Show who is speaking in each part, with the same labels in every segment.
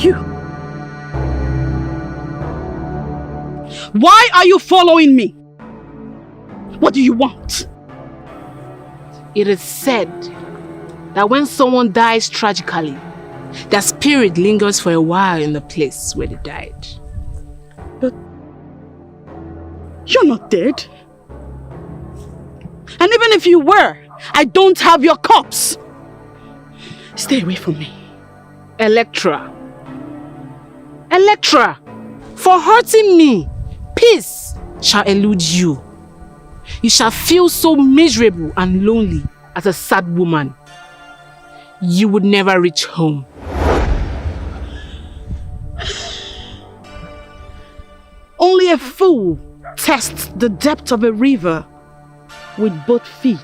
Speaker 1: you? Why are you following me? What do you want?
Speaker 2: It is said that when someone dies tragically, their spirit lingers for a while in the place where they died.
Speaker 1: But you're not dead. And even if you were, I don't have your corpse. Stay away from me.
Speaker 2: Electra, for hurting me, peace shall elude you. You shall feel so miserable and lonely as a sad woman. You would never reach home.
Speaker 1: Only a fool tests the depth of a river with both feet.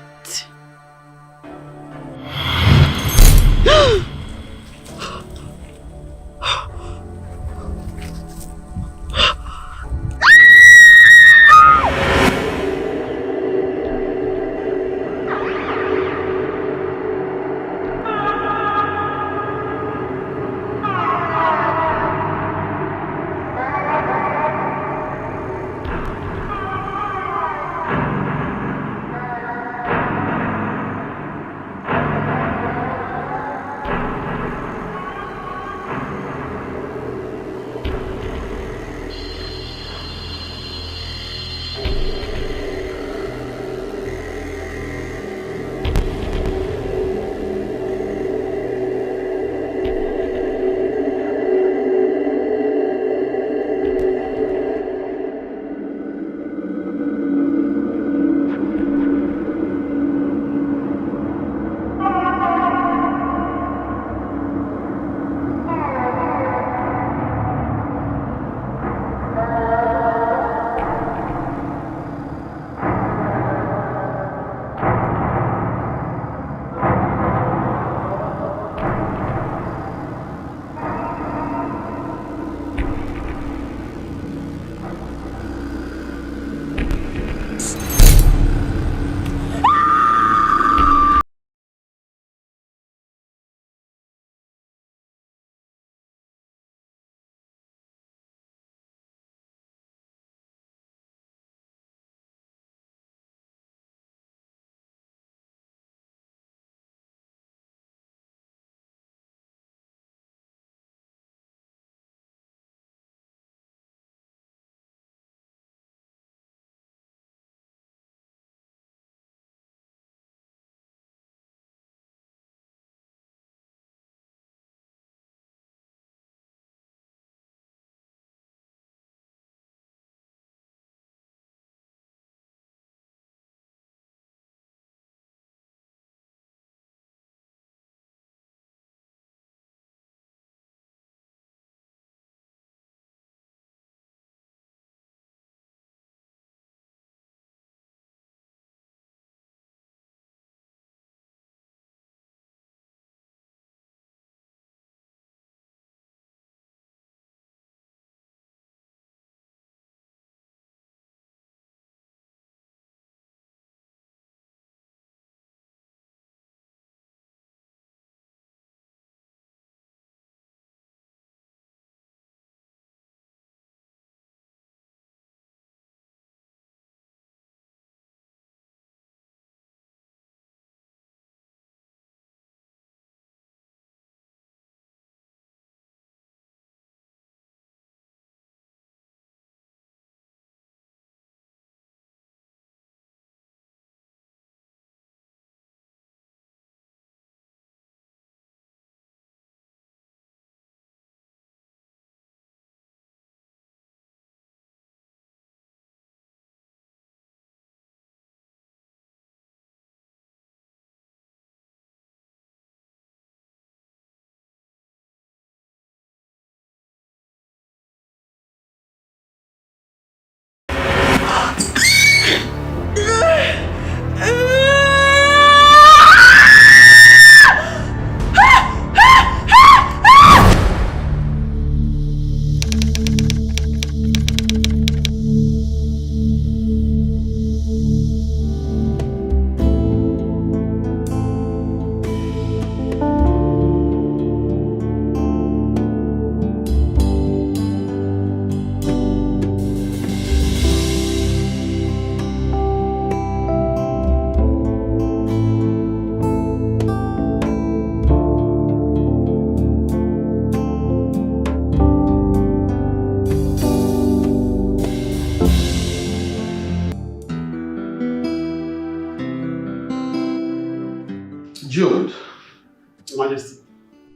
Speaker 3: Majesty.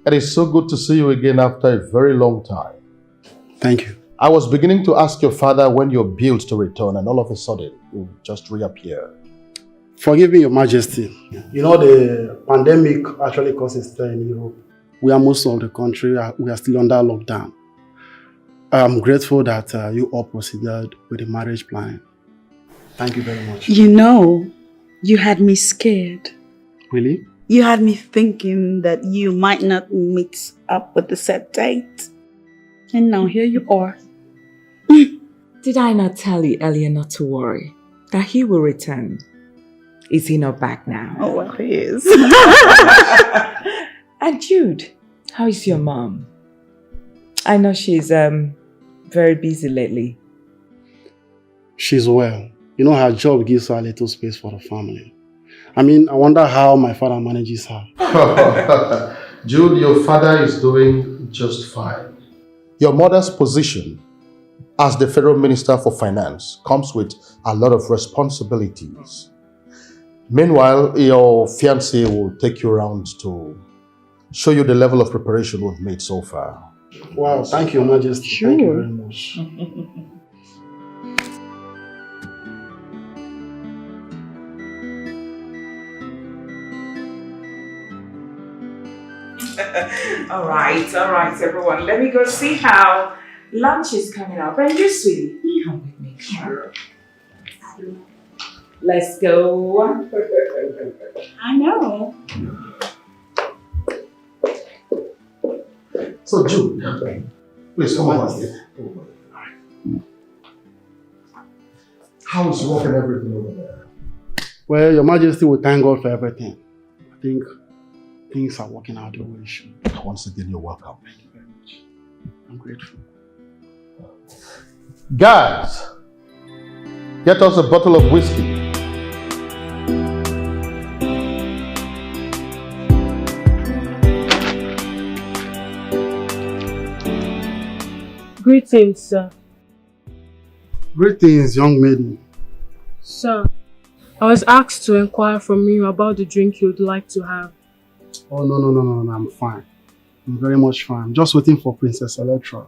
Speaker 4: It is so good to see you again after a very long time.
Speaker 3: Thank you.
Speaker 4: I was beginning to ask your father when you're built to return, and all of a sudden, you just reappear.
Speaker 3: Forgive me, Your Majesty. You know, the pandemic actually caused a stir in Europe. We are most of the country, we are still under lockdown. I'm grateful that you all proceeded with the marriage plan. Thank you very much.
Speaker 1: You know, you had me scared.
Speaker 3: Really?
Speaker 1: You had me thinking that you might not meet up with the set date. And now here you are.
Speaker 5: Did I not tell you earlier not to worry? That he will return. Is he not back now?
Speaker 1: Oh, well, he is.
Speaker 5: And Jude, how is your mom? I know she's very busy lately.
Speaker 3: She's well. You know, her job gives her a little space for the family. I mean, I wonder how my father manages her.
Speaker 4: Jude, your father is doing just fine. Your mother's position as the Federal Minister for Finance comes with a lot of responsibilities. Meanwhile, your fiance will take you around to show you the level of preparation we've made so far.
Speaker 3: Wow, thank you, Your Majesty.
Speaker 1: Sure.
Speaker 3: Thank you very much.
Speaker 5: All right, everyone. Let me go see how lunch is coming up. And you, sweetie, come with me. Sure. Let's go.
Speaker 1: I know.
Speaker 4: So, Jude, please come over here. How is work and everything over there?
Speaker 3: Well, Your Majesty will thank God for everything. I think things are working out the way it should.
Speaker 4: Once again, you're welcome.
Speaker 3: Thank you very much. I'm grateful.
Speaker 4: Guys, get us a bottle of whiskey.
Speaker 6: Greetings, sir.
Speaker 3: Greetings, young maiden.
Speaker 6: Sir, I was asked to inquire from you about the drink you'd like to have.
Speaker 3: Oh, no, I'm fine. I'm very much fine. I'm just waiting for Princess Electra.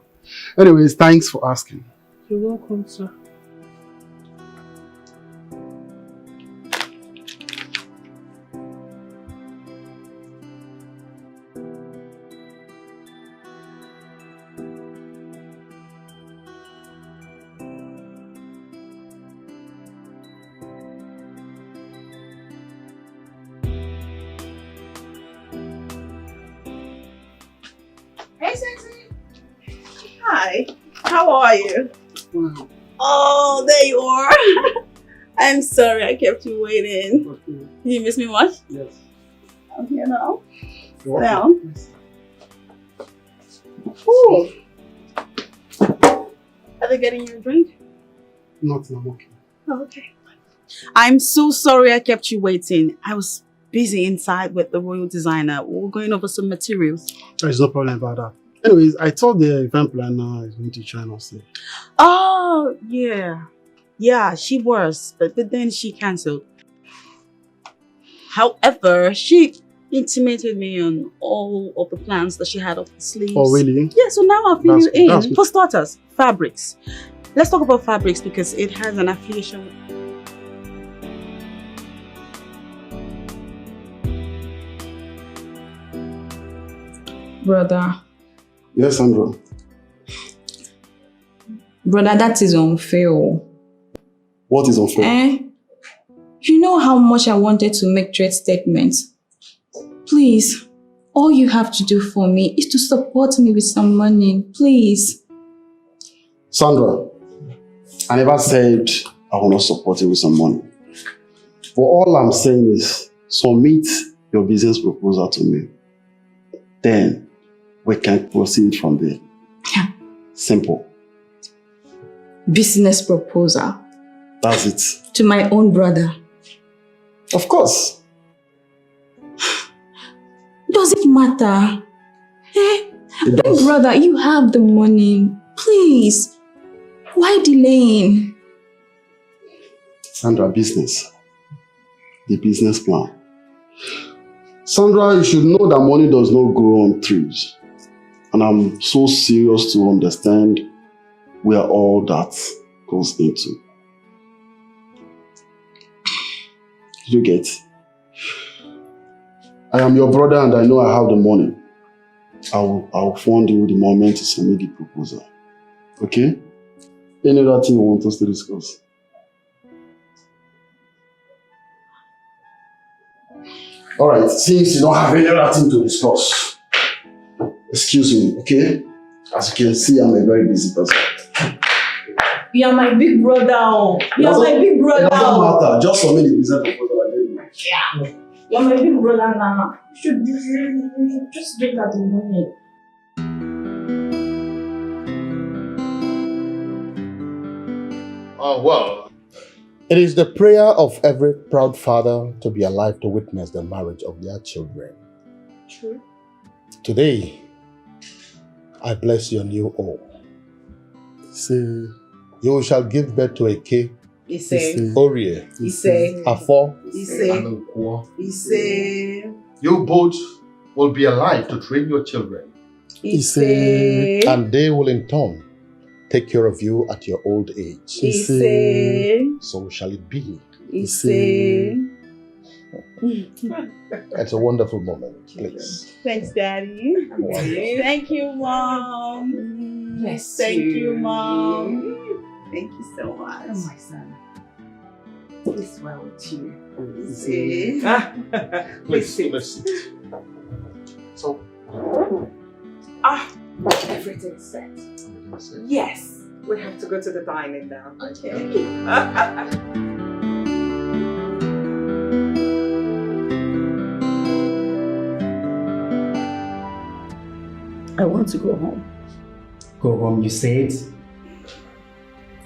Speaker 3: Anyways, thanks for asking.
Speaker 6: You're welcome, sir.
Speaker 1: Hey, sexy. Hi. How are you?
Speaker 3: Wow.
Speaker 1: Oh, there you are. I'm sorry I kept you waiting.
Speaker 3: Okay.
Speaker 1: Did you miss me much?
Speaker 3: Yes.
Speaker 1: I'm here now.
Speaker 3: You're
Speaker 1: Down.
Speaker 3: welcome. Yes.
Speaker 1: Ooh. Are they getting you a drink?
Speaker 3: Nothing, I'm okay.
Speaker 1: Oh, okay. I'm so sorry I kept you waiting. I was busy inside with the royal designer. We were going over some materials.
Speaker 3: There's no problem about that. Anyways, I thought the event planner is going to join us here.
Speaker 1: Oh, yeah. Yeah, she was, but then she cancelled. However, she intimated me on all of the plans that she had up the sleeves.
Speaker 3: Oh, really?
Speaker 1: Yeah, so now I'll fill
Speaker 3: That's
Speaker 1: you
Speaker 3: good, that's
Speaker 1: in.
Speaker 3: good.
Speaker 1: For starters, fabrics. Let's talk about fabrics because it has an affiliation with...
Speaker 7: Brother,
Speaker 3: Yes, Sandra.
Speaker 7: that is unfair.
Speaker 3: What is unfair?
Speaker 7: Eh? You know how much I wanted to make trade statements. Please, all you have to do for me is to support me with some money, please.
Speaker 3: Sandra, I never said I will not support you with some money. But all I'm saying is submit your business proposal to me. Then we can proceed from there.
Speaker 7: Yeah.
Speaker 3: Simple.
Speaker 7: Business proposal
Speaker 3: That's it.
Speaker 7: to my own brother.
Speaker 3: Of course.
Speaker 7: Does it matter? Eh?
Speaker 3: It does.
Speaker 7: Brother, you have the money. Please. Why delaying?
Speaker 3: Sandra, business. The business plan. Sandra, you should know that money does not grow on trees. And I'm so serious to understand where all that goes into. You get? I am your brother and I know I have the money. I'll fund you the moment you submit the proposal. Okay? Any other thing you want us to discuss? Alright, since you don't have any other thing to discuss, excuse me, okay? As you can see, I'm a very busy person.
Speaker 7: You are my big brother. You are my big brother.
Speaker 3: It doesn't matter, just submit the business proposal again.
Speaker 7: Yeah. You are my big brother now. You should just look at the money.
Speaker 4: Oh, well. It is the prayer of every proud father to be alive to witness the marriage of their children.
Speaker 7: True.
Speaker 4: Today, I bless your new home.
Speaker 3: Say,
Speaker 4: You shall give birth to a K, Orie, Afo, and Nkwo. You both will be alive to train your children. And they will in turn take care of you at your old age. So shall it be. It's a wonderful moment, please.
Speaker 1: Thanks, Daddy. Thank you, Mom.
Speaker 5: Bless
Speaker 1: Thank
Speaker 5: you.
Speaker 1: you, Mom. Thank you so much.
Speaker 5: Oh, my son. It's well with you.
Speaker 4: Please sit. So,
Speaker 5: Everything's set. Yes. We have to go to the dining now.
Speaker 1: Okay. I want to go home.
Speaker 8: Go home, you said?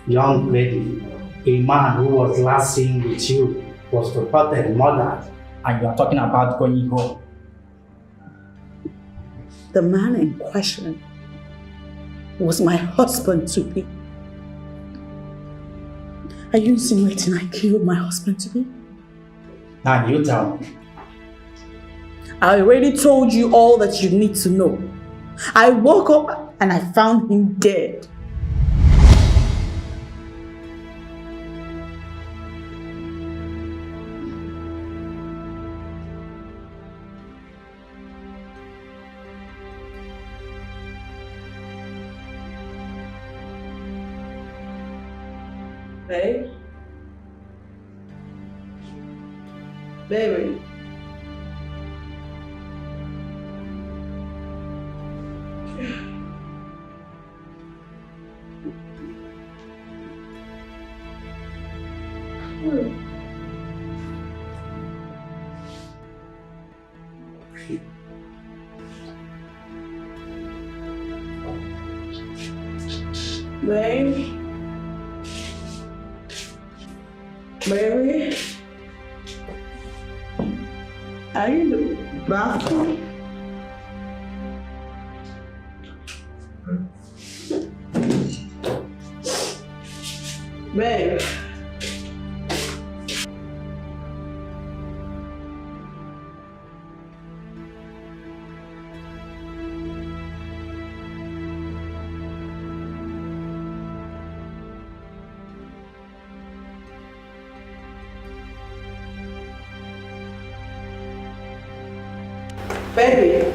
Speaker 8: Young lady, a man who was last seen with you was reported murdered, and you are talking about going home.
Speaker 1: The man in question was my husband to be. Are you insinuating I killed my husband to be?
Speaker 8: Now you tell me.
Speaker 1: I already told you all that you need to know. I woke up and I found him dead. Babe? Baby? Babe? Baby? Are you in the bathroom? Babe? Baby.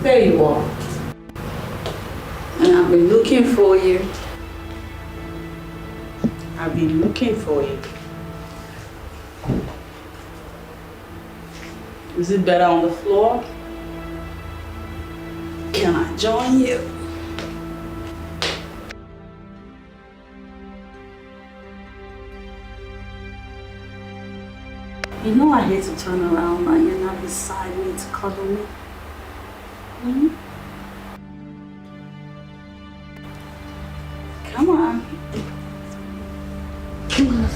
Speaker 1: There you are. And I've been looking for you. I've been looking for you. Is it better on the floor? Can I join you? You know I hate to turn around and you're not beside me to cuddle me. Come on. Come on.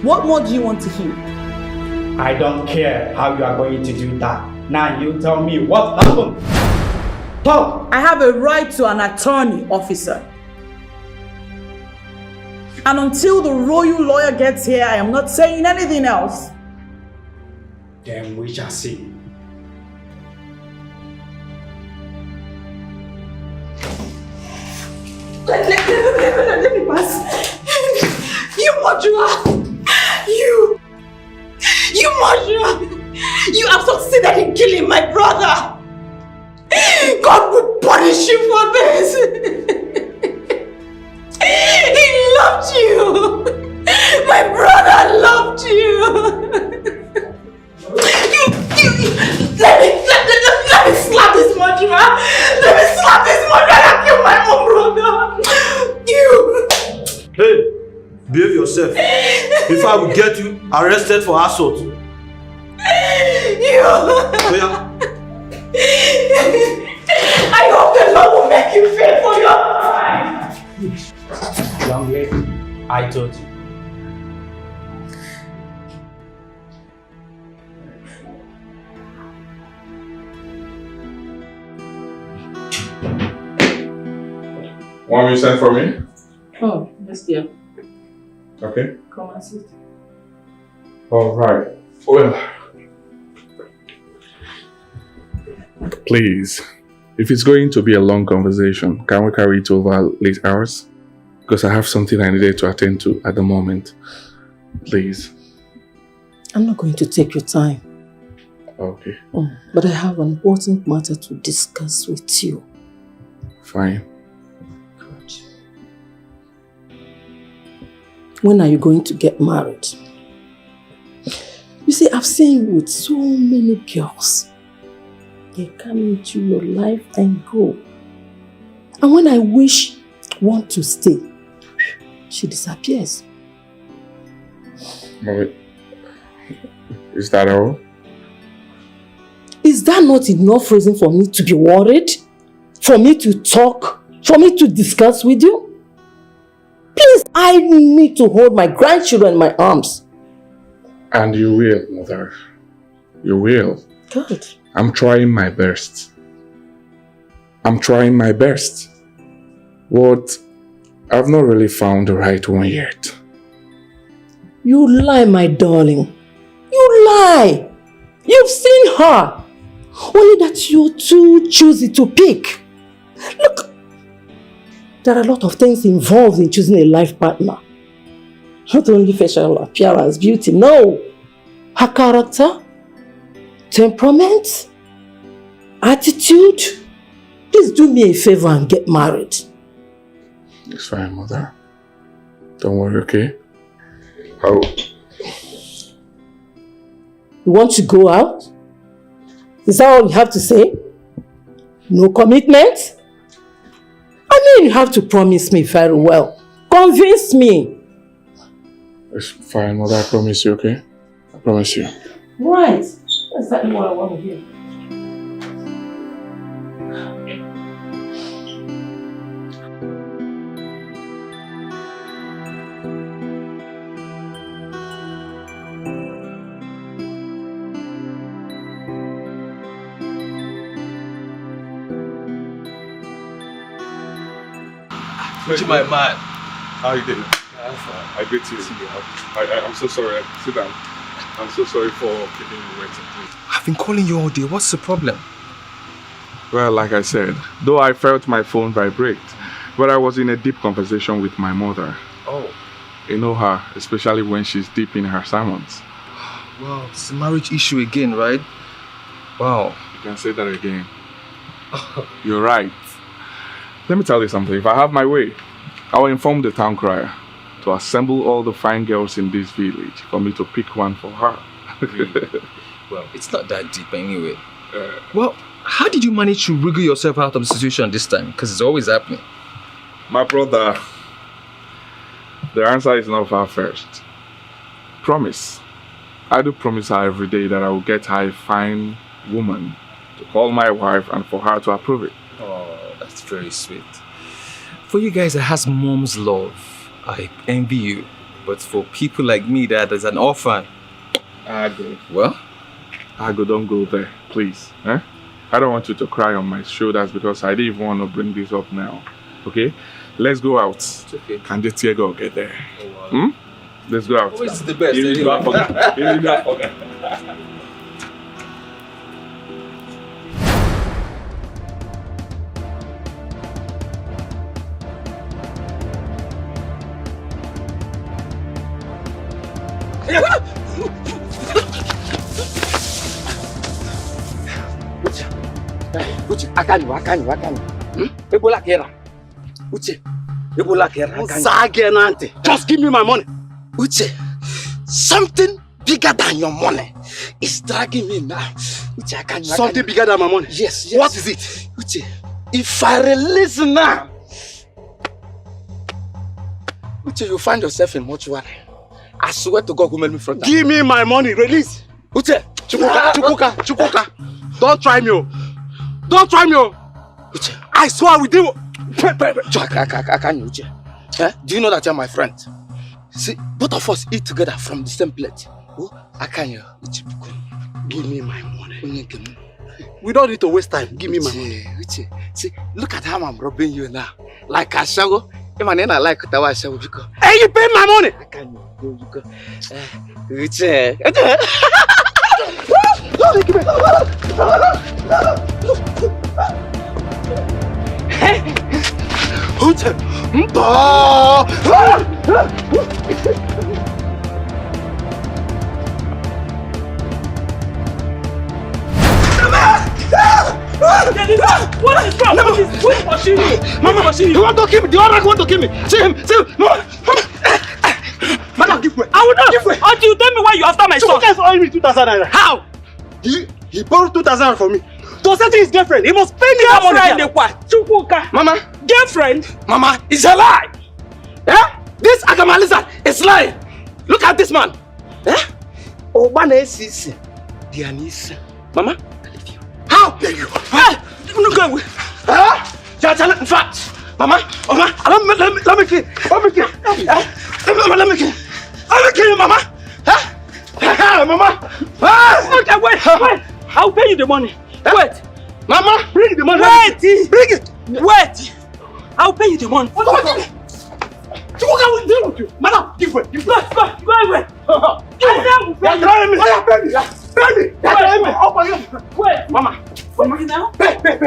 Speaker 1: What more do you want to hear?
Speaker 8: I don't care how you are going to do that. Now you tell me what happened. Talk!
Speaker 1: I have a right to an attorney, officer. And until the royal lawyer gets here, I am not saying anything else.
Speaker 8: Then we shall see.
Speaker 1: Let me pass. You murderer! You murderer! You have succeeded in killing my brother! God will punish you for this! He loved you! My brother loved you! Let me slap this murderer! Let me slap this murderer and kill my own brother! You!
Speaker 9: Hey, behave yourself. If I will get you arrested for assault.
Speaker 1: You!
Speaker 9: Yeah.
Speaker 1: I hope the Lord will make you pay for your crime!
Speaker 8: Young lady, I told you.
Speaker 10: Want me to send for me?
Speaker 6: Oh, yes, dear.
Speaker 10: Okay.
Speaker 6: Come and sit.
Speaker 10: All right. Well, please, if it's going to be a long conversation, can we carry it over late hours? Because I have something I needed to attend to at the moment. Please.
Speaker 11: I'm not going to take your time.
Speaker 10: Okay.
Speaker 11: But I have an important matter to discuss with you.
Speaker 10: Fine.
Speaker 11: Good. When are you going to get married? You see, I've seen you with so many girls. They come into your life and go. And when I wish one to stay, she disappears.
Speaker 10: Wait. Is that all?
Speaker 11: Is that not enough reason for me to be worried? For me to talk? For me to discuss with you? Please, I need to hold my grandchildren in my arms.
Speaker 10: And you will, mother. You will.
Speaker 11: Good.
Speaker 10: I'm trying my best. I'm trying my best. What? I've not really found the right one yet.
Speaker 11: You lie, my darling. You lie. You've seen her. Only that you're too choosy to pick. Look, there are a lot of things involved in choosing a life partner. Not only facial appearance, beauty, no. Her character, temperament, attitude. Please do me a favor and get married.
Speaker 10: It's fine, mother. Don't worry, okay? Oh.
Speaker 11: You want to go out? Is that all you have to say? No commitment? I mean, you have to promise me very well. Convince me.
Speaker 10: It's fine, mother. I promise you, okay? I promise you.
Speaker 11: Right. That's exactly what I want to hear.
Speaker 9: My man.
Speaker 10: How you doing? I greet you. I'm so sorry. Sit down. I'm so sorry for keeping you waiting.
Speaker 9: I've been calling you all day. What's the problem?
Speaker 10: Well, like I said, though I felt my phone vibrate, but I was in a deep conversation with my mother.
Speaker 9: Oh.
Speaker 10: You know her, especially when she's deep in her sermons.
Speaker 9: Wow, it's a marriage issue again, right? Wow.
Speaker 10: You can say that again. You're right. Let me tell you something. If I have my way, I will inform the town crier to assemble all the fine girls in this village for me to pick one for her.
Speaker 9: Well, it's not that deep anyway. Well, how did you manage to wriggle yourself out of the situation this time? Because it's always happening.
Speaker 10: My brother, the answer is not far-fetched. Promise. I do promise her every day that I will get her a fine woman to call my wife and for her to approve it.
Speaker 9: Oh, very sweet. For you guys that has mom's love, I envy you. But for people like me that is an orphan,
Speaker 10: Ago.
Speaker 9: well,
Speaker 10: Ago, don't go there, please. Eh? I don't want you to cry on my shoulders because I didn't even want to bring this up now. Okay? Let's go out.
Speaker 9: it's okay.
Speaker 10: Can just go get there?
Speaker 9: Oh, wow.
Speaker 10: Let's go out.
Speaker 9: Always the best.
Speaker 10: Give me that fucker. Give me that fucker.
Speaker 12: Uche, akani. Ebola kera. Uche, Ebola kera.
Speaker 3: Just give me my money.
Speaker 12: Uche, something bigger than your money is dragging me now. Uche, akani.
Speaker 3: Something bigger than my money?
Speaker 12: Yes.
Speaker 3: What is it?
Speaker 12: Uche, if I release now, Uche, you find yourself in mortuary. I swear to God who made me front.
Speaker 3: Give me my money, release.
Speaker 12: Uche,
Speaker 3: Chukwuka. Don't try me. Don't try me.
Speaker 12: Uche,
Speaker 3: I swear we do.
Speaker 12: Uche. Do you know that you're my friend? See, both of us eat together from the same plate. Uche,
Speaker 3: give me my money. We don't need to waste time. Give me my money.
Speaker 12: Uche, see, look at how I'm robbing you now. Like a shower. Even I like that shower because.
Speaker 3: Hey, you pay my money.
Speaker 12: Uche.
Speaker 3: Uche.
Speaker 1: What is wrong? Who's pushing you?
Speaker 3: Mama, you want to kill me? The other want to kill me. See him. Mama. Madam, give way.
Speaker 1: I will not give way until you tell me why you after my son.
Speaker 3: You guys owe me 2,000 naira.
Speaker 1: How?
Speaker 3: He borrowed 2,000 from me. To settle his girlfriend, he must pay me that money.
Speaker 1: Chukwuka.
Speaker 3: Mama.
Speaker 1: Girlfriend?
Speaker 12: Mama, it's a lie. This Agamaliza is lying. Look at this man. Mama, how dare you?
Speaker 1: No go away.
Speaker 12: In fact, Mama, let me kill. Let me kill you, Mama. Mama.
Speaker 1: Okay, wait. I'll pay you the money. Wait.
Speaker 12: Mama, bring the money.
Speaker 1: Wait.
Speaker 12: Bring it.
Speaker 1: Wait. I'll pay you the money.
Speaker 12: What will deal with you? Madam, give way.
Speaker 1: Go away. Wait.
Speaker 12: Mama.
Speaker 1: Wait now.
Speaker 12: Wait.
Speaker 1: Wait.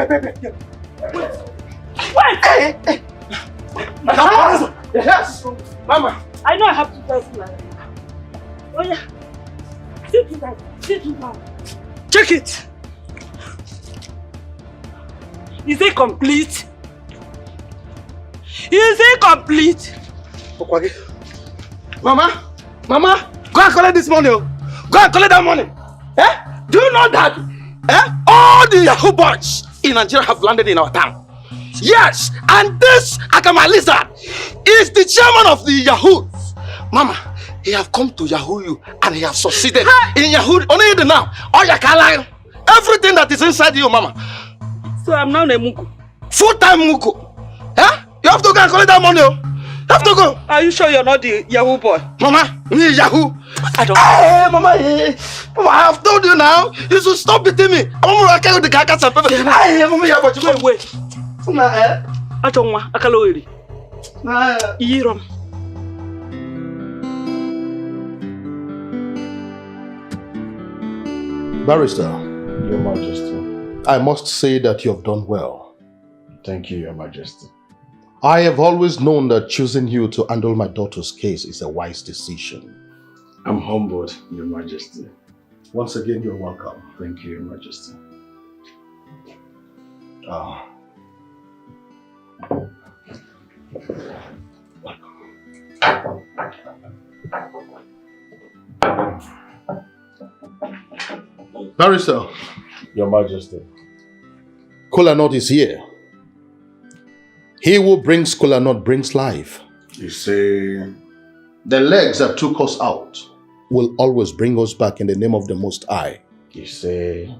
Speaker 12: Yes. Mama.
Speaker 1: I know I have to tell you like that. Oh yeah. Sit down. Check it. Is it complete?
Speaker 12: Mama, go and collect this money. Go and collect that money. Do you know that all the Yahoo boys in Nigeria have landed in our town? Yes, and this Akama Lizard is the chairman of the Yahoo. Mama, he have come to Yahoo you and he have succeeded in Yahoo. Only you now. All your car everything that is inside you, Mama.
Speaker 1: So I'm now a Muku.
Speaker 12: Full-time Muku. You have to go and collect that money. You have to go.
Speaker 1: Are you sure you're not the Yahoo boy?
Speaker 12: Mama, me Yahoo.
Speaker 1: I don't.
Speaker 12: Hey, Mama, I have told you now. You should stop beating me. I'm going to carry the carcass and pepper. Hey, Mama, you have to
Speaker 1: wait. I don't want. I can't worry. Iram.
Speaker 4: Barrister,
Speaker 3: Your Majesty.
Speaker 4: I must say that you have done well.
Speaker 3: Thank you, Your Majesty.
Speaker 4: I have always known that choosing you to handle my daughter's case is a wise decision.
Speaker 3: I'm humbled, Your Majesty.
Speaker 4: Once again, you're welcome.
Speaker 3: Thank you, Your Majesty.
Speaker 4: Barrister,
Speaker 3: Your Majesty.
Speaker 4: Kolanot is here. He who brings Kolanot brings life.
Speaker 3: You say...
Speaker 4: The legs that took us out will always bring us back in the name of the Most High.
Speaker 3: You say...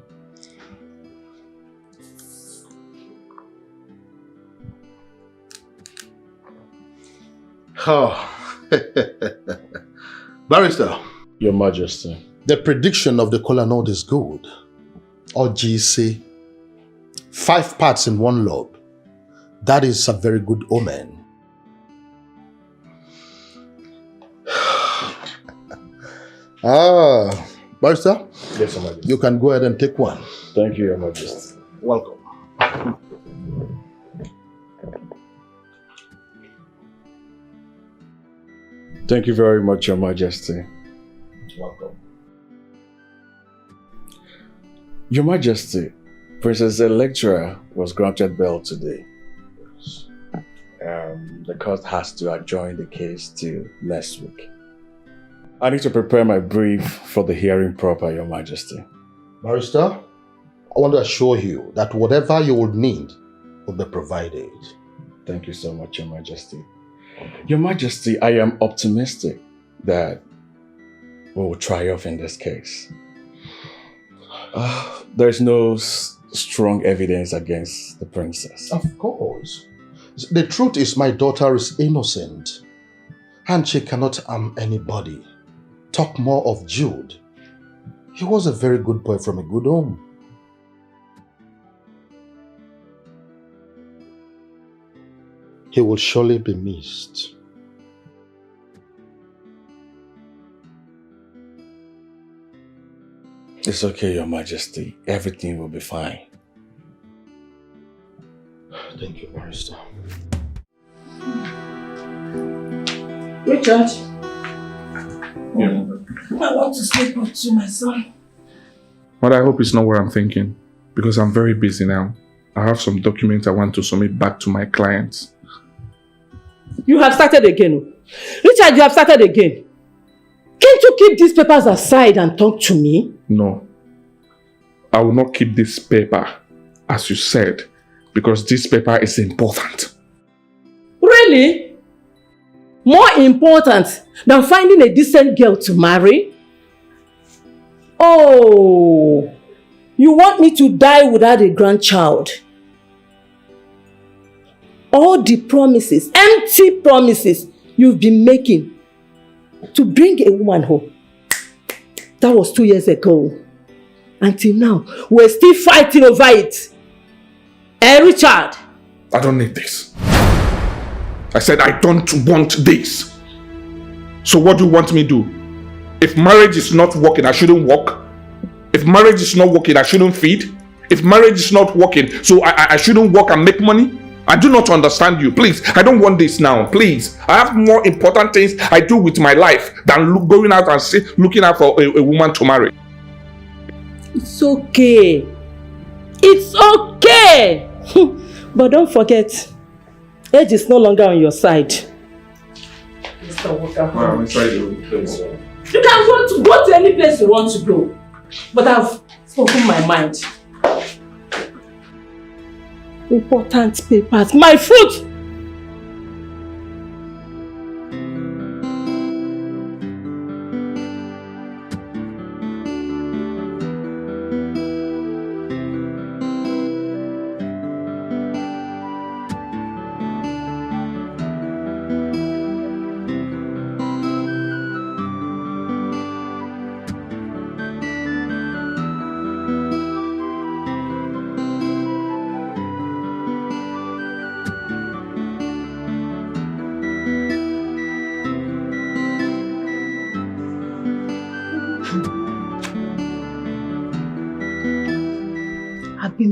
Speaker 4: Oh, Barrister.
Speaker 9: Your Majesty.
Speaker 4: The prediction of the kola nut is good. Or GC, 5 parts in 1 lobe. That is a very good omen. Barrister?
Speaker 9: Yes, Your Majesty.
Speaker 4: You can go ahead and take one.
Speaker 9: Thank you, Your Majesty.
Speaker 4: Welcome.
Speaker 9: Thank you very much, Your Majesty.
Speaker 4: Welcome.
Speaker 9: Your Majesty, Princess Electra was granted bail today. The court has to adjourn the case till next week. I need to prepare my brief for the hearing proper, Your Majesty.
Speaker 4: Barrister, I want to assure you that whatever you would need will be provided.
Speaker 9: Thank you so much, Your Majesty. Your Majesty, I am optimistic that we will triumph in this case. There's no strong evidence against the princess.
Speaker 4: Of course. The truth is my daughter is innocent and she cannot harm anybody. Talk more of Jude. He was a very good boy from a good home. He will surely be missed.
Speaker 9: It's okay, Your Majesty. Everything will be fine.
Speaker 4: Thank you, Barrister.
Speaker 1: Richard.
Speaker 10: Yeah.
Speaker 1: I want to sleep with you, my son.
Speaker 10: But I hope it's not what I'm thinking, because I'm very busy now. I have some documents I want to submit back to my clients.
Speaker 11: You have started again. Richard, you have started again. Can't you keep these papers aside and talk to me?
Speaker 10: No. I will not keep this paper, as you said, because this paper is important.
Speaker 11: Really? More important than finding a decent girl to marry? Oh, you want me to die without a grandchild? All the promises, empty promises you've been making to bring a woman home. That was 2 years ago. Until now, we're still fighting over it. Richard?
Speaker 10: I don't need this. I said I don't want this. So what do you want me to do? If marriage is not working, I shouldn't work. If marriage is not working, I shouldn't feed. If marriage is not working, so I shouldn't work and make money. I do not understand you. Please, I don't want this now. Please. I have more important things I do with my life than going out and looking out for a woman to marry.
Speaker 11: It's okay. It's okay. But don't forget, age is no longer on your side. Mr. Walker.
Speaker 10: Well, I'm inside the place.
Speaker 11: You can go to any place you want to go. But I've spoken my mind. Important papers. My foot!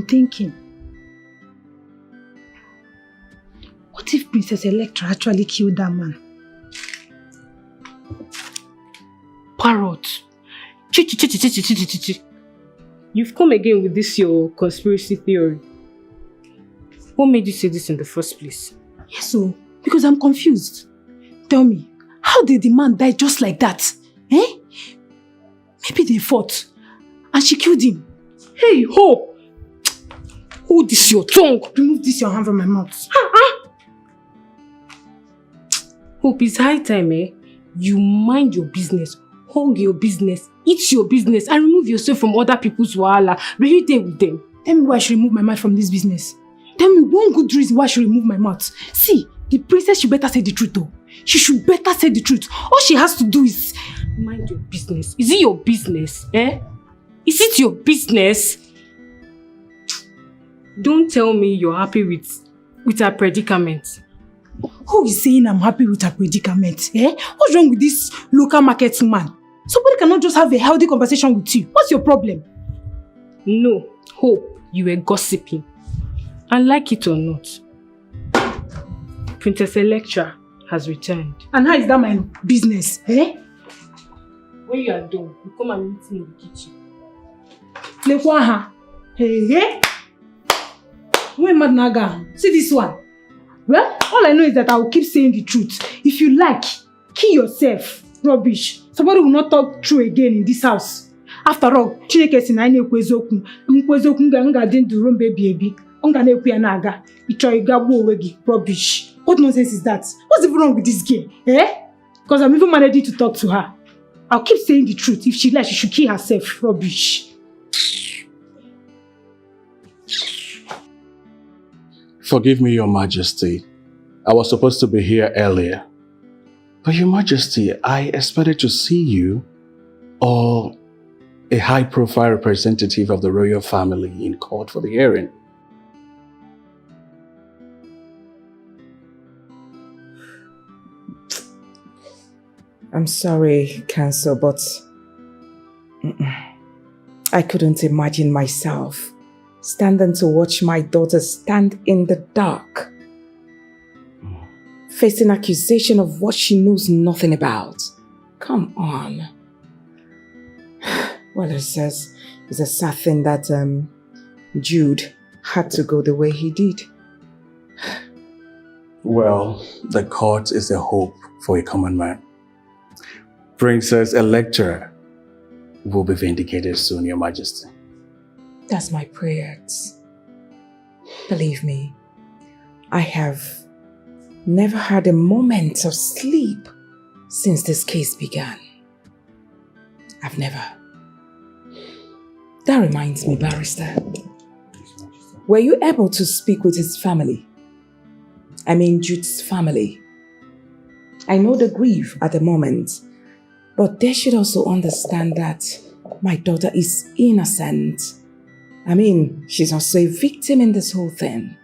Speaker 13: Thinking, what if Princess Electra actually killed that man?
Speaker 6: Parrot. You've come again with this your conspiracy theory. What made you say this in the first place?
Speaker 13: Yes, so because I'm confused. Tell me, how did the man die just like that? Eh? Maybe they fought and she killed him.
Speaker 6: Hey, Hope! Hold this your tongue.
Speaker 13: Remove this your hand from my mouth.
Speaker 6: Hope, it's high time, eh? You mind your business, hug your business, eat your business, and remove yourself from other people's wahala. Really there with them.
Speaker 13: Tell me why I should remove my mouth from this business. Tell me one good reason why I should remove my mouth. See, the princess should better say the truth though. She should better say the truth. All she has to do is mind your business. Is it your business? Is it your business? Don't tell me you're happy with her predicament.
Speaker 6: Who is saying I'm happy with her predicament? What's wrong with this local market man? Somebody cannot just have a healthy conversation with you. What's your problem?
Speaker 13: No, Hope, you were gossiping. And like it or not, Princess Electra has returned.
Speaker 6: And how is that my business?
Speaker 13: When you are done, you come and meet me in the kitchen.
Speaker 6: See this one? Well, all I know is that I will keep saying the truth. If you like, kill yourself. Rubbish. Somebody will not talk true again in this house. After all, Chineke si na ekwu eziokwu. Eziokwu nga dị ndụ rumbe baby. Onga na-ekwu ya na-aga. Ịchọ ịgagbu onwe gị. Rubbish. What nonsense is that? What's even wrong with this girl? Because I'm even managing to talk to her. I'll keep saying the truth. If she likes, she should kill herself. Rubbish.
Speaker 9: Forgive me, Your Majesty. I was supposed to be here earlier. But Your Majesty, I expected to see you or a high-profile representative of the royal family in court for the hearing.
Speaker 5: I'm sorry, Counsel, but I couldn't imagine myself standing to watch my daughter stand in the dark, facing accusation of what she knows nothing about. Come on. Well, it's a sad thing that Jude had to go the way he did.
Speaker 9: Well, the court is a hope for a common man. Princess Electra will be vindicated soon, Your Majesty.
Speaker 5: That's my prayers. Believe me, I have never had a moment of sleep since this case began. I've never. That reminds me, Barrister. Were you able to speak with his family? I mean, Jude's family. I know the grief at the moment, but they should also understand that my daughter is innocent. I mean, she's also a victim in this whole thing.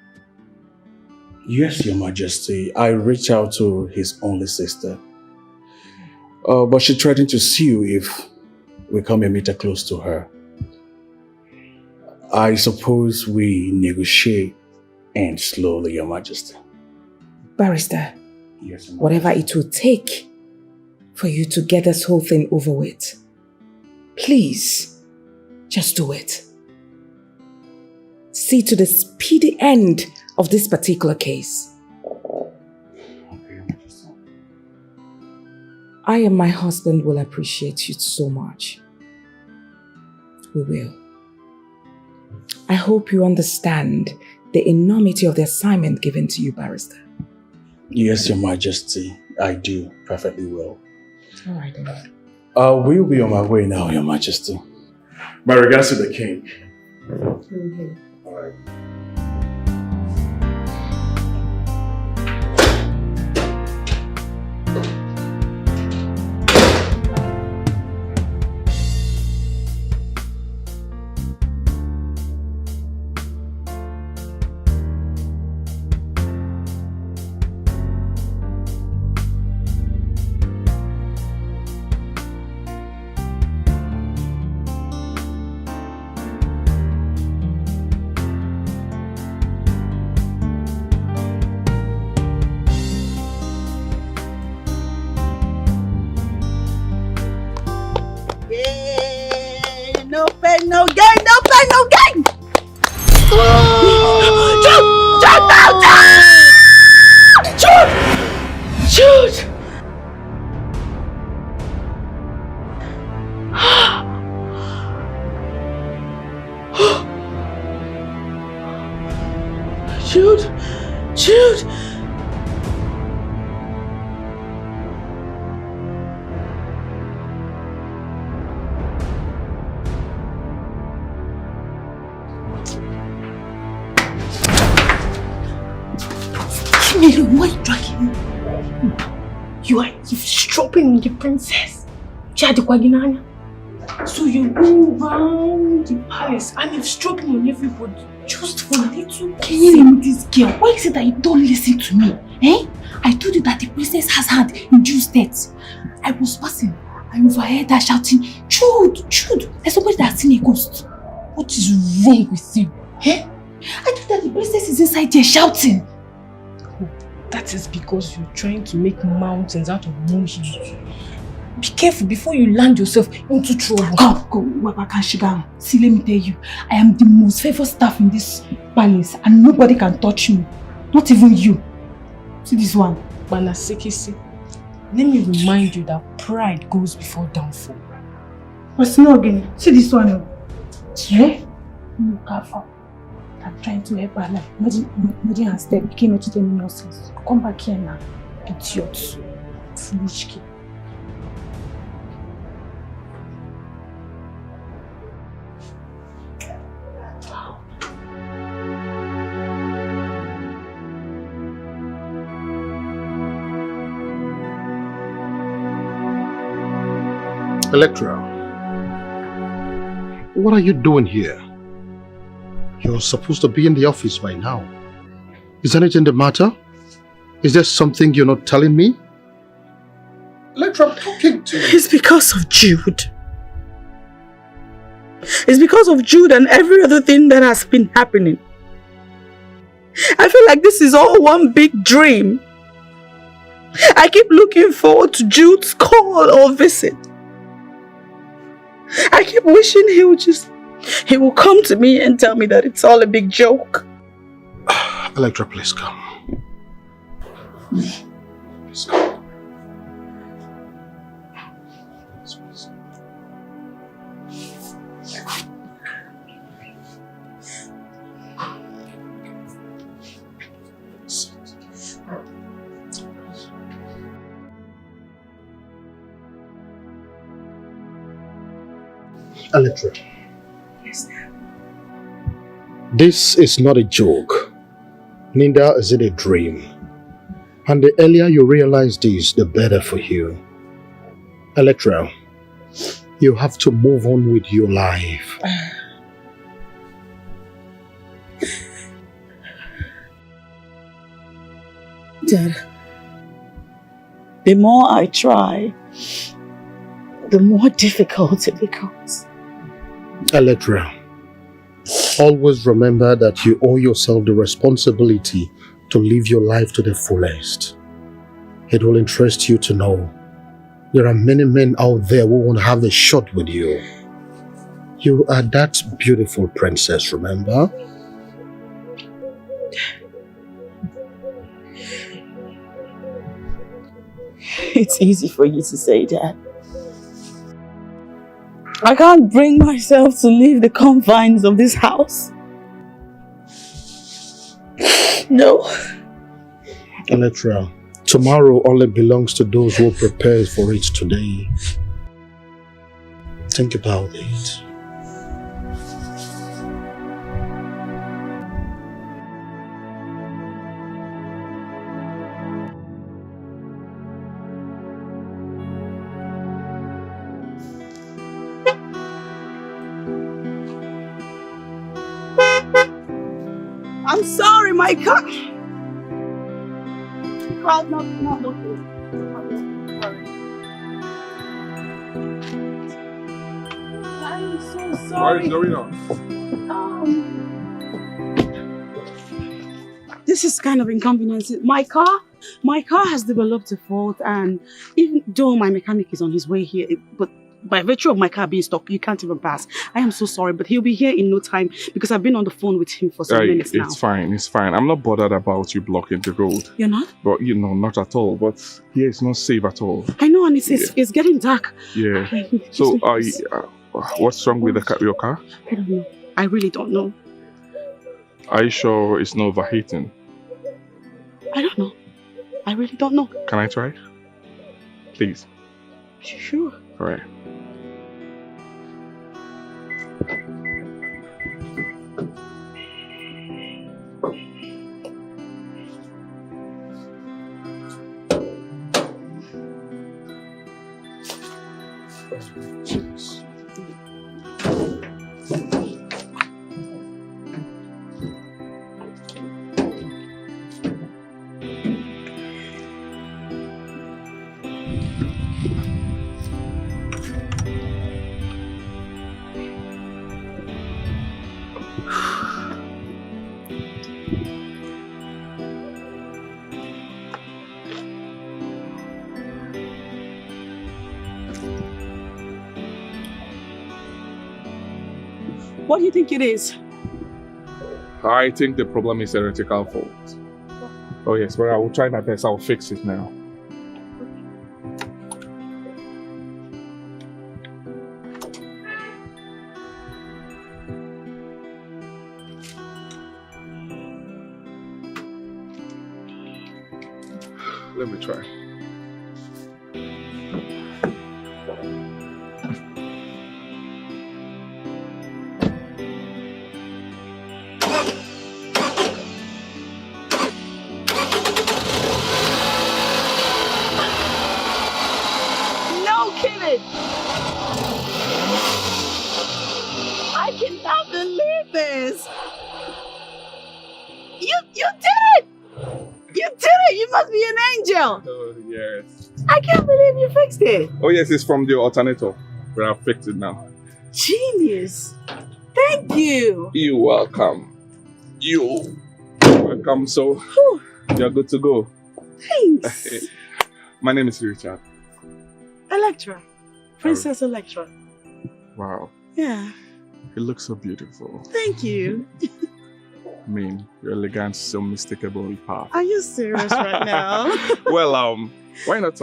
Speaker 9: Yes, Your Majesty. I reached out to his only sister. But she threatened to sue if we come a meter close to her. I suppose we negotiate and slowly, Your Majesty.
Speaker 5: Barrister,
Speaker 9: yes,
Speaker 5: whatever it will take for you to get this whole thing over with, please, just do it. See to the speedy end of this particular case. I and my husband will appreciate you so much. We will. I hope you understand the enormity of the assignment given to you, Barrister.
Speaker 9: Yes, Your Majesty. I do perfectly well.
Speaker 5: All right, then.
Speaker 9: We'll be on my way now, Your Majesty. My regards to the king.
Speaker 5: Mm-hmm.
Speaker 9: All right.
Speaker 1: No pain, no gain, no pain, no gain! Jude! Jude, no! Jude! Jude! Jude! Jude! Why are you dragging me?
Speaker 6: You are eavesdropping on the princess. So you go round the palace and eavesdropping on everybody just for little killing this girl. Why is it that you don't listen to me? Eh? I told you that the princess has had induced death. I was passing. I overheard her shouting, Jude, Jude. There's somebody that has seen a ghost. What is wrong with you? Eh? I told you that the princess is inside there shouting.
Speaker 13: That is because you're trying to make mountains out of molehills. Be careful before you land yourself into trouble.
Speaker 6: Go, Wabakashiga. See, let me tell you, I am the most favored staff in this palace and nobody can touch me. Not even you. See this one.
Speaker 13: Banasikisi. Let me remind you that pride goes before downfall.
Speaker 6: What's not again? See this one. Eh? Careful. I'm trying to help her life. Imagine her step became to tell me nonsense. Come back here now. Idiot. Foolish kid.
Speaker 4: Electra, what are you doing here? You're supposed to be in the office by now. Is anything the matter? Is there something you're not telling me? Electra, I'm talking to you.
Speaker 1: It's because of Jude. It's because of Jude and every other thing that has been happening. I feel like this is all one big dream. I keep looking forward to Jude's call or visit. I keep wishing he will come to me and tell me that it's all a big joke.
Speaker 4: Electra, please come. Please come. Please. Electra.
Speaker 1: Yes, sir.
Speaker 4: This is not a joke. Neither is it a dream. And the earlier you realize this, the better for you. Electra, you have to move on with your life.
Speaker 1: Dad, the more I try, the more difficult it becomes.
Speaker 4: Electra, always remember that you owe yourself the responsibility to live your life to the fullest. It will interest you to know there are many men out there who won't have a shot with you. You are that beautiful princess, remember?
Speaker 1: It's easy for you to say that. I can't bring myself to leave the confines of this house. No.
Speaker 4: Electra, tomorrow only belongs to those who prepared for it today. Think about it.
Speaker 1: I'm sorry, my car. No. I'm so sorry.
Speaker 10: What is going on?
Speaker 1: This is kind of inconvenience. My car has developed a fault, and even though my mechanic is on his way here, but by virtue of my car being stuck, you can't even pass. I am so sorry, but he'll be here in no time because I've been on the phone with him for some minutes now.
Speaker 10: It's fine. I'm not bothered about you blocking the road.
Speaker 1: You're not?
Speaker 10: But not at all. But here it's not safe at all.
Speaker 1: I know, and it's getting dark.
Speaker 10: Yeah. So, what's wrong with your car?
Speaker 1: I don't know. I really don't know.
Speaker 10: Are you sure it's not overheating?
Speaker 1: I don't know. I really don't know.
Speaker 10: Can I try? Please.
Speaker 1: Sure.
Speaker 10: All right.
Speaker 1: What do you think it is?
Speaker 10: I think the problem is theoretical fault. Oh yes, well I will try my best. I will fix it now. Let me try.
Speaker 1: No kidding! I cannot believe this! You did it! You did it! You must be an angel!
Speaker 10: Oh yes.
Speaker 1: I can't believe you fixed it!
Speaker 10: Oh yes, it's from the alternator. But I've fixed it now.
Speaker 1: Genius! Thank you!
Speaker 10: You're welcome. You're welcome. So you're good to go.
Speaker 1: Thanks!
Speaker 10: My name is Richard.
Speaker 1: Electra. Princess Electra.
Speaker 10: Wow.
Speaker 1: Yeah.
Speaker 10: You look so beautiful.
Speaker 1: Thank you.
Speaker 10: I mean, your elegance is so mistakably powerful.
Speaker 1: Are you serious right now?
Speaker 10: Well, why not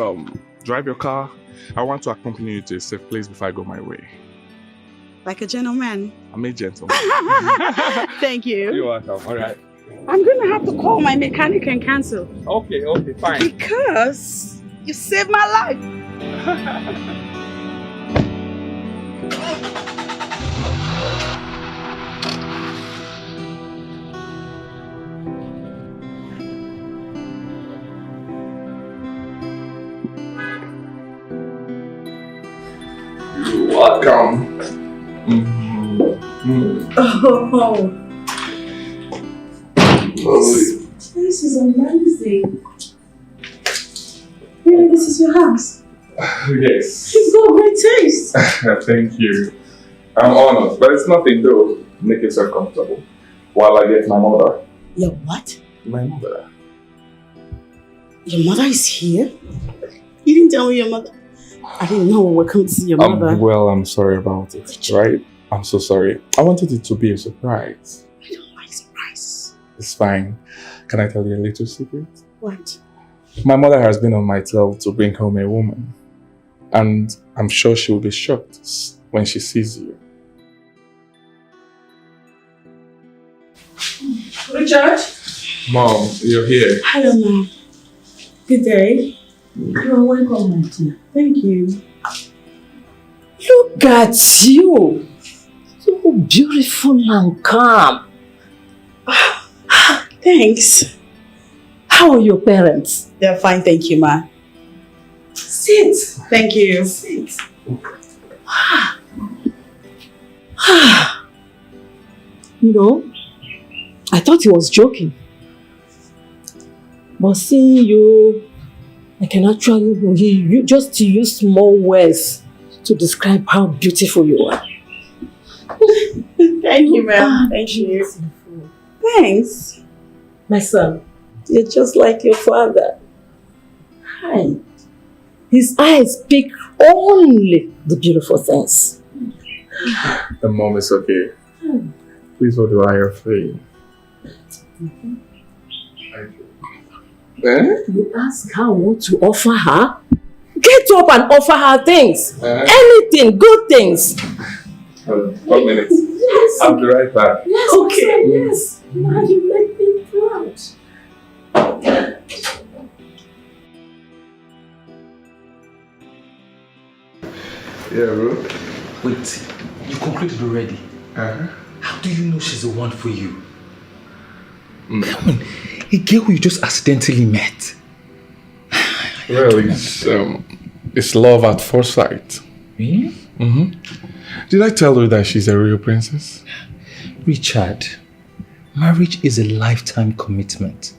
Speaker 10: drive your car? I want to accompany you to a safe place before I go my way.
Speaker 1: Like a gentleman.
Speaker 10: I'm a gentleman.
Speaker 1: Thank you.
Speaker 10: You're welcome. All right.
Speaker 1: I'm gonna have to call my mechanic and cancel.
Speaker 10: Okay, fine.
Speaker 1: Because you saved my life.
Speaker 10: You're welcome.
Speaker 1: Oh. This is amazing. Really, this is your house?
Speaker 10: Yes.
Speaker 1: You've got great taste.
Speaker 10: Thank you. I'm honored, but it's nothing though. Make yourself comfortable while I get my mother.
Speaker 1: Your what?
Speaker 10: My mother.
Speaker 1: Your mother is here? You didn't tell me your mother. I didn't know we were coming to see your mother.
Speaker 10: Well, I'm sorry about it, right? I'm so sorry. I wanted it to be a surprise.
Speaker 1: I don't like surprises.
Speaker 10: It's fine. Can I tell you a little secret?
Speaker 1: What?
Speaker 10: My mother has been on my tail to bring home a woman. And I'm sure she will be shocked when she sees you.
Speaker 1: Richard?
Speaker 10: Mom, you're here.
Speaker 1: Hello, Mom. Good day. You're welcome, my dear. Thank you.
Speaker 11: Look at you. So beautiful and calm.
Speaker 1: Thanks.
Speaker 11: How are your parents?
Speaker 1: They're fine, thank you, Ma.
Speaker 11: Sit.
Speaker 1: Thank you.
Speaker 11: Sit. You know, I thought he was joking. But seeing you, I can actually believe you just use small words to describe how beautiful you are.
Speaker 1: Thank you, ma'am. Thank you. Thanks.
Speaker 11: My son, you're just like your father. Hi. His eyes speak only the beautiful things.
Speaker 10: The mom is okay. Please, what do I offer you?
Speaker 11: You ask her what to offer her? Get up and offer her things. Anything, good things.
Speaker 10: 1 minute.
Speaker 11: Yes.
Speaker 10: I'll be right back.
Speaker 11: Yes, okay. Yes. Now you make me proud.
Speaker 10: Yeah, bro.
Speaker 14: Wait, you concluded already? How do you know she's the one for you? Come on, a girl you just accidentally met.
Speaker 10: Well, it's love at first sight.
Speaker 14: Really?
Speaker 10: Did I tell you that she's a real princess?
Speaker 14: Richard, marriage is a lifetime commitment.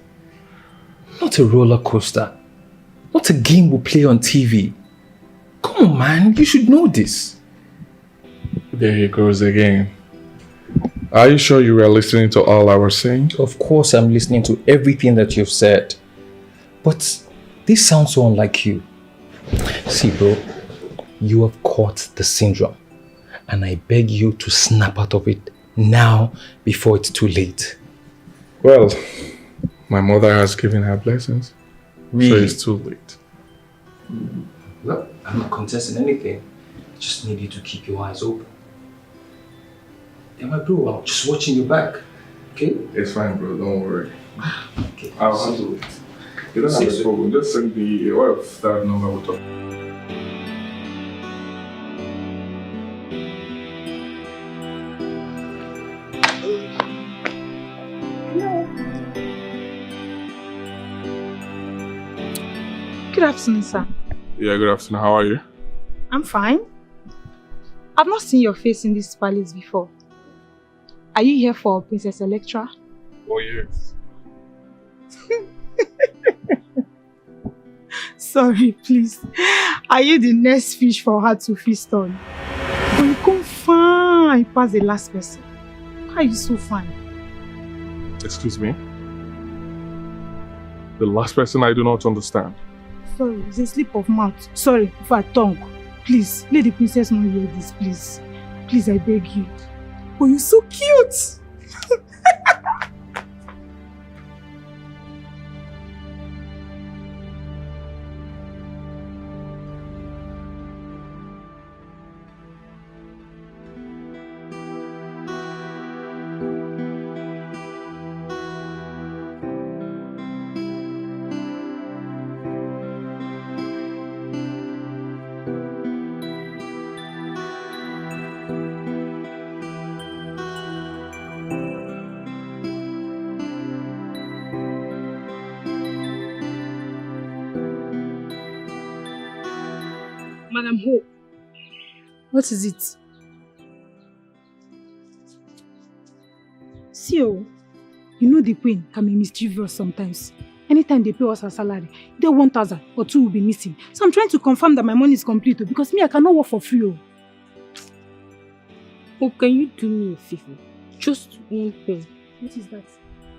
Speaker 14: Not a roller coaster. Not a game we play on TV. Come on, man, you should know this.
Speaker 10: There he goes again. Are you sure you were listening to all I was saying?
Speaker 14: Of course I'm listening to everything that you've said. But this sounds so unlike you. See, bro, you have caught the syndrome. And I beg you to snap out of it now before it's too late.
Speaker 10: Well, my mother has given her blessings.
Speaker 14: Really?
Speaker 10: So it's too late.
Speaker 14: Look, I'm not contesting anything. I just need you to keep your eyes open. Yeah, my bro, I'm just watching your back. Okay?
Speaker 10: It's fine, bro. Don't worry.
Speaker 14: Okay.
Speaker 10: I'll handle it. You don't have a problem. Just send me what if that number will talk.
Speaker 6: Good afternoon, sir.
Speaker 10: Yeah, good afternoon. How are you?
Speaker 6: I'm fine. I've not seen your face in this palace before. Are you here for Princess Electra?
Speaker 10: Oh, yes.
Speaker 6: Sorry, please. Are you the next fish for her to feast on? But you come fine past the last person. How are you so fine?
Speaker 10: Excuse me? The last person I do not understand.
Speaker 6: Sorry, it's a slip of mouth. Sorry, for a tongue. Please, let the princess not hear this, please. Please, I beg you. Oh, you're so cute!
Speaker 13: Madam Hope, what is it?
Speaker 6: See, oh, you know the queen can be mischievous sometimes. Anytime they pay us our salary, either 1,000 or 2 will be missing. So I'm trying to confirm that my money is complete, because me, I cannot work for free. Oh.
Speaker 13: Oh, can you do me a favor? Just one thing.
Speaker 6: What is that?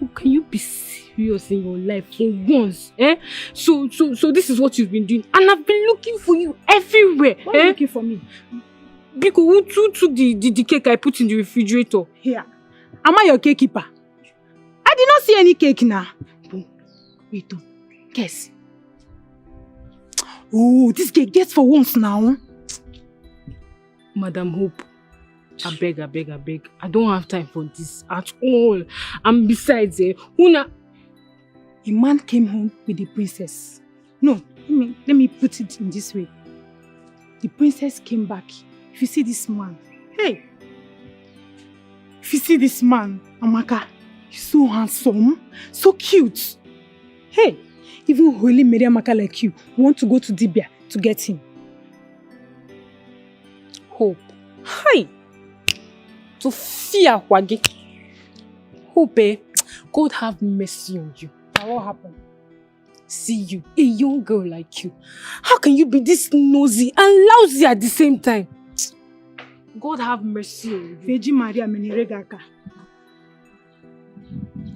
Speaker 13: Oh, can you be serious in your life for once? Eh? So this is what you've been doing, and I've been looking for you everywhere.
Speaker 6: Why are you looking for me?
Speaker 13: Because who took the cake I put in the refrigerator?
Speaker 6: Here. Am I your cake keeper? I did not see any cake now. Wait, guess. Oh, this cake gets for once now.
Speaker 13: Madam Hope, I beg. I don't have time for this at all. And besides, a
Speaker 6: man came home with the princess. No, let me put it in this way. The princess came back. If you see this man, hey! If you see this man, Amaka, he's so handsome, so cute. Hey! Even Holy Mary Amaka like you want to go to Dibia to get him.
Speaker 13: Hope. Hi! To fear Wage. Hope, God have mercy on you.
Speaker 6: Now what happened?
Speaker 13: See you, a young girl like you. How can you be this nosy and lousy at the same time? God have mercy on you.
Speaker 6: Virgin Maria Meniregaka.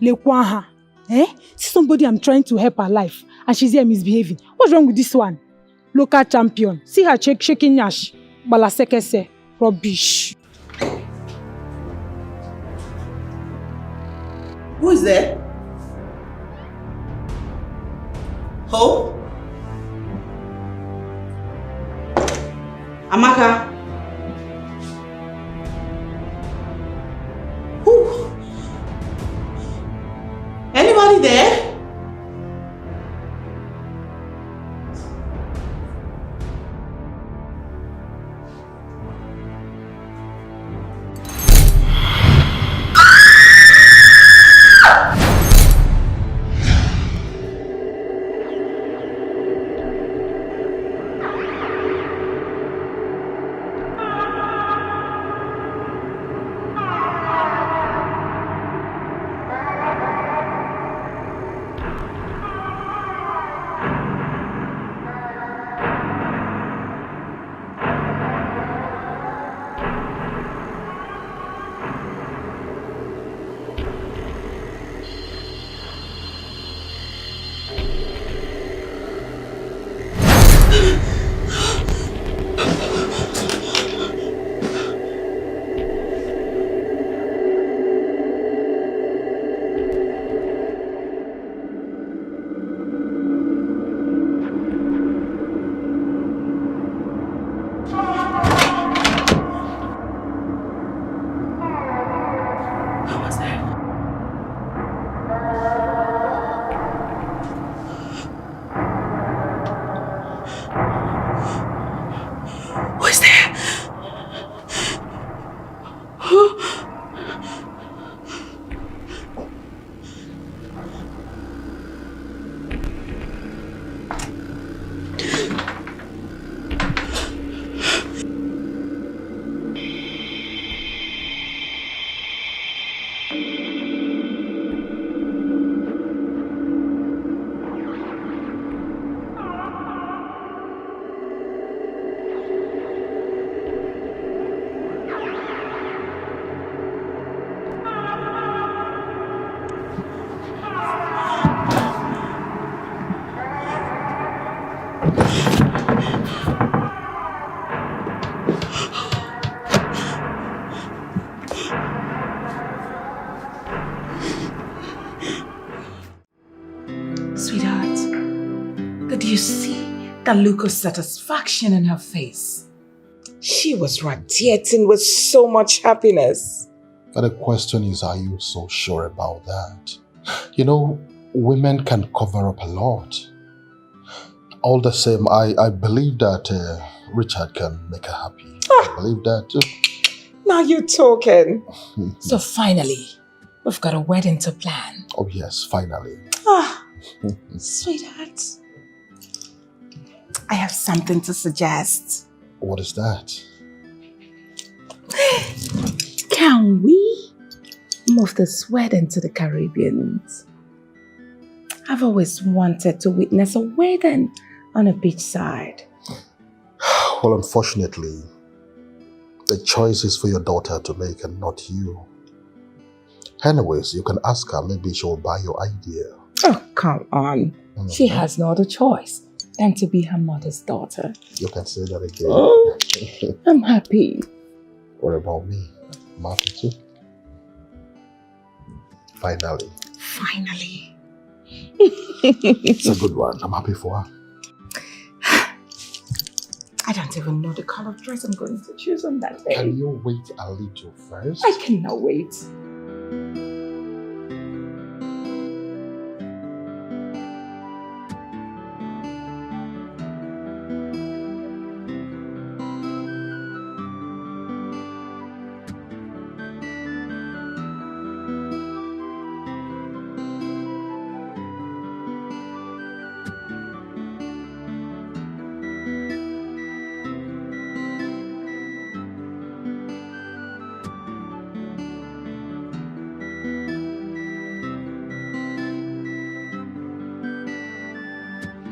Speaker 6: Lekwaha. Eh? See somebody I'm trying to help her life and she's here misbehaving. What's wrong with this one? Local champion. See her shaking Nash. Balasekese. Rubbish.
Speaker 15: Who is there? Hope? Amaka? Who? Anybody there?
Speaker 5: That look of satisfaction in her face. She was radiating with so much happiness.
Speaker 4: But the question is, are you so sure about that? You know, women can cover up a lot. All the same, I believe that Richard can make her happy. I believe that too.
Speaker 5: Now you're talking. So finally, we've got a wedding to plan.
Speaker 4: Oh yes, finally.
Speaker 5: Sweetheart. I have something to suggest.
Speaker 4: What is that?
Speaker 5: Can we move this wedding to the Caribbean? I've always wanted to witness a wedding on a beachside.
Speaker 4: Well, unfortunately, the choice is for your daughter to make and not you. Anyways, you can ask her, maybe she'll buy your idea.
Speaker 5: Oh, come on. She has no other choice than to be her mother's daughter.
Speaker 4: You can say that again.
Speaker 5: Oh, I'm happy.
Speaker 4: What about me? I'm happy too. Finally.
Speaker 5: Finally.
Speaker 4: It's a good one. I'm happy for her.
Speaker 5: I don't even know the color of dress I'm going to choose on that day.
Speaker 4: Can you wait a little first?
Speaker 5: I cannot wait.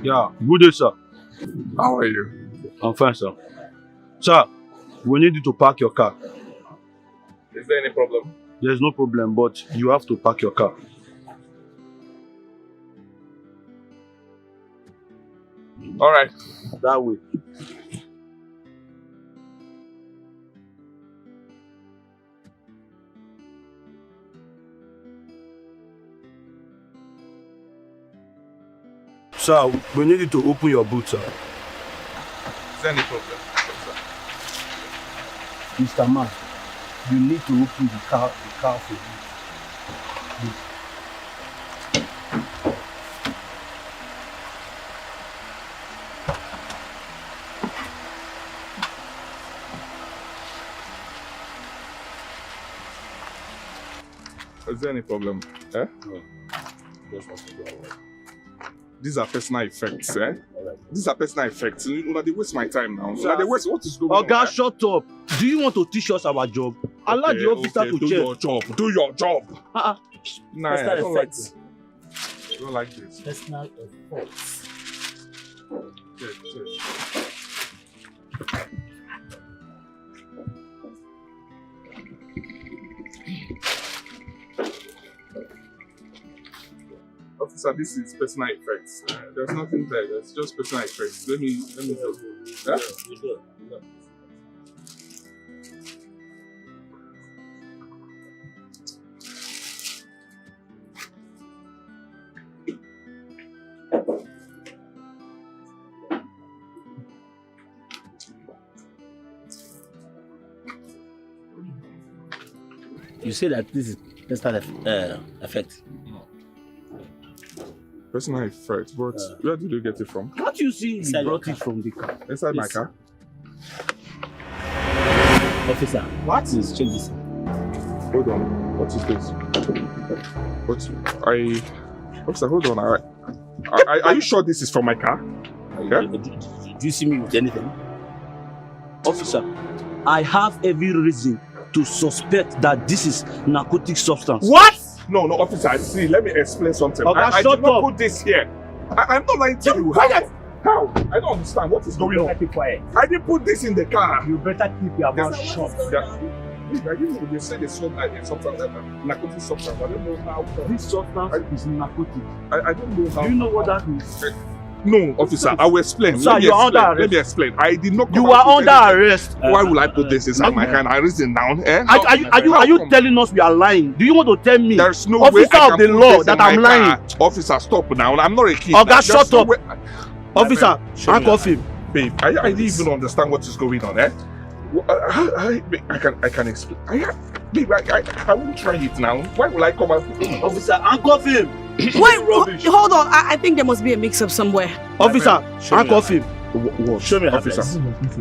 Speaker 16: Yeah, good day, sir.
Speaker 10: How are you?
Speaker 16: I'm fine, sir. Sir, we need you to park your car.
Speaker 10: Is there any problem?
Speaker 16: There's no problem, but you have to park your car.
Speaker 10: All right.
Speaker 16: That way. Sir, we need you to open your boot, sir.
Speaker 10: Is there any problem?
Speaker 16: Mr. Man, you need to open the car for you.
Speaker 10: Is there any problem? Eh?
Speaker 16: No. Just want to go away.
Speaker 10: These are personal effects, eh? These are personal effects. You know, they waste my time now.
Speaker 16: Sir,
Speaker 10: They waste, what is going
Speaker 16: oh,
Speaker 10: on?
Speaker 16: God, shut up. Do you want to teach us our job? Allow the officer to
Speaker 10: do
Speaker 16: check.
Speaker 10: your job. Do your job. Nah, I don't like
Speaker 11: effects.
Speaker 10: this. I don't like this.
Speaker 11: Personal effects.
Speaker 10: Check. Officer, this is personal effects. There's nothing there. There's just personal effects. Let me go. Yeah?
Speaker 11: You say that this is personal effect.
Speaker 10: Personal effects, but where did you get it from?
Speaker 16: Can't you see you brought it from the car?
Speaker 10: Inside my car?
Speaker 11: Officer,
Speaker 16: what?
Speaker 11: Please check this.
Speaker 10: Hold on. What is this? Officer, hold on. Are you sure this is from my car? Yeah?
Speaker 11: Do you see me with anything? Officer, I have every reason to suspect that this is narcotic substance.
Speaker 10: What? No, officer, see, let me explain something.
Speaker 11: Okay,
Speaker 10: I
Speaker 11: shut
Speaker 10: did not
Speaker 11: up.
Speaker 10: put this here. I'm not lying to you.
Speaker 11: Quiet.
Speaker 10: How? I don't understand what is going on.
Speaker 11: Keep quiet.
Speaker 10: I didn't put this in the car.
Speaker 11: You better keep your mouth shut.
Speaker 10: I didn't know they said they sold something like that. Narcotic substance. I don't know how.
Speaker 11: This substance is narcotic.
Speaker 10: I don't know how.
Speaker 11: Do you know what that means?
Speaker 10: No, officer, I will explain.
Speaker 11: Sir, you are under arrest.
Speaker 10: Let me explain. I did not.
Speaker 11: You are under arrest.
Speaker 10: Why will I put this inside my hand? I reason down. Eh?
Speaker 16: Are you telling us we are lying? Do you want to tell me?
Speaker 10: There's no
Speaker 16: officer
Speaker 10: way I
Speaker 16: of the
Speaker 10: can put
Speaker 16: law
Speaker 10: this
Speaker 16: that
Speaker 10: in
Speaker 16: I'm
Speaker 10: my
Speaker 16: lying.
Speaker 10: car. Officer, stop now. I'm not a kid.
Speaker 16: Oh, God, shut up. Officer, handcuff him.
Speaker 10: Babe, I didn't even understand what is going on, eh? I can explain. Babe, I won't try it now. Why will I come out?
Speaker 16: Officer, handcuff him.
Speaker 1: Wait, hold on. I think there must be a mix-up somewhere.
Speaker 16: Officer, handcuff him.
Speaker 10: What? Show me officer.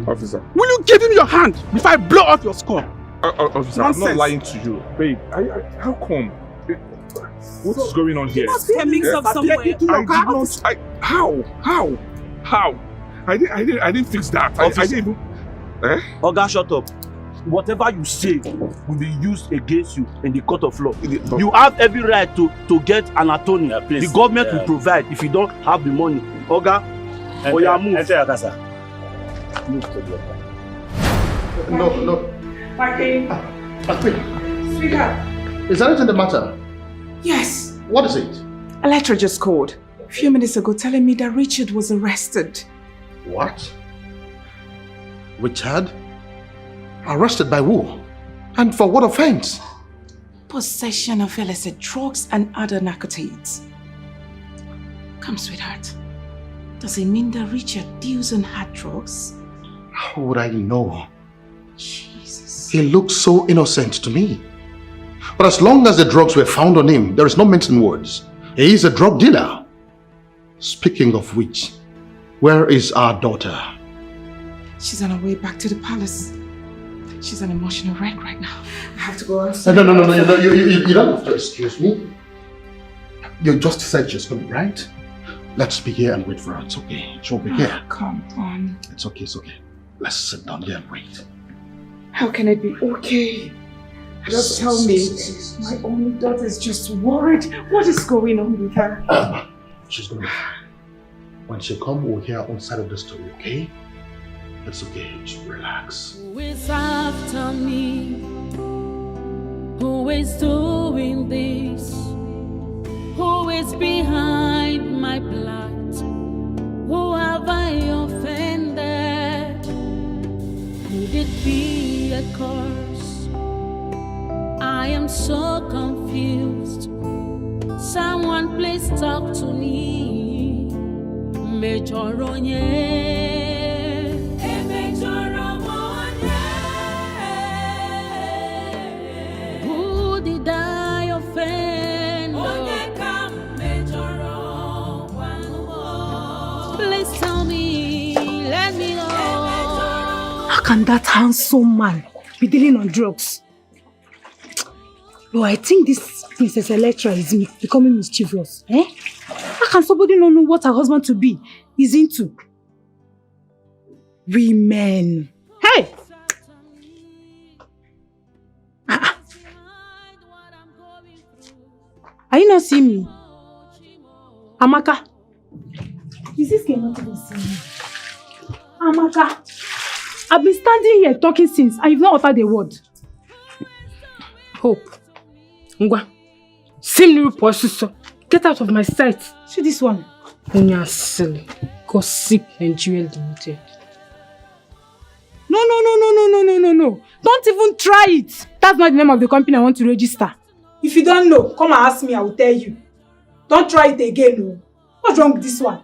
Speaker 10: Officer.
Speaker 16: Will you give him your hand before I blow off your skull?
Speaker 10: Officer, I'm not lying to you. Babe, how come? What is going on here?
Speaker 1: There must be a mix-up somewhere.
Speaker 10: How? I didn't fix that. I didn't even... Eh?
Speaker 16: Oga, shut up. Whatever you say will be used against you in the court of law. You have every right to get an attorney. Yeah, the government will provide if you don't have the money. Oga, move.
Speaker 12: Enter your casa.
Speaker 16: Move to the other.
Speaker 4: No.
Speaker 5: Marky. Sweetheart.
Speaker 4: Is there anything the matter?
Speaker 5: Yes.
Speaker 4: What is it?
Speaker 5: Electra just called a few minutes ago telling me that Richard was arrested.
Speaker 4: What? Richard? Arrested by who? And for what offense?
Speaker 5: Possession of illicit drugs and other narcotics. Come, sweetheart. Does it mean that Richard deals in hard drugs?
Speaker 4: How would I know?
Speaker 5: Jesus.
Speaker 4: He looks so innocent to me. But as long as the drugs were found on him, there is no mincing words. He is a drug dealer. Speaking of which, where is our daughter?
Speaker 5: She's on her way back to the palace. She's an emotional wreck right now. I have to go outside.
Speaker 4: No, you don't have to excuse me. You just said she's coming, right? Let's be here and wait for her. It's okay. She'll be here.
Speaker 5: Come on.
Speaker 4: It's okay. Let's sit down here and wait.
Speaker 5: How can it be okay? Just tell me. My only daughter is just worried. What is going on with her?
Speaker 4: She's gonna be fine. When she comes, we'll hear our own side of the story, okay? It's okay. Just relax.
Speaker 17: Who is after me? Who is doing this? Who is behind my plight? Who have I offended? Could it be a curse? I am so confused. Someone please talk to me. Who did I offend? Please tell me, let me know.
Speaker 6: How can that handsome man be dealing on drugs? No, I think this Princess Electra is becoming mischievous. Eh? How can somebody not know what her husband to be is into? Women. Hey! Are you not seeing me? Amaka? Is this girl not even seeing me? Amaka? I've been standing here talking since and you've not uttered a word.
Speaker 2: Hope. Ngwa. Same new processor. Get out of my sight.
Speaker 6: See this one.
Speaker 2: You're silly. Gossip Nigeria Limited.
Speaker 6: No. Don't even try it. That's not the name of the company I want to register. If you don't know, come and ask me, I will tell you. Don't try it again, no. What's wrong with this one?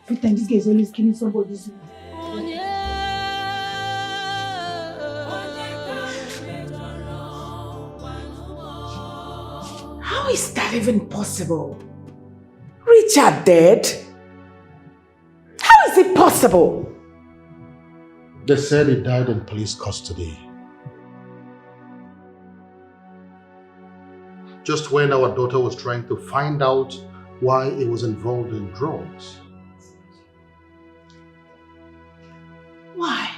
Speaker 6: Every time this guy is always killing somebody's mood.
Speaker 5: How is that even possible? Richard dead? How is it possible?
Speaker 4: They said he died in police custody. Just when our daughter was trying to find out why he was involved in drugs.
Speaker 5: Why?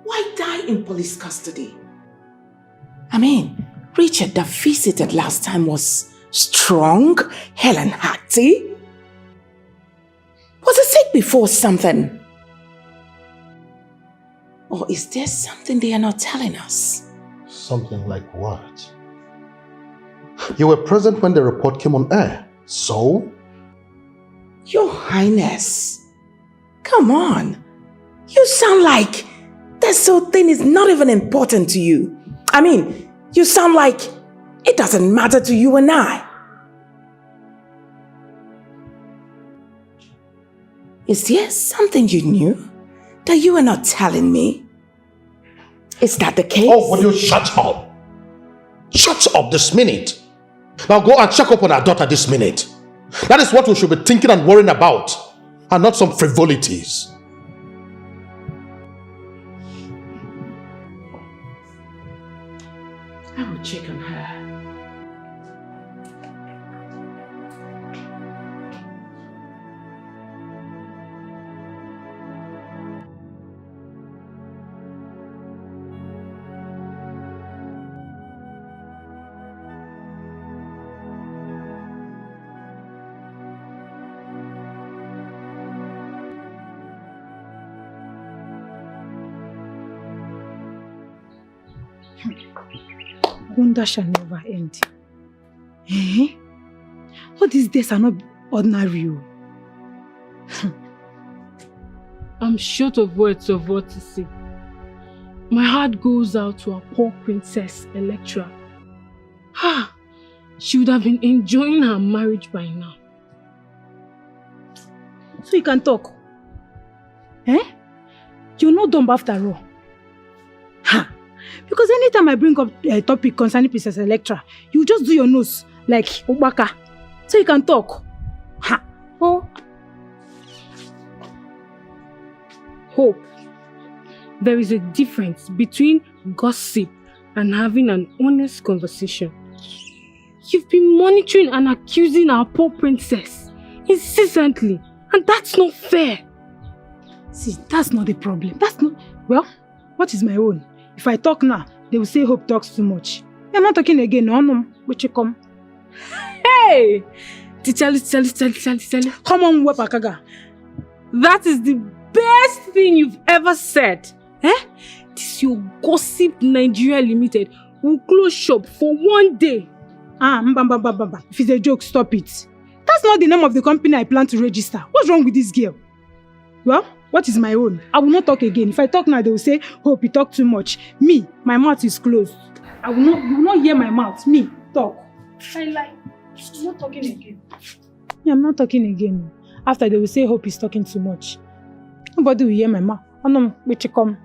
Speaker 5: Why die in police custody? I mean, Richard that visited last time was strong, hale and hearty. Was he sick before something? Or is there something they are not telling us?
Speaker 4: Something like what? You were present when the report came on air, so?
Speaker 5: Your Highness, come on. You sound like this whole thing is not even important to you. I mean, you sound like it doesn't matter to you and I. Is there something you knew that you were not telling me? Is that the case?
Speaker 4: Oh, will you shut up? Shut up this minute. Now go and check up on our daughter this minute. That is what we should be thinking and worrying about, and not some frivolities.
Speaker 2: I will check on her.
Speaker 6: Wonder shall never end. Eh? All these days are not ordinary.
Speaker 2: I'm short of words of what to say. My heart goes out to our poor princess, Electra. She would have been enjoying her marriage by now.
Speaker 6: So you can talk. Eh? You're not dumb after all. Because anytime I bring up a topic concerning Princess Electra, you just do your nose like Obaka. So you can talk. Oh.
Speaker 2: Hope. There is a difference between gossip and having an honest conversation. You've been monitoring and accusing our poor princess incessantly, and that's not fair.
Speaker 6: See, that's not the problem. That's not... Well, what is my own? If I talk now, they will say Hope talks too much. I'm not talking again. No, but you come.
Speaker 2: Hey! Tell.
Speaker 6: Come on, Wepakaga.
Speaker 2: That is the best thing you've ever said. This your gossip Nigeria Limited will close shop for one day.
Speaker 6: If it's a joke, stop it. That's not the name of the company I plan to register. What's wrong with this girl? Well, what is my own? I will not talk again. If I talk now, they will say, Hope, you talk too much. Me, my mouth is closed. You will not hear my mouth. Me, talk. I'm not talking again. Yeah, I'm not talking again. After they will say, Hope is talking too much. Nobody will hear my mouth. Oh no, wait, you come.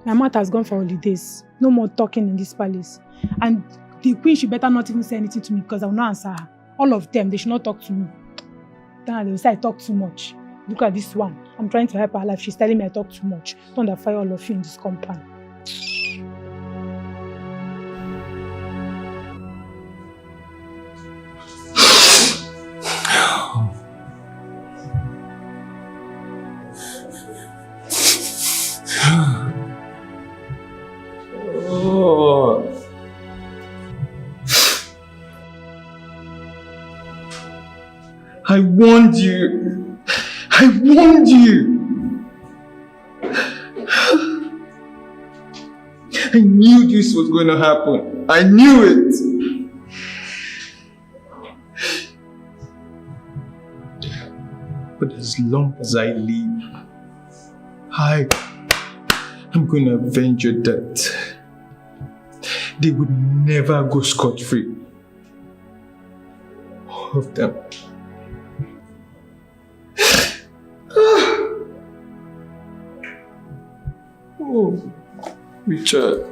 Speaker 6: My mouth has gone for holidays. No more talking in this palace. And the queen should better not even say anything to me because I will not answer her. All of them, they should not talk to me. Then they will say I talk too much. Look at this one. I'm trying to help her life. She's telling me I talk too much. Don't fire all of you in this compound.
Speaker 14: I warned you. I warned you. I knew this was going to happen. I knew it. But as long as I live, I am going to avenge your death. They would never go scot-free. All of them. Oh, Richard.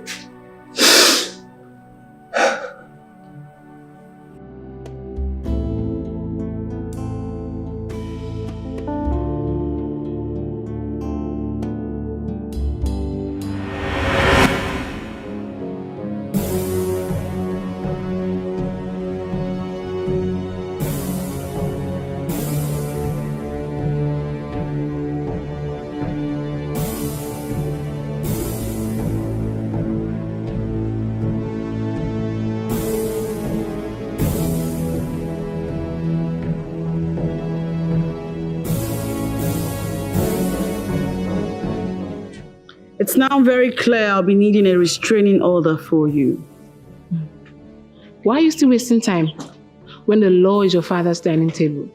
Speaker 1: It's now very clear I'll be needing a restraining order for you.
Speaker 2: Why are you still wasting time when the law is your father's dining table?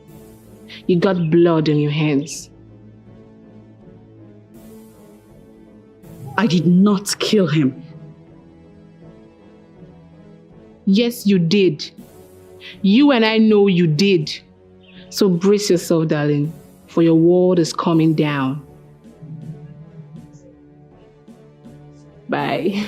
Speaker 2: You got blood on your hands.
Speaker 1: I did not kill him.
Speaker 2: Yes, you did. You and I know you did. So brace yourself, darling. for your world is coming down. Bye.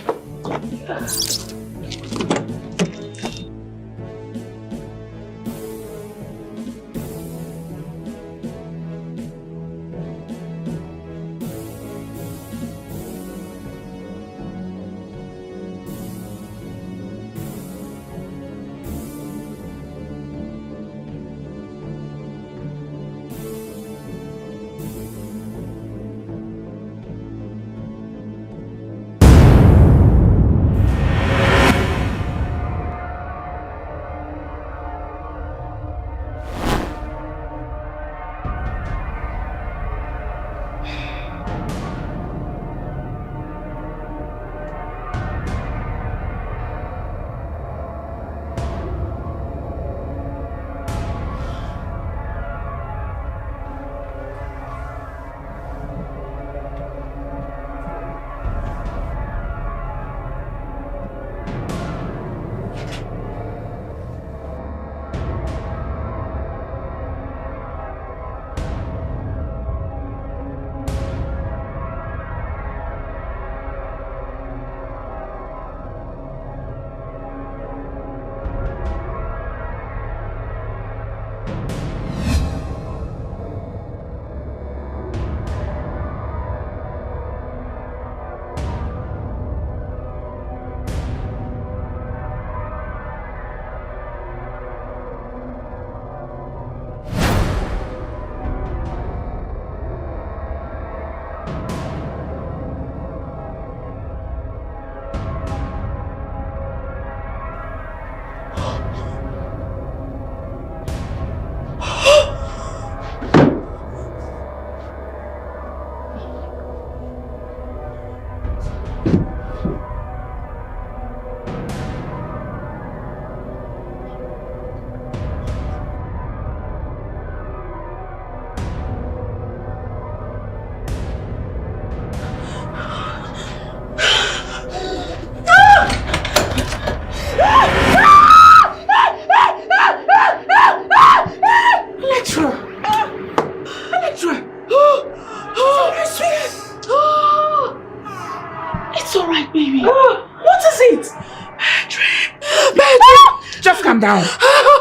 Speaker 5: Down.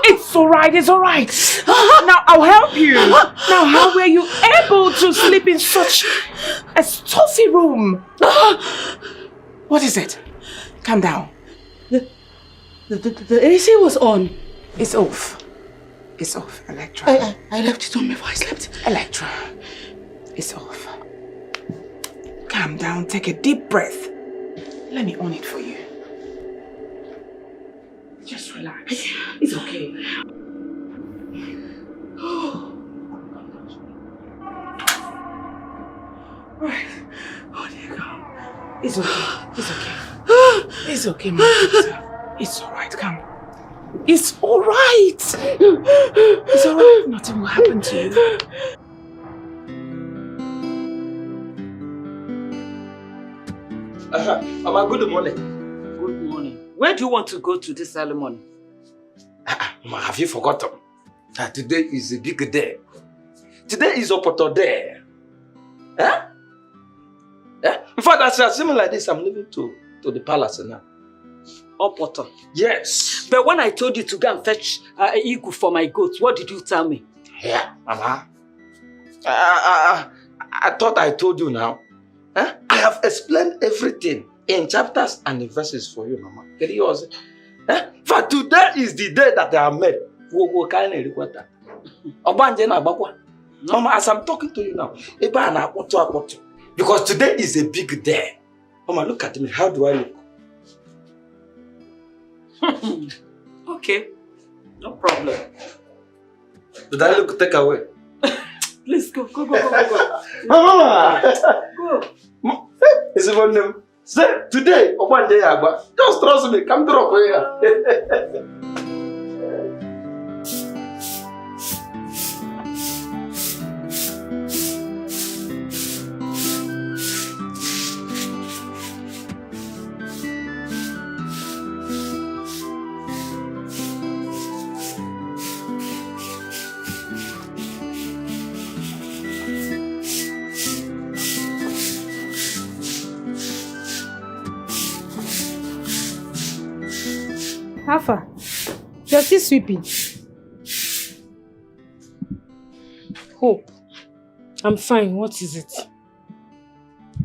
Speaker 5: It's alright, it's alright. Now I'll help you. Now, how were you able to sleep in such a stuffy room? What is it? Calm down.
Speaker 1: The AC was on.
Speaker 5: It's off. It's off, Electra.
Speaker 1: I left it on before I slept.
Speaker 5: Electra, it's off. Calm down, take a deep breath. Let me on it for you. Just relax. It's okay. Right. Oh dear God. It's okay. It's okay. It's okay, my daughter. It's alright. Come. It's alright. It's alright. Nothing will happen to you.
Speaker 12: Mama, good morning.
Speaker 18: Good morning. Where do you want to go to this early morning?
Speaker 12: Mama, have you forgotten that today is a big day? Today is Opoto Day. Eh? In fact, as I seem like this, I'm leaving to the palace now.
Speaker 18: Opoto?
Speaker 12: Yes.
Speaker 18: But when I told you to go and fetch Igu for my goats, what did you tell me?
Speaker 12: Yeah, Mama. I thought I told you now. I have explained everything in chapters and in verses for you, Mama. Can you also? For today is the day that I am made. Mama, as I'm talking to you now, because today is a big day. Mama, look at me. How do I look?
Speaker 18: Okay, no problem.
Speaker 12: Did I look take away?
Speaker 18: Please go.
Speaker 12: Mama!
Speaker 18: Go.
Speaker 12: It's even them. Say, today, or one day, just trust me. Come drop here.
Speaker 6: Alpha, you're still sweeping.
Speaker 2: Hope. I'm fine. What is it?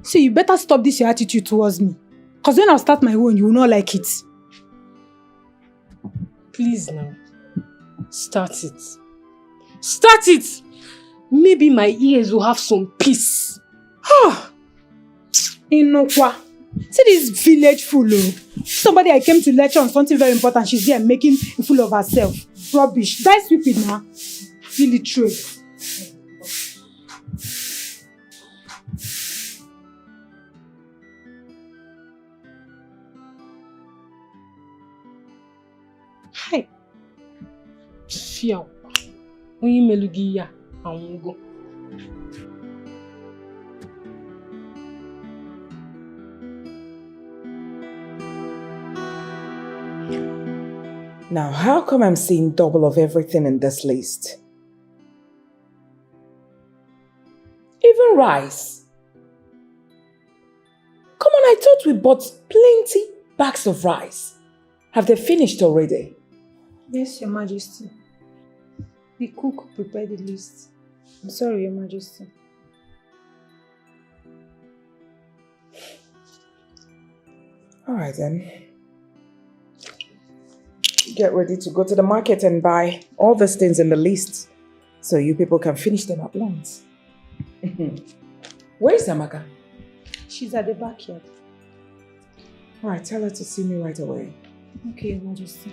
Speaker 6: See, you better stop this your attitude towards me. Because when I start my own, you will not like it.
Speaker 2: Please now. Start it. Start it! Maybe my ears will have some peace.
Speaker 6: Inokwa. See this village fool. Somebody I came to lecture on something very important. She's there making a fool of herself. Rubbish. Die sweeping now. Illiterate.
Speaker 2: Hi. Fiao. Onye melugi ya anwugo.
Speaker 5: Now, how come I'm seeing double of everything in this list? Even rice. Come on, I thought we bought plenty bags of rice. Have they finished already?
Speaker 6: Yes, Your Majesty. The cook prepared the list. I'm sorry, Your Majesty.
Speaker 5: All right then. Get ready to go to the market and buy all these things in the list so you people can finish them at once. Where is Amaka?
Speaker 6: She's at the backyard.
Speaker 5: All right, tell her to see me right away.
Speaker 6: Okay, Your Majesty.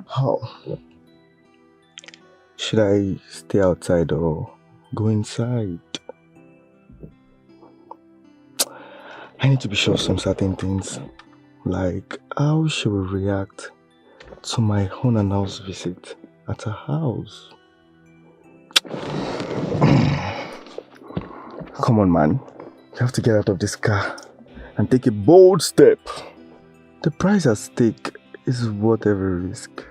Speaker 19: How? Should I stay outside or go inside? I need to be sure of some certain things, like how she will react to my unannounced visit at her house. Come on, man. You have to get out of this car and take a bold step. The price at stake is worth every risk.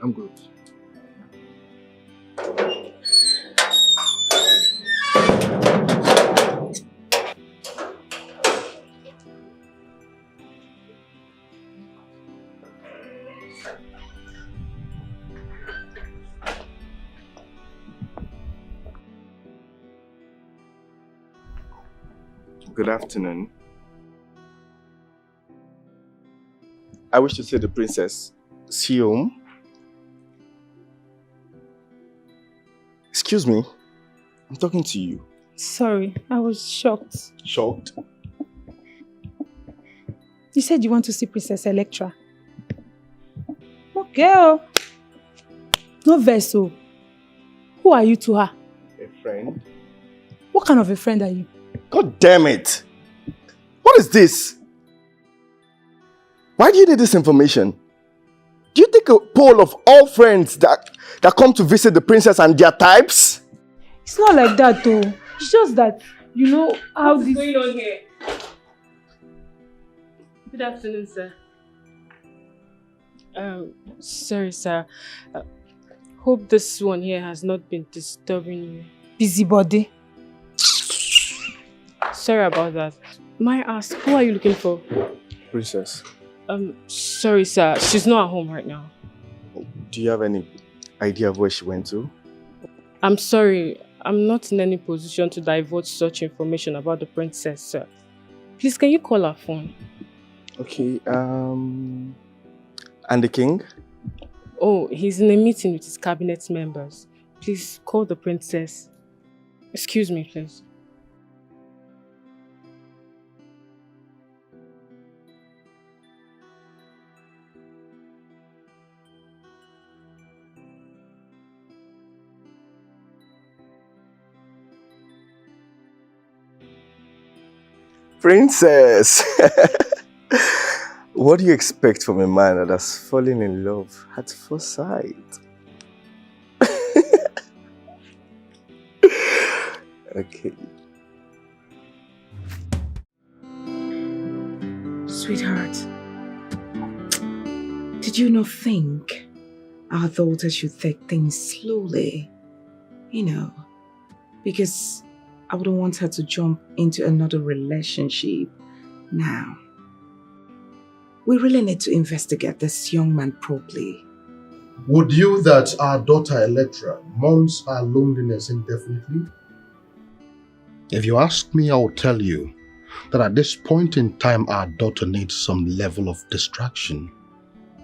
Speaker 19: I'm good. Good afternoon. I wish to see the princess. See you home. Excuse me. I'm talking to you.
Speaker 6: Sorry, I was shocked.
Speaker 19: Shocked?
Speaker 6: You said you want to see Princess Electra. Okay. No vessel. Who are you to her?
Speaker 19: A friend.
Speaker 6: What kind of a friend are you?
Speaker 19: God damn it! What is this? Why do you need this information? Do you take a poll of all friends that come to visit the princess and their types?
Speaker 6: It's not like that though. It's just that, you know how
Speaker 2: What's
Speaker 6: this...
Speaker 2: going on here? Good afternoon, sir. Sorry, sir. Hope this one here has not been disturbing you.
Speaker 6: Busybody.
Speaker 2: Sorry about that. May I ask, who are you looking for?
Speaker 19: Princess,
Speaker 2: Sorry, sir. She's not at home right now.
Speaker 19: do you have any idea of where she went to?
Speaker 2: I'm sorry. I'm not in any position to divulge such information about the princess, sir. Please, can you call her phone?
Speaker 19: Okay, and the king?
Speaker 2: Oh, he's in a meeting with his cabinet members. Please call the princess. Excuse me, please.
Speaker 19: Princess! What do you expect from a man that has fallen in love at first sight? Okay.
Speaker 5: Sweetheart, did you not think our daughter should take things slowly? You know, because I wouldn't want her to jump into another relationship now. We really need to investigate this young man properly.
Speaker 4: Would you that our daughter Electra mourns her loneliness indefinitely? If you ask me, I will tell you that at this point in time, our daughter needs some level of distraction.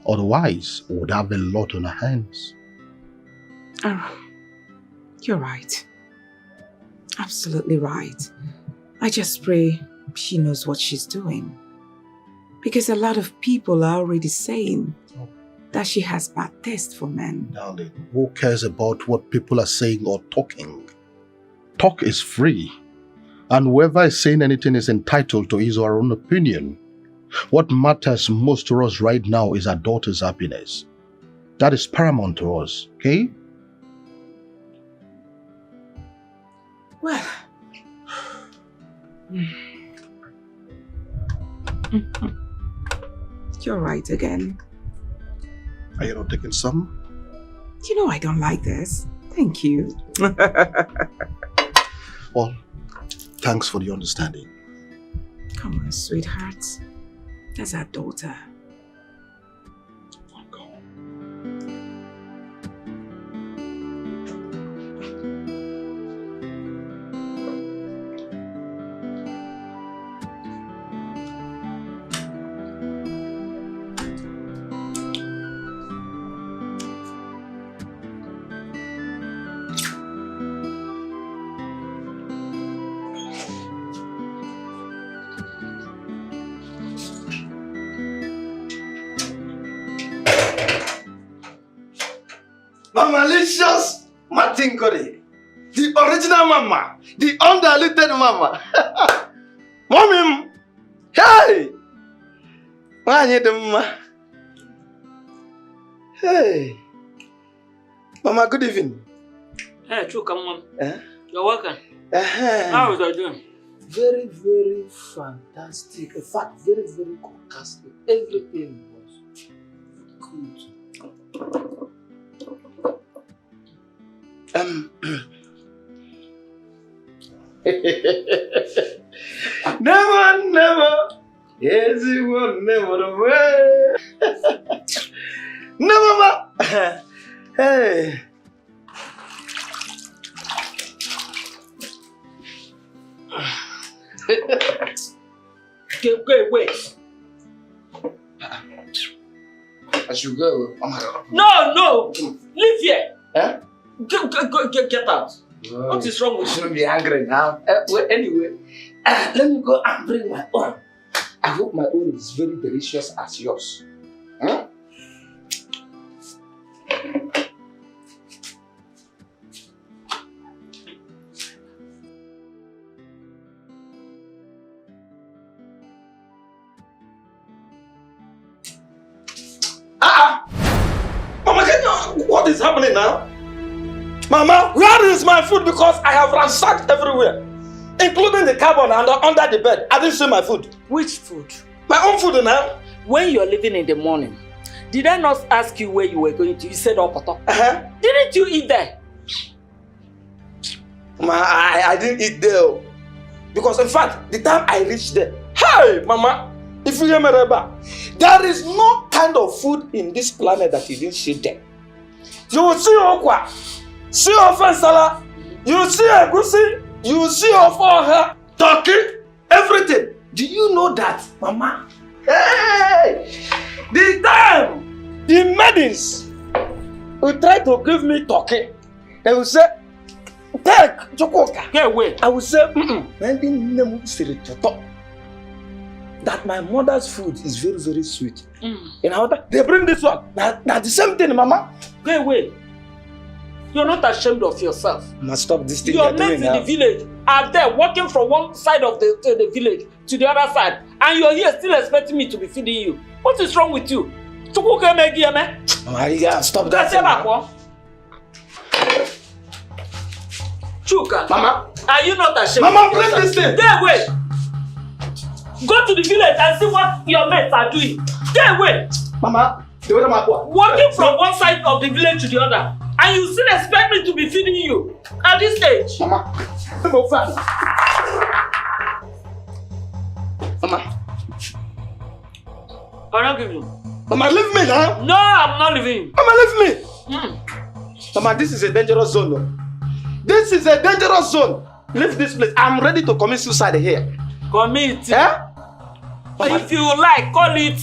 Speaker 4: Otherwise, we would have a lot on our hands.
Speaker 5: Oh, you're right. Absolutely right. I just pray she knows what she's doing. Because a lot of people are already saying that she has bad taste for men.
Speaker 4: Darling, who cares about what people are saying or talking? Talk is free. And whoever is saying anything is entitled to his or her own opinion. What matters most to us right now is our daughter's happiness. That is paramount to us, okay?
Speaker 5: Well, you're right again.
Speaker 4: Are you not taking some?
Speaker 5: You know I don't like this. Thank you.
Speaker 4: Well, thanks for the understanding.
Speaker 5: Come on, sweetheart. That's our daughter.
Speaker 12: Mamalicious Martin Curry. The original mama. The undiluted mama. Mommy! Hey! Why are you the mama? Hey! Mama, good evening.
Speaker 20: Hey, true, come on.
Speaker 12: Eh?
Speaker 20: You're welcome. How is you doing?
Speaker 12: Very, very fantastic. In fact, very, very fantastic. Everything was good. Never, yes, you will never away. Never, ma. Hey.
Speaker 20: Wait.
Speaker 12: I should go.
Speaker 20: No. Leave here.
Speaker 12: Eh?
Speaker 20: Get out.
Speaker 12: Whoa.
Speaker 20: What is wrong with you?
Speaker 12: Shouldn't be angry now. Well, anyway, let me go and bring my own. I hope my own is very delicious as yours. Huh? Mama, what is happening now? Mama, where is my food? Because I have ransacked everywhere, including the cupboard and under the bed. I didn't see my food.
Speaker 20: Which food?
Speaker 12: My own food now.
Speaker 20: When you're leaving in the morning, did I not ask you where you were going to? You said Okoto. Didn't you eat there?
Speaker 12: Mama, I didn't eat there. Because in fact, the time I reached there, hey, Mama, if you remember, there is no kind of food in this planet that you didn't see there. You will see okwa, see ofensala, you will see egusi, you will see ofoha, turkey, everything. Do you know that, Mama? Hey! The time the maidens will try to give me turkey, they will say, take chokoka.
Speaker 20: Get away.
Speaker 12: I will say, that my mother's food is very, very sweet. In order, they bring this one. Now the same thing, Mama.
Speaker 20: Go away. You're not ashamed of yourself.
Speaker 12: Must stop this thing.
Speaker 20: Your mates in the village are there walking from one side of the village to the other side, and you're here still expecting me to be feeding you. What is wrong with you?
Speaker 12: Maria, stop that.
Speaker 20: Chuka,
Speaker 12: Mama,
Speaker 20: are you not ashamed?
Speaker 12: Mama, bring this thing.
Speaker 20: Get away. Go to the village and see what your mates are doing. Get away.
Speaker 12: Mama,
Speaker 20: walking from one side of the village to the other, and you still expect me to be feeding you at this stage?
Speaker 12: Mama, Mama,
Speaker 20: I'm not giving you.
Speaker 12: Mama, leave me now.
Speaker 20: No, I'm not leaving you.
Speaker 12: Mama, leave me. Mama, this is a dangerous zone. No? This is a dangerous zone. Leave this place. I'm ready to commit suicide here.
Speaker 20: Commit?
Speaker 12: Eh?
Speaker 20: If you like, call it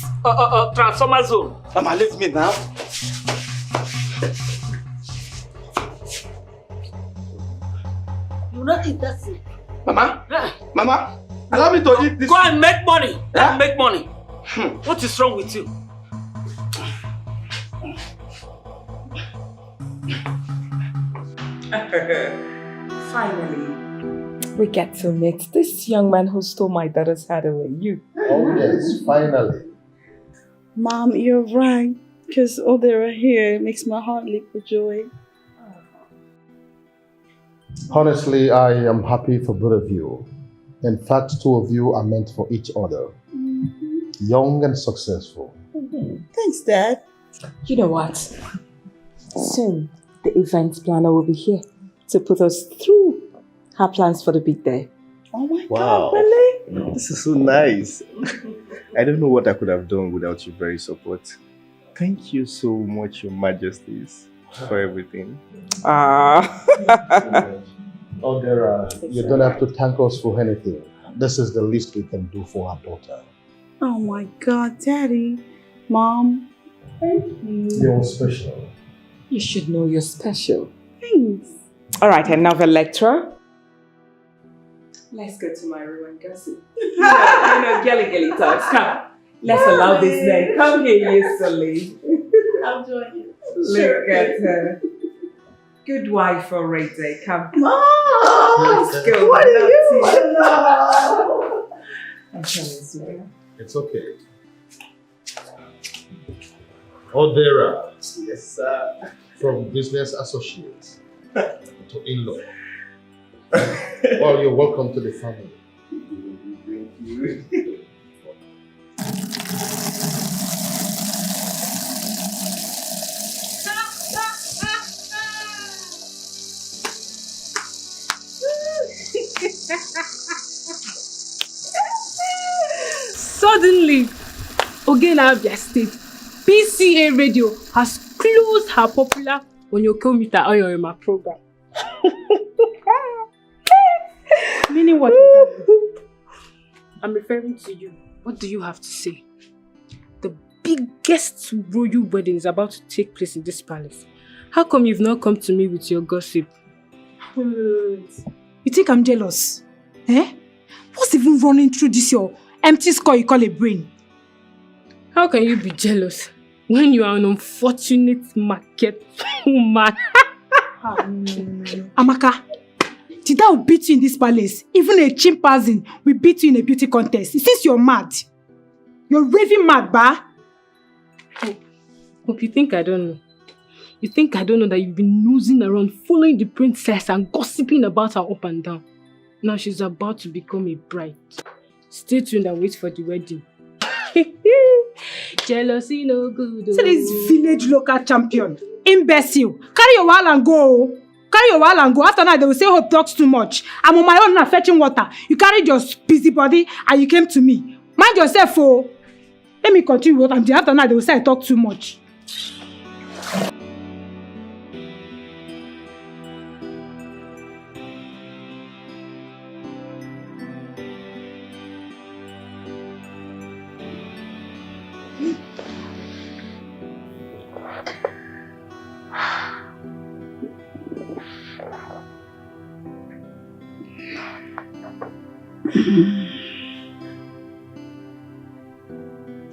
Speaker 20: transformer zone.
Speaker 12: Mama, leave me now.
Speaker 20: You will not eat that thing.
Speaker 12: Mama, Mama, allow me to eat this.
Speaker 20: Go and make money. Make money. What is wrong with you?
Speaker 5: Finally, we get to meet this young man who stole my daughter's heart away. You.
Speaker 4: Oh yes, finally.
Speaker 1: Mom, you're right. Because all they are here makes my heart leap for joy.
Speaker 4: Honestly, I am happy for both of you. In fact, two of you are meant for each other. Young and successful.
Speaker 1: Thanks, Dad.
Speaker 5: You know what? Soon, the event planner will be here to put us through her plans for the big day.
Speaker 1: Oh my
Speaker 19: Wow.
Speaker 1: God, really?
Speaker 19: This is so nice. I don't know what I could have done without your very support. Thank you so much, Your Majesties, for everything.
Speaker 4: Oh, you don't have to thank us for anything. This is the least we can do for our daughter.
Speaker 1: Oh my God, Daddy. Mom, thank you.
Speaker 4: You're special.
Speaker 5: You should know you're special.
Speaker 1: Thanks.
Speaker 5: All right, enough Electra. Let's go to my room and gossip. You know, girly talks. Come, let's allow this man. Come here, you silly.
Speaker 1: I'll join you.
Speaker 5: Look at her. Good wife already. Come.
Speaker 1: Mom!
Speaker 5: Let's go.
Speaker 1: What are you?
Speaker 5: I'm telling you.
Speaker 4: It's okay. Odera.
Speaker 19: Yes, sir.
Speaker 4: From business associates to in-law. Well, you're welcome to the family.
Speaker 19: Thank you.
Speaker 13: Suddenly, again Abia State, PCA Radio has closed her popular Onyokomita Oyorima program. Meaning what? I'm referring to you. What do you have to say? The biggest royal wedding is about to take place in this palace. How come you've not come to me with your gossip?
Speaker 6: You think I'm jealous? Eh? What's even running through this your empty skull you call a brain?
Speaker 13: How can you be jealous when you are an unfortunate market woman?
Speaker 6: Amaka, did I beat you in this palace? Even a chimpanzee will beat you in a beauty contest. Since you're mad. You're raving mad, ba?
Speaker 13: Hope you think I don't know. You think I don't know that you've been nosing around, following the princess and gossiping about her up and down? Now she's about to become a bride. Stay tuned and wait for the wedding. Jealousy no good.
Speaker 6: See this village local champion. Imbecile. Carry your wall and go. Carry your wall and go. After that, they will say Hope talks too much. I'm on my own now fetching water. You carried your busy body and you came to me. Mind yourself, oh. Let me continue what I'm doing. After that, they will say I talk too much.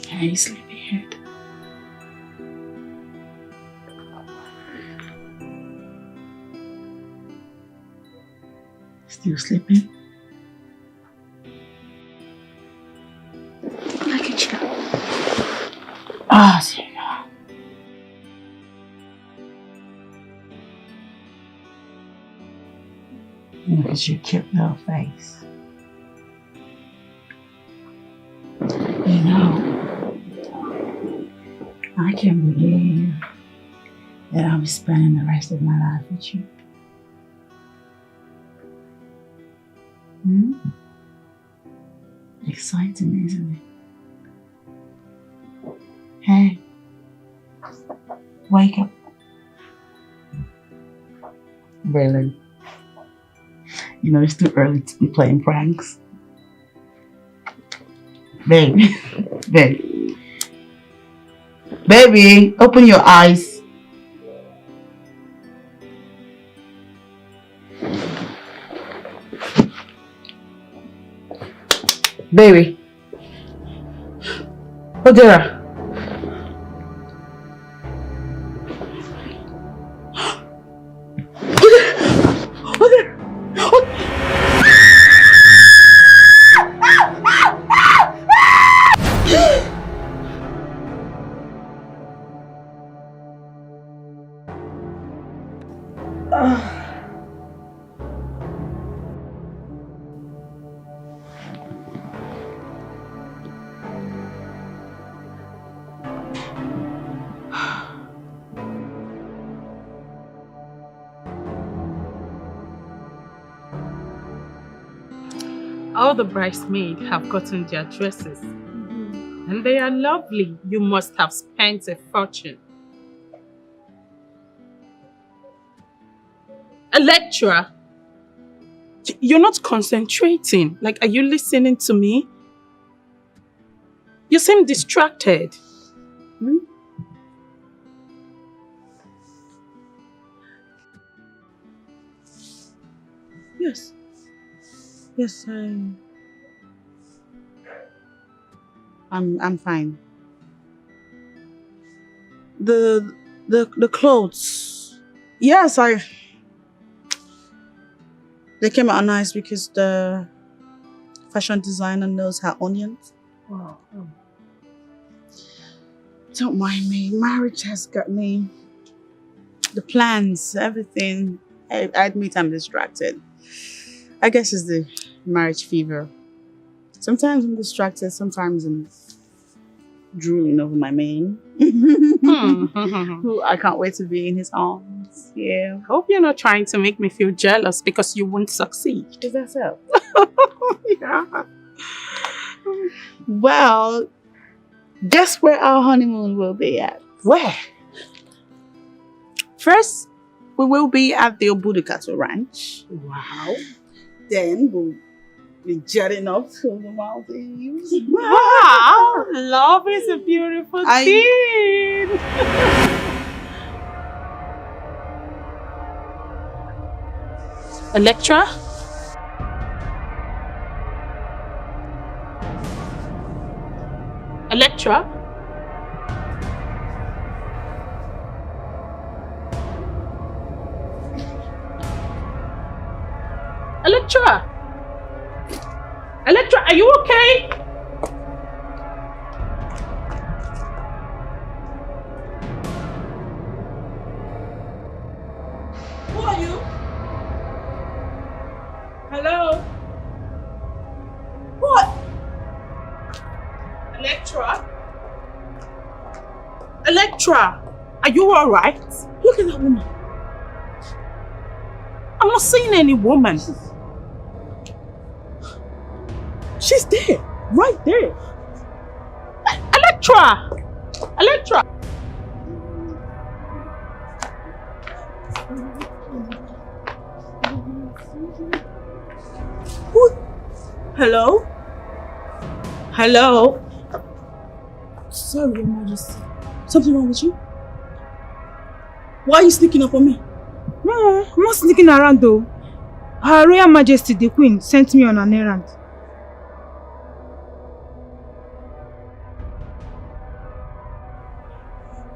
Speaker 1: Hey, sleepyhead. Still sleeping? Look at you. Ah, there you go. Look at your cute little face. You know, I can't believe that I'll be spending the rest of my life with you. Exciting, isn't it? Hey, wake up. Really? You know, it's too early to be playing pranks. Baby, baby, open your eyes. Baby. Odera.
Speaker 2: All the bridesmaids have gotten their dresses. And they are lovely. You must have spent a fortune. Electra, you're not concentrating. Like, are you listening to me? You seem distracted.
Speaker 1: Yes. Yes, I'm fine. The clothes. Yes, they came out nice because the fashion designer knows her onions.
Speaker 2: Wow.
Speaker 1: Don't mind me. Marriage has got me. The plans, everything. I admit I'm distracted. I guess it's the marriage fever. Sometimes I'm distracted, sometimes I'm drooling over my man. Who I can't wait to be in his arms. Yeah.
Speaker 2: Hope you're not trying to make me feel jealous because you won't succeed.
Speaker 1: Is that so? Yeah. Well, guess where our honeymoon will be at?
Speaker 2: Where?
Speaker 1: First, we will be at the Obudikato Ranch.
Speaker 2: Wow.
Speaker 1: Then we'll be jetting up to the Maldives.
Speaker 2: Wow! Love is a beautiful thing. Electra? Electra? Electra! Electra, are you okay?
Speaker 6: you? Hello? What? Electra? Electra, are you alright? Look at that woman. I'm not seeing any woman. She's there, right there. Electra! Electra! Who? Hello? Hello? Sorry, Your Majesty. Something wrong with you? Why are you sneaking up on me? No, I'm not sneaking around though. Her Royal Majesty, the Queen, sent me on an errand.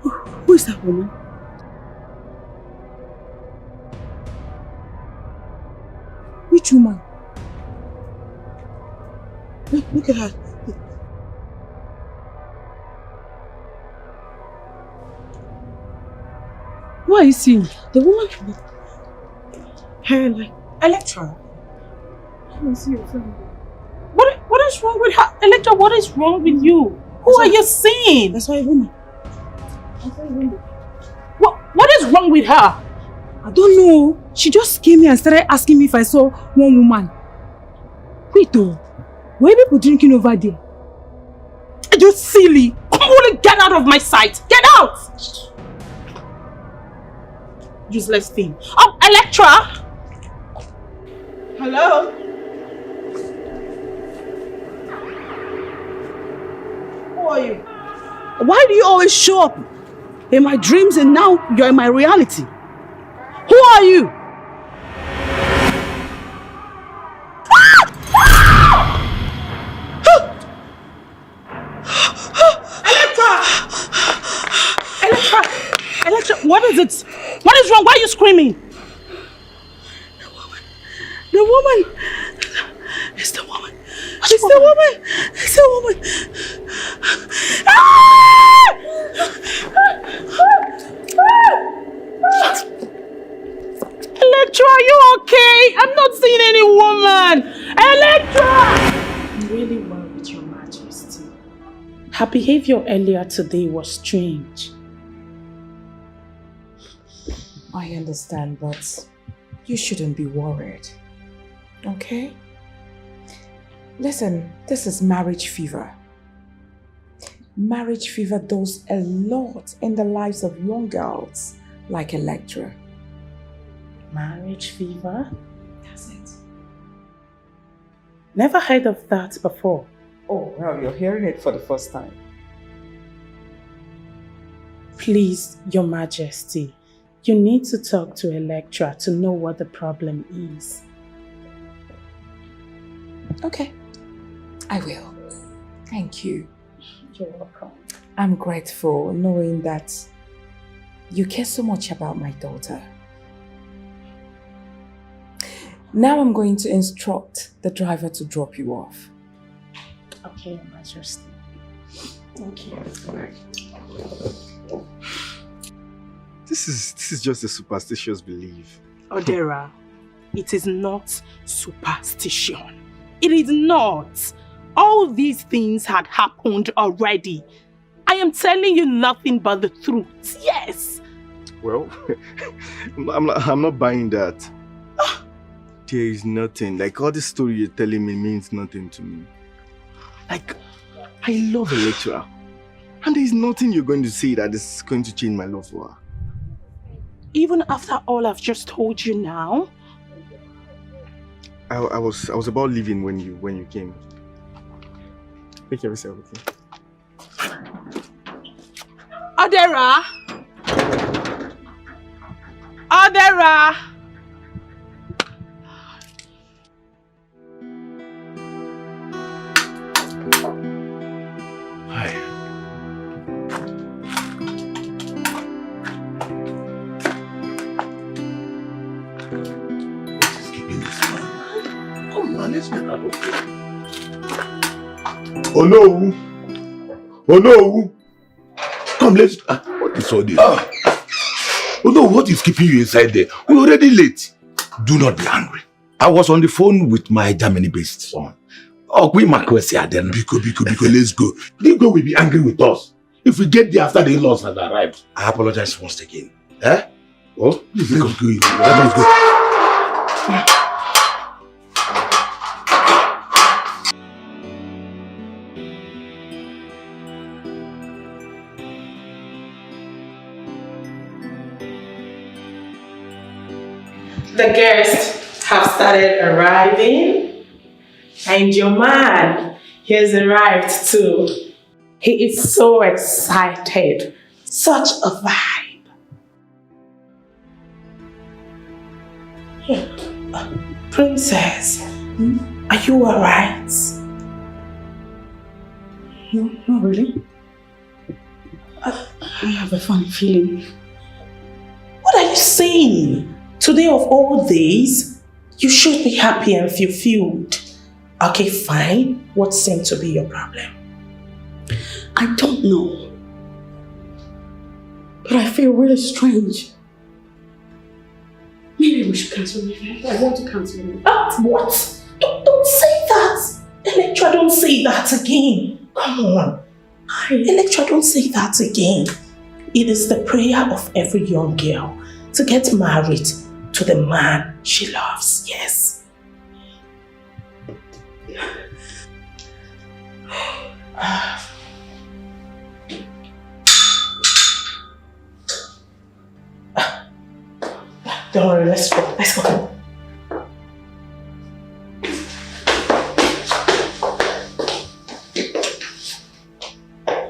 Speaker 1: Who is that woman?
Speaker 6: Which woman?
Speaker 1: Look at her.
Speaker 6: Who are you seeing?
Speaker 1: The woman with hair like Electra. What is wrong with her? Electra, what is wrong with you? Who are you seeing? I saw a woman. What is wrong with her?
Speaker 6: I don't know. She just came here and started asking me if I saw one woman. Wait though. Were people drinking over there?
Speaker 1: Are you silly? Come on, get out of my sight. Get out! Useless thing. Oh, Electra! Hello? Who are you? Why do you always show up in my dreams and now you're in my reality? Who are you? Electra, what is it? What is wrong? Why are you screaming? The woman. It's the woman. It's the woman. It's the woman. Electra, are you okay? I'm not seeing any woman. Electra!
Speaker 19: I'm really well with Your Majesty. Her behavior earlier today was strange.
Speaker 5: I understand, but you shouldn't be worried. Okay? Listen, this is marriage fever. Marriage fever does a lot in the lives of young girls like Electra.
Speaker 19: Marriage fever?
Speaker 5: That's it.
Speaker 19: Never heard of that before.
Speaker 5: Oh, well, you're hearing it for the first time.
Speaker 19: Please, Your Majesty, you need to talk to Electra to know what the problem is.
Speaker 5: Okay, I will. Thank you.
Speaker 19: You're welcome.
Speaker 5: I'm grateful knowing that you care so much about my daughter. Now I'm going to instruct the driver to drop you off.
Speaker 19: Okay, Your Majesty. Thank you.
Speaker 21: This is just a superstitious belief.
Speaker 19: Odera, it is not superstition. It is not. All these things had happened already. I am telling you nothing but the truth. Yes.
Speaker 21: Well, I'm not buying that. There is nothing. Like, all this story you're telling me means nothing to me. Like, I love Electra. And there is nothing you're going to say that is going to change my love for her.
Speaker 19: Even after all I've just told you now?
Speaker 21: I was about leaving when you came. Take care of yourself, okay?
Speaker 1: Odera! Odera!
Speaker 22: Oh no! Oh no! Come, let's. What is all this?
Speaker 7: Oh no, what is keeping you inside there? We're already late. Do not be angry. I was on the phone with my Germany-based son. Oh, we Makwesi then. Biko, let's go. They will be angry with us if we get there after the in-laws have arrived. I apologize once again. Eh? Oh, let's go. Let's go.
Speaker 15: The guests have started arriving, and your man, he has arrived too. He is so excited. Such a vibe. Princess, are you alright?
Speaker 1: No, not really. I have a funny feeling.
Speaker 15: What are you saying? Today of all days, you should be happy and fulfilled. Okay, fine. What seemed to be your problem?
Speaker 1: I don't know. But I feel really strange. Maybe we should cancel the event. I want to cancel it.
Speaker 15: What? Don't say that. Electra, don't say that again. Come on. Electra, don't say that again. It is the prayer of every young girl to get married to the man she loves. Yes. Don't worry, let's go. Let's go.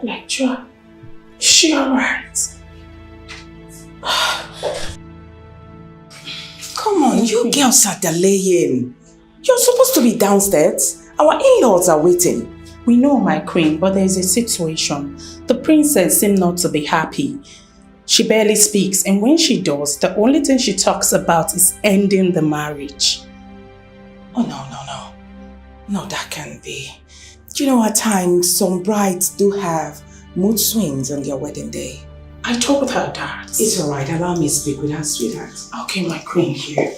Speaker 15: Electra, is she alright? Come on, you girls are delaying. You're supposed to be downstairs. Our in-laws are waiting. We know, my queen, but there's a situation. The princess seems not to be happy. She barely speaks, and when she does, the only thing she talks about is ending the marriage. Oh, no. No, that can't be. You know, at times, some brides do have mood swings on their wedding day. I told her that. It's alright, allow me to speak with her, sweetheart. Okay, my queen here.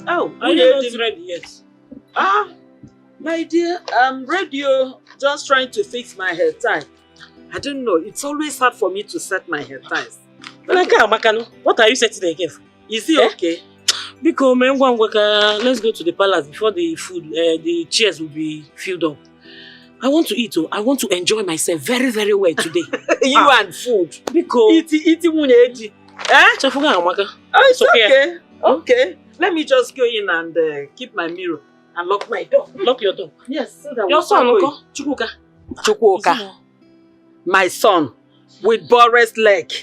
Speaker 20: Oh, are you not ready yet? My dear, I'm ready. Just trying to fix my hair tie. I don't know, it's always hard for me to set my hair ties.
Speaker 8: What are you setting again?
Speaker 20: Is it okay?
Speaker 8: Because let's go to the palace before the food, the chairs will be filled up. I want to eat. I want to enjoy myself very, very well today.
Speaker 20: You and food.
Speaker 8: Because
Speaker 20: it's okay. Okay. Let me just go in and keep my mirror and lock my door.
Speaker 8: Lock your door?
Speaker 20: Yes. So that
Speaker 8: your son,
Speaker 20: Chukwuka. My son with Boris leg.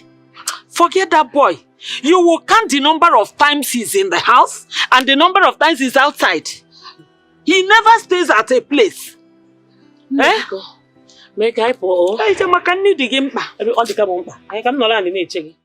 Speaker 20: Forget that boy. You will count the number of times he's in the house and the number of times he's outside. He never stays at a place.
Speaker 8: Make I pour.
Speaker 20: I can need the game.
Speaker 8: I can no land in it.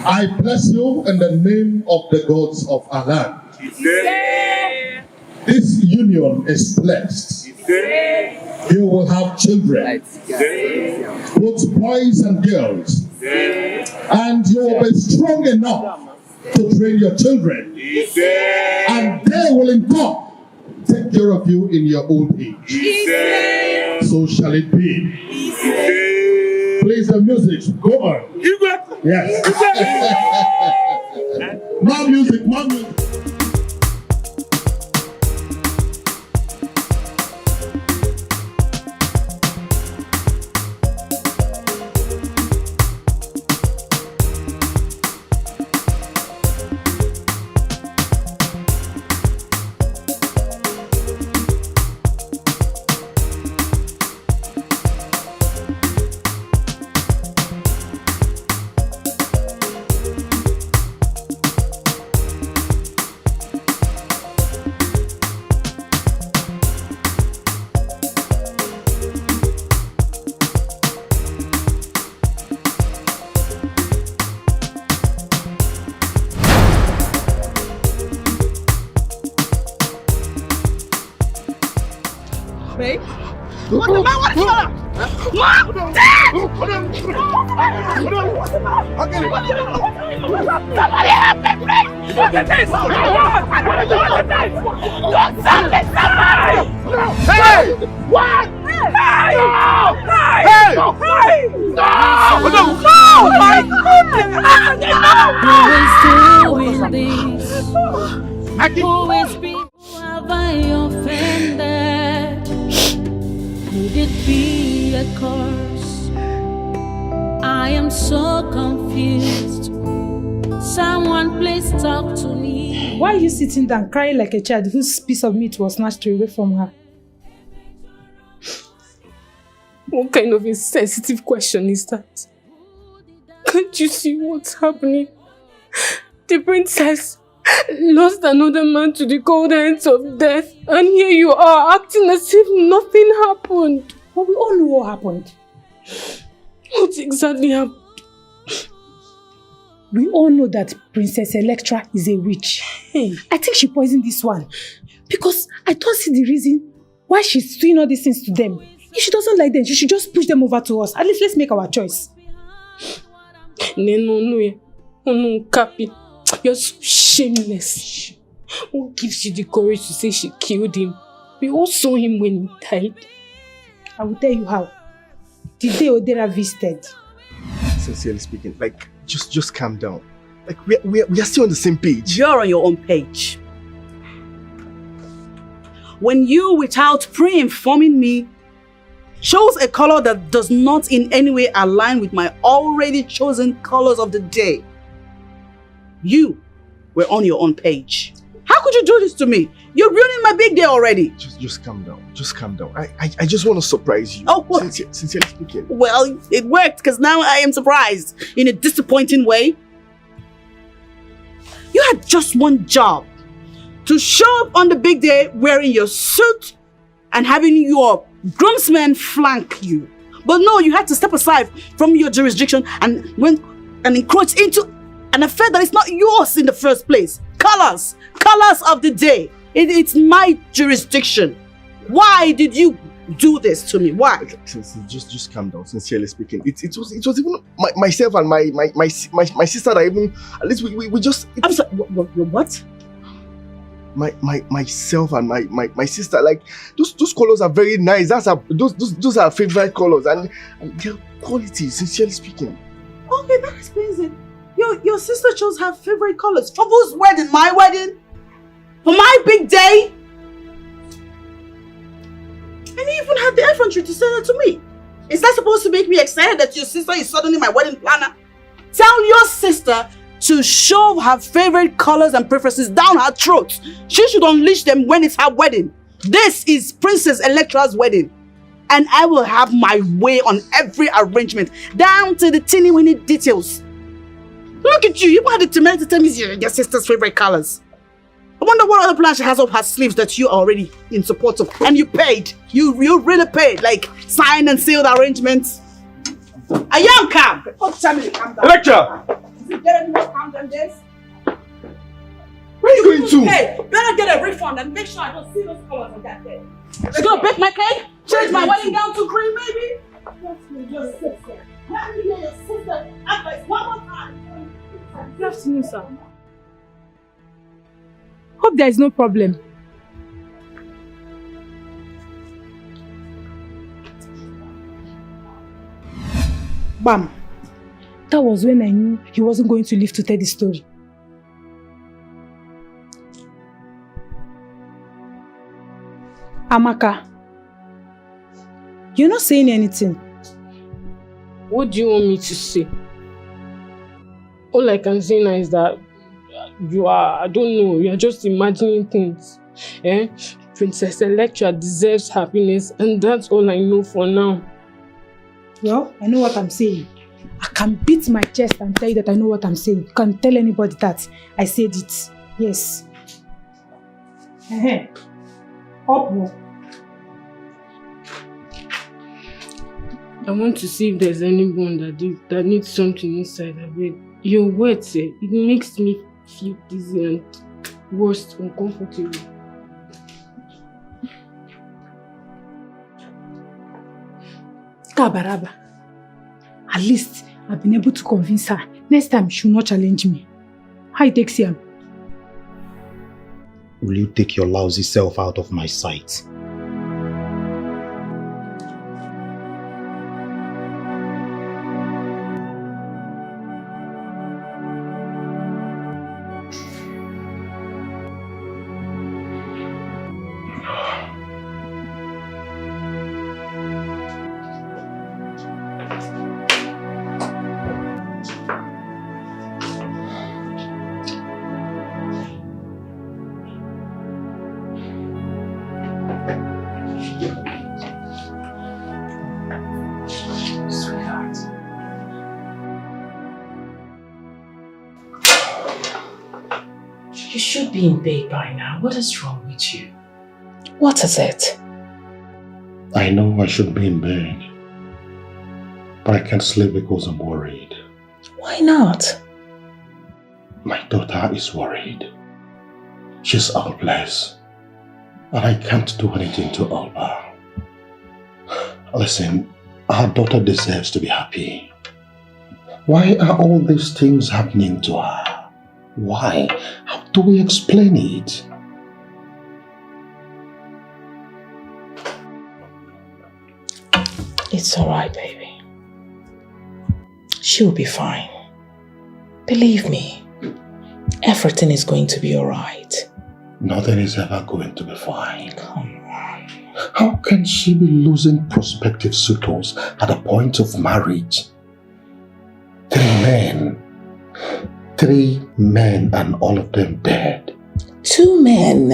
Speaker 4: I bless you in the name of the gods of our land. This union is blessed. You will have children, both boys and girls, and you will be strong enough to train your children, and they will in turn take care of you in your old age. So shall it be. Please, the music, go on. Yes. More music, more music.
Speaker 19: Babe? What the man? What is going on? Mom! Dad! Somebody help me, please! Look at this! Don't stop this! Somebody! Hey! What? Hey! No! Hey! No! Hey! No! No! My goodness!
Speaker 17: Always be who have I offended? Could it be a curse? I am so confused. Someone please talk to me.
Speaker 6: Why are you sitting down crying like a child whose piece of meat was snatched away from her?
Speaker 13: What kind of insensitive question is that? Can't you see what's happening? The princess lost another man to the cold hands of death, and here you are acting as if nothing happened.
Speaker 6: But we all know what happened.
Speaker 13: What exactly happened?
Speaker 6: We all know that Princess Electra is a witch. I think she poisoned this one because I don't see the reason why she's doing all these things to them. If she doesn't like them, she should just push them over to us. At least let's make our choice.
Speaker 13: No, Kapi. You're so shameless. What gives you the courage to say she killed him? We all saw him when he died.
Speaker 6: I will tell you how. The day Odera visited.
Speaker 21: Sincerely speaking, like, just calm down. Like, we are still on the same page.
Speaker 1: You're on your own page. When you, without pre-informing me, chose a color that does not in any way align with my already chosen colors of the day, you were on your own page. How could you do this to me? You're ruining my big day already.
Speaker 21: Just calm down. Just calm down. I just want to surprise you.
Speaker 1: Oh, what?
Speaker 21: Sincerely speaking.
Speaker 1: Well, it worked because now I am surprised in a disappointing way. You had just one job. To show up on the big day wearing your suit and having your groomsmen flank you. But no, you had to step aside from your jurisdiction and encroach into an affair that is not yours in the first place. Colors of the day. It's my jurisdiction. Why did you do this to me? Why?
Speaker 21: Just calm down. Sincerely speaking, it was even myself and my sister that even at least we just.
Speaker 1: I'm sorry. What?
Speaker 21: Myself and my sister, like those colors are very nice. Those are favorite colors and their quality. Sincerely speaking.
Speaker 1: Okay, that explains it. Your sister chose her favorite colors. For whose wedding? My wedding? For my big day? And you even had the effrontery to say that to me. Is that supposed to make me excited that your sister is suddenly my wedding planner? Tell your sister to shove her favorite colors and preferences down her throat. She should unleash them when it's her wedding. This is Princess Electra's wedding. And I will have my way on every arrangement, down to the teeny-weeny details. Look at you, you had the temerity to tell me your sister's favorite colors. I wonder what other plan she has up her sleeves that you are already in support of. And you paid. You really paid. Like, signed and sealed arrangements. A young calm.
Speaker 21: Electra!
Speaker 1: Is it getting more calm than this?
Speaker 21: Where are you going to?
Speaker 1: Hey, better get a refund and make sure I don't see those colors on that day. She's gonna bake my cake? Change my wedding gown to green, maybe? Just sit there. Let me hear your sister advice one more time.
Speaker 6: Good afternoon, sir. Hope there is no problem. Bam. That was when I knew he wasn't going to live to tell the story. Amaka, you're not saying anything.
Speaker 13: What do you want me to say? All I can say now is that I don't know, you're just imagining things. Princess Electra deserves happiness, and that's all I know for now.
Speaker 6: Well, I know what I'm saying. I can beat my chest and tell you that I know what I'm saying. You can't tell anybody that I said it. Yes. Up.
Speaker 13: I want to see if there's anyone that needs something inside of it. Your words, it makes me feel dizzy and worse, uncomfortable.
Speaker 6: Kabaraba. At least I've been able to convince her. Next time she will not challenge me. How it takes him?
Speaker 3: Will you take your lousy self out of my sight?
Speaker 5: You should be in bed by now. What is wrong with you? What is it?
Speaker 4: I know I should be in bed, but I can't sleep because I'm worried.
Speaker 5: Why not?
Speaker 4: My daughter is worried. She's helpless, and I can't do anything to help her. Listen, our daughter deserves to be happy. Why are all these things happening to her? Why? How do we explain it?
Speaker 5: It's alright, baby. She'll be fine. Believe me, everything is going to be alright.
Speaker 4: Nothing is ever going to be fine.
Speaker 5: Come on.
Speaker 4: How can she be losing prospective suitors at the point of marriage? 3 men and all of them dead.
Speaker 5: 2 men,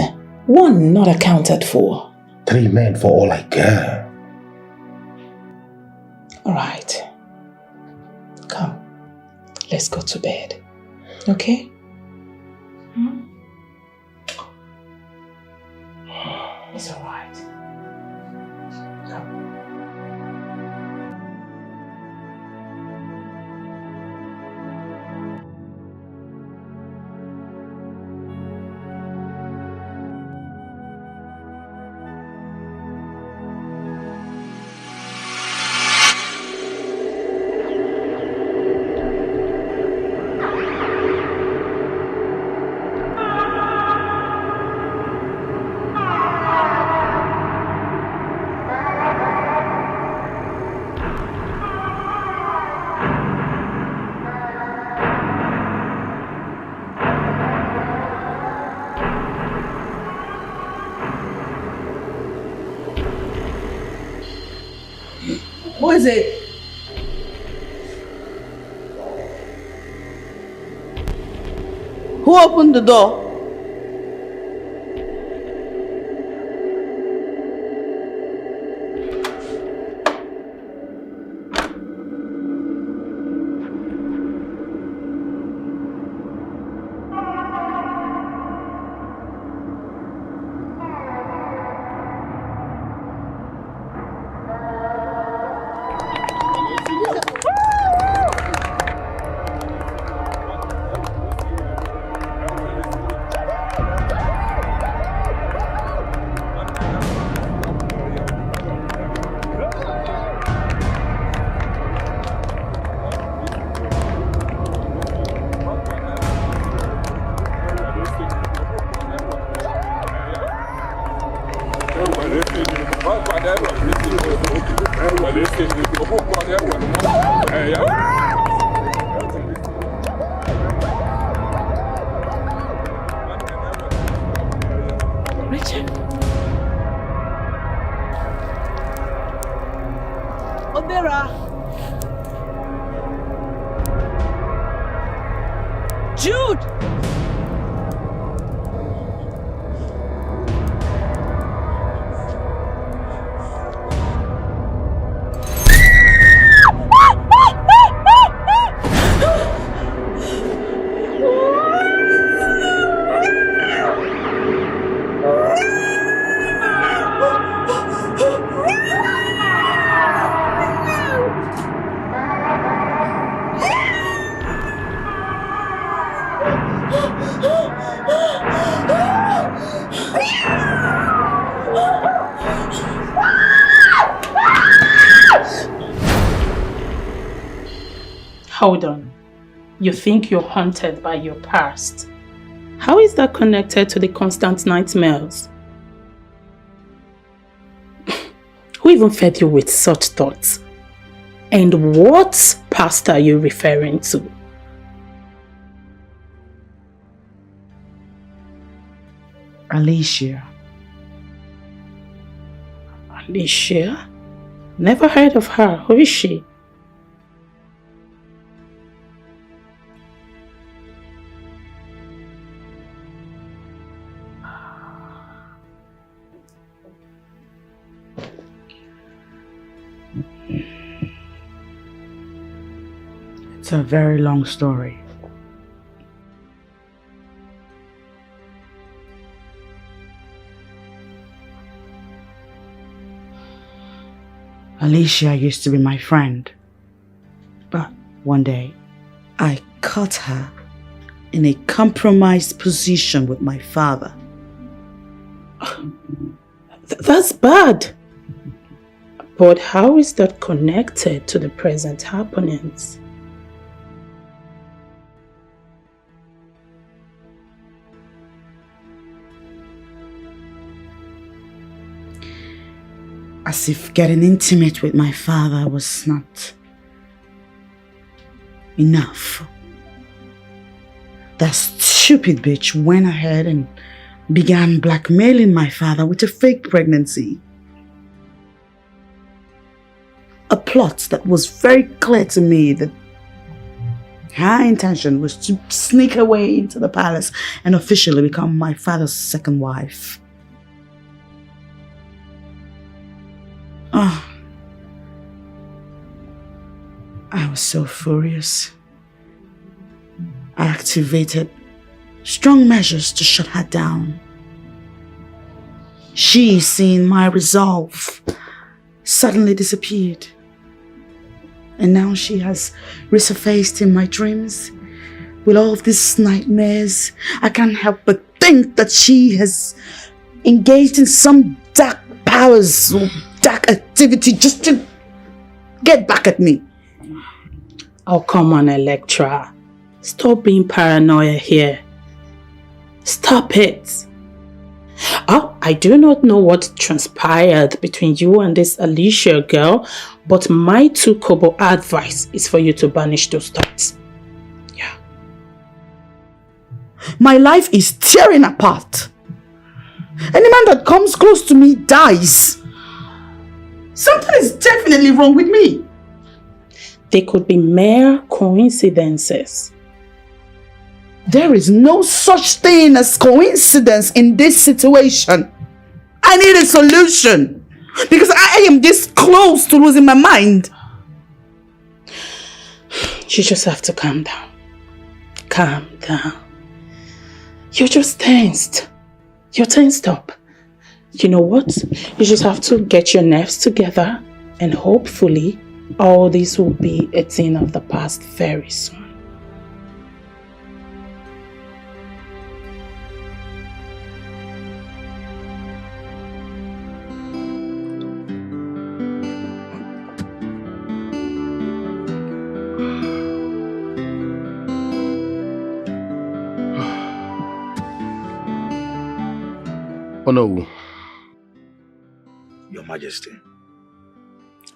Speaker 5: 1 not accounted for.
Speaker 4: 3 men for all I care.
Speaker 5: Alright. Come, let's go to bed. Okay? It's alright. Come.
Speaker 1: Who is it? Who opened the door?
Speaker 19: Richard. Odera. Jude.
Speaker 15: Hold on. You think you're haunted by your past? How is that connected to the constant nightmares? Who even fed you with such thoughts? And what past are you referring to?
Speaker 1: Alicia.
Speaker 15: Alicia? Never heard of her. Who is she?
Speaker 1: It's a very long story. Alicia used to be my friend. But one day, I caught her in a compromised position with my father.
Speaker 15: That's bad. But how is that connected to the present happenings?
Speaker 1: As if getting intimate with my father was not enough. That stupid bitch went ahead and began blackmailing my father with a fake pregnancy. A plot that was very clear to me that her intention was to sneak away into the palace and officially become my father's second wife. Oh, I was so furious. I activated strong measures to shut her down. She, seeing my resolve, suddenly disappeared. And now she has resurfaced in my dreams with all of these nightmares. I can't help but think that she has engaged in some dark powers or dark activity just to get back at me.
Speaker 15: Oh, come on, Electra. Stop being paranoid here. Stop it. Oh, I do not know what transpired between you and this Alicia girl, but my 2 kobo advice is for you to banish those thoughts. Yeah.
Speaker 1: My life is tearing apart. Any man that comes close to me dies. Something is definitely wrong with me.
Speaker 15: They could be mere coincidences.
Speaker 1: There is no such thing as coincidence in this situation. I need a solution because I am this close to losing my mind.
Speaker 15: You just have to calm down. Calm down. You're just tensed. You're tensed up. You know what? You just have to get your nerves together and hopefully all this will be a thing of the past very soon.
Speaker 4: Oh no.
Speaker 7: Your Majesty.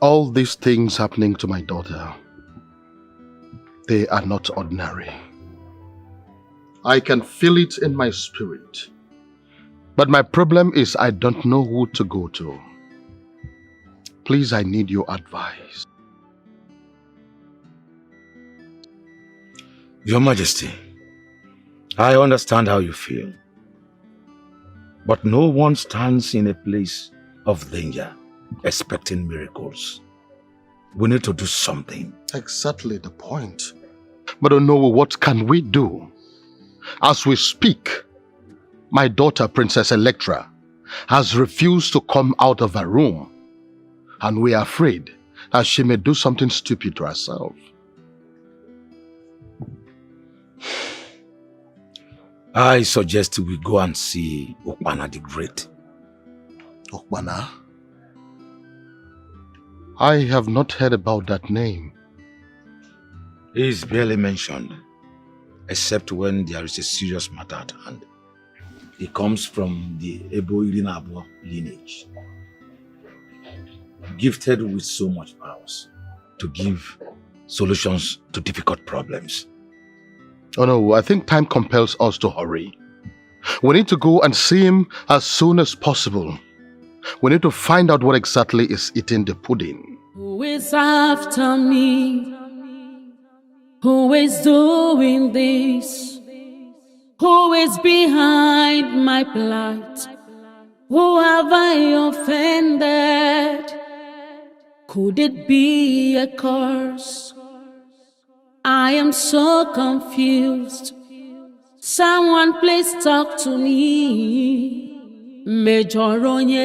Speaker 4: All these things happening to my daughter, they are not ordinary. I can feel it in my spirit. But my problem is I don't know who to go to. Please, I need your advice.
Speaker 7: Your Majesty, I understand how you feel. But no one stands in a place of danger expecting miracles. We need to do something.
Speaker 4: Exactly the point. But I don't know what can we do. As we speak, my daughter, Princess Electra, has refused to come out of her room. And we are afraid that she may do something stupid to herself.
Speaker 7: I suggest we go and see Okpana the Great.
Speaker 4: Okpana? I have not heard about that name.
Speaker 7: He is barely mentioned, except when there is a serious matter at hand. He comes from the Ebo Irinabo lineage, gifted with so much powers to give solutions to difficult problems.
Speaker 4: Oh no, I think time compels us to hurry. We need to go and see him as soon as possible. We need to find out what exactly is eating the pudding.
Speaker 17: Who is after me? Who is doing this? Who is behind my plight? Who have I offended? Could it be a curse? I am so confused. Someone please talk to me. Mejoronye.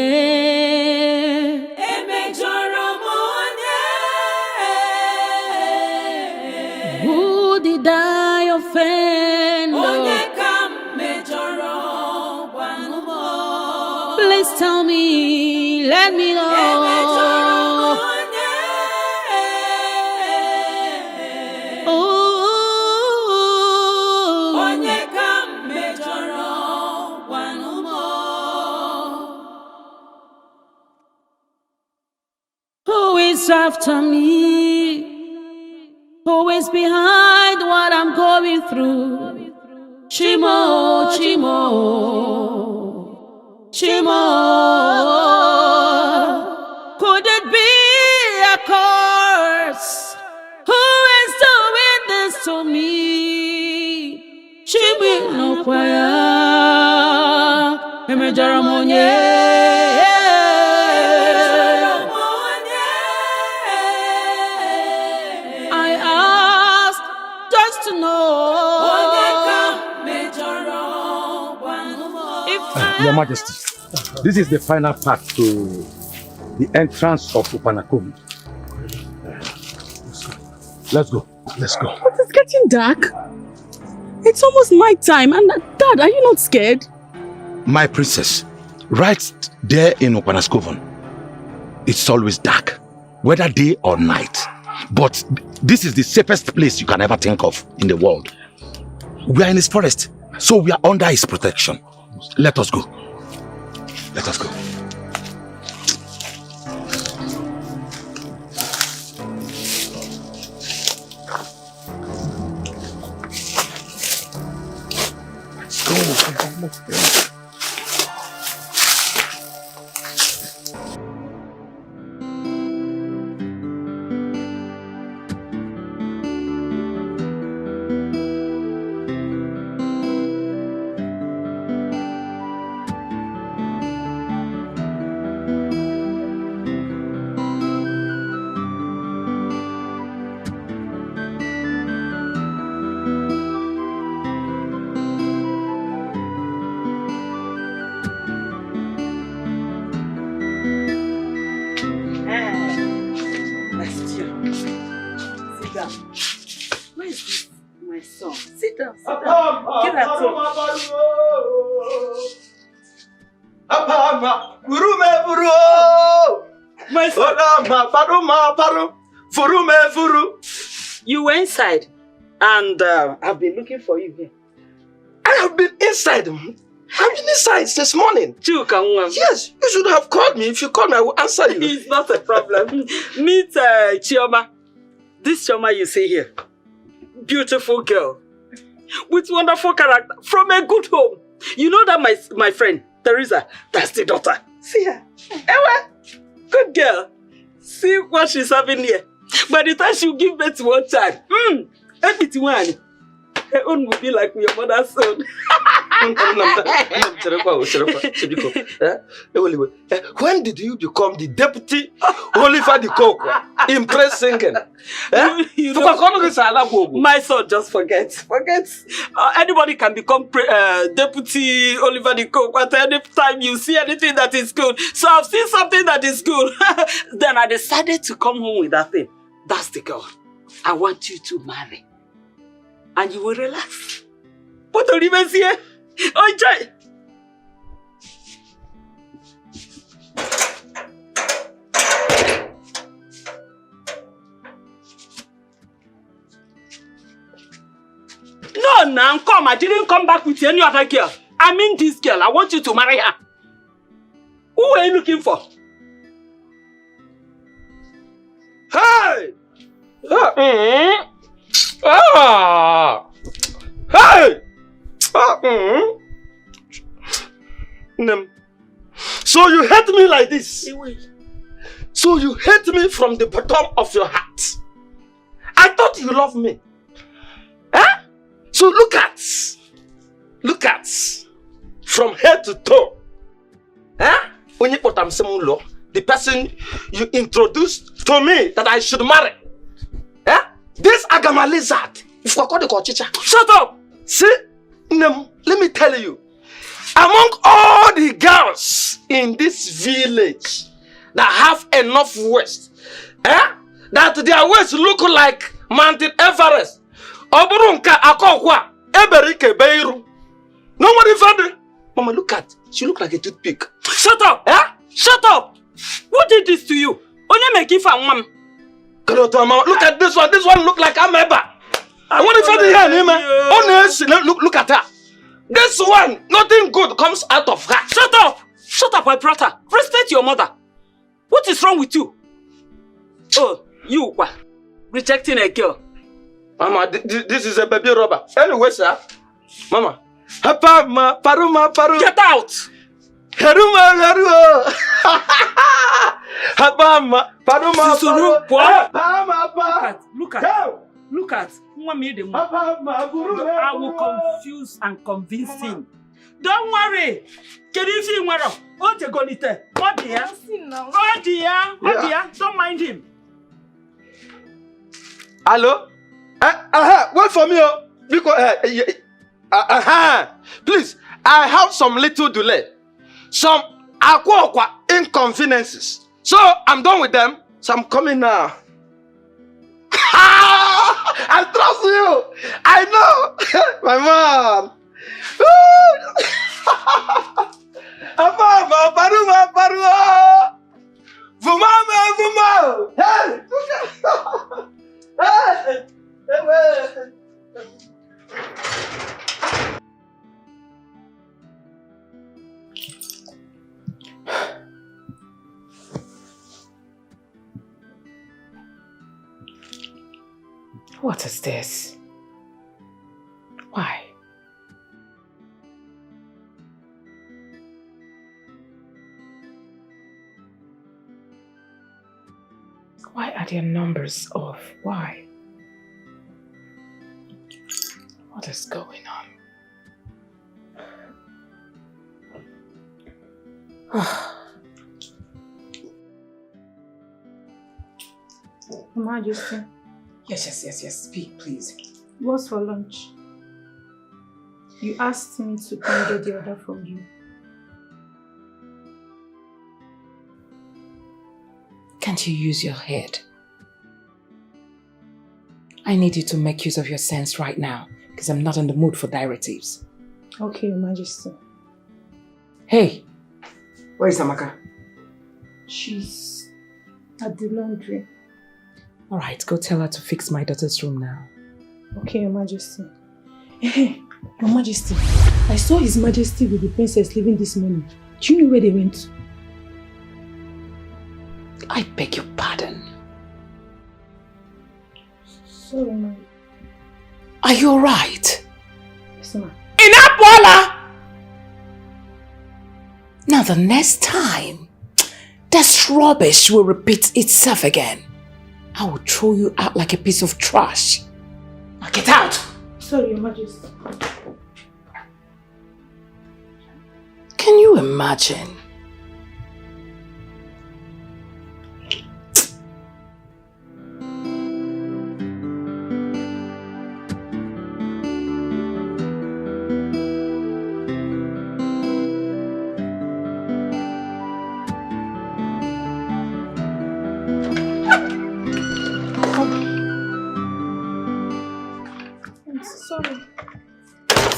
Speaker 17: Who did I offend? Please tell me, let me know. Who is after me? Who is behind what I'm going through? Chimo, Chimo, Chimo. Could it be a curse? Who is doing this to me? Chimo no kwaya, Emejaramonye.
Speaker 7: Your Majesty, this is the final part to the entrance of Upanakovi. Let's go. Let's go.
Speaker 1: But it's getting dark. It's almost night time. And Dad, are you not scared?
Speaker 7: My princess, right there in Upanaskoven, it's always dark, whether day or night. But this is the safest place you can ever think of in the world. We are in his forest, so we are under his protection. Let us go. Let us go. Let's go.
Speaker 20: You were inside and I've been looking for you here.
Speaker 12: I have been inside. I've been inside since morning. Yes, you should have called me. If you call me, I will answer you.
Speaker 20: It's not a problem. Meet Chioma. This Chioma you see here. Beautiful girl. With wonderful character. From a good home. You know that my friend, Teresa, that's the daughter. See her. Ewa. Good girl. See what she's having here. By the time she'll give birth to one child, her own will be like your mother's son.
Speaker 12: When did you become the deputy Oliver the Coke in press singing?
Speaker 20: My son, just forget. Anybody can become deputy Oliver the Coke at any time you see anything that is good. So I've seen something that is good. Then I decided to come home with that thing. That's the girl I want you to marry. And you will relax. Put on even here. Enjoy. No, now come. I didn't come back with any other girl. I mean this girl. I want you to marry her. Who are you looking for?
Speaker 12: Hey! Hey! So you hate me like this? So you hate me from the bottom of your heart? I thought you loved me. Huh? So look at, from head to toe. Huh? The person you introduced to me that I should marry. Huh? This Agama lizard. Shut up! See, let me tell you, among all the girls in this village that have enough waist, that their waist look like Mountain Everest, nobody found it. Mama, look at, she look like a toothpick.
Speaker 20: Shut up! Shut up! Who did this to you? Only make it for mom.
Speaker 12: Look at this one. This one look like Ameba. What if I look at her. This one, nothing good comes out of her.
Speaker 20: Shut up! Shut up, my brother. Respect your mother. What is wrong with you? Oh, you rejecting a girl.
Speaker 12: Mama, this is a baby robber. Anyway, sir. Mama. Paruma.
Speaker 20: Get out!
Speaker 12: Haruma.
Speaker 20: Look at. I will confuse and convince him. Don't worry. Don't mind him.
Speaker 12: Hello? Wait for me. Because, please, I have some little delay. Some inconveniences. So I'm done with them. So I'm coming now. I trust you. I know. My mom. Paruma. Vuma. Hey.
Speaker 5: What is this? Why? Why are their numbers off? Why? What is going on?
Speaker 6: Majesty.
Speaker 5: Yes. Speak, please.
Speaker 6: What's for lunch? You asked me to come get the order from you.
Speaker 5: Can't you use your head? I need you to make use of your sense right now, because I'm not in the mood for directives.
Speaker 6: Okay, Your Majesty.
Speaker 5: Hey, where is Amaka?
Speaker 6: She's at the laundry.
Speaker 5: Alright, go tell her to fix my daughter's room now.
Speaker 6: Okay, Your Majesty. Hey, Your Majesty. I saw His Majesty with the princess leaving this morning. Do you know where they went?
Speaker 15: I beg your pardon.
Speaker 6: Sorry, ma'am.
Speaker 15: Are you alright?
Speaker 6: Yes, ma'am.
Speaker 15: Inapola! Now the next time this rubbish will repeat itself again, I will throw you out like a piece of trash. Now get out!
Speaker 6: Sorry, Your Majesty.
Speaker 15: Can you imagine?
Speaker 6: Sorry.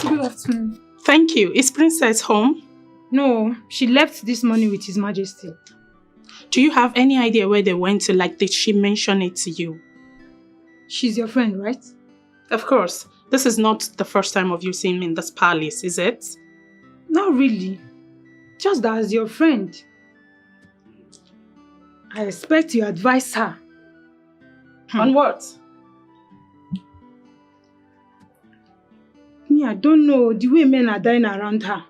Speaker 6: Good afternoon.
Speaker 19: Thank you. Is Princess home?
Speaker 6: No, she left this morning with His Majesty.
Speaker 19: Do you have any idea where they went to? Like, did she mention it to you?
Speaker 6: She's your friend, right?
Speaker 19: Of course. This is not the first time of you seeing me in this palace, is it?
Speaker 6: Not really. Just as your friend. I expect you advise her.
Speaker 19: On what?
Speaker 6: Me, I don't know the way men are dying around her.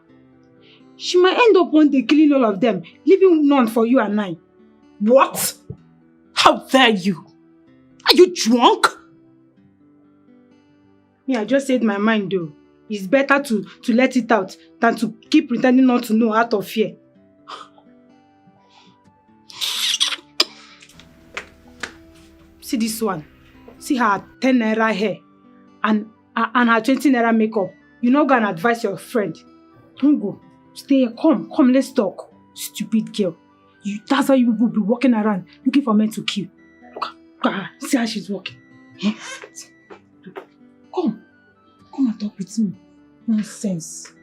Speaker 6: She might end up one day killing all of them, leaving none for you and I.
Speaker 19: What? How dare you? Are you drunk?
Speaker 6: Me, I just said my mind though. It's better to let it out than to keep pretending not to know out of fear. See this one. See her 10 naira hair and her 20 naira makeup. You're not gonna advise your friend. Don't go. Stay here. Come, let's talk. Stupid girl. That's how you will be walking around looking for men to kill. Look at her. See how she's walking. Come and talk with me. Nonsense.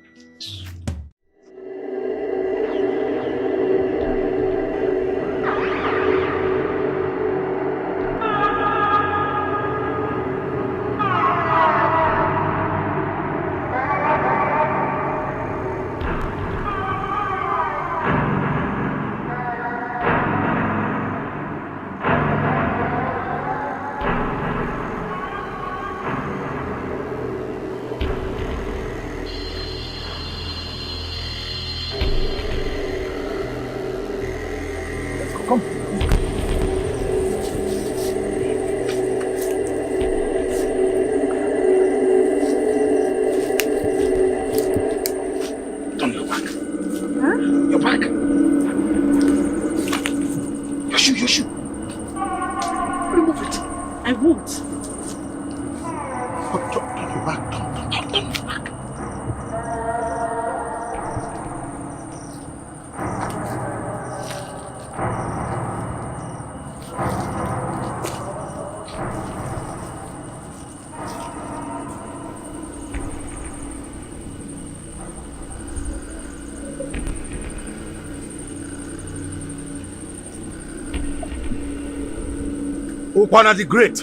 Speaker 7: Ukwana the Great,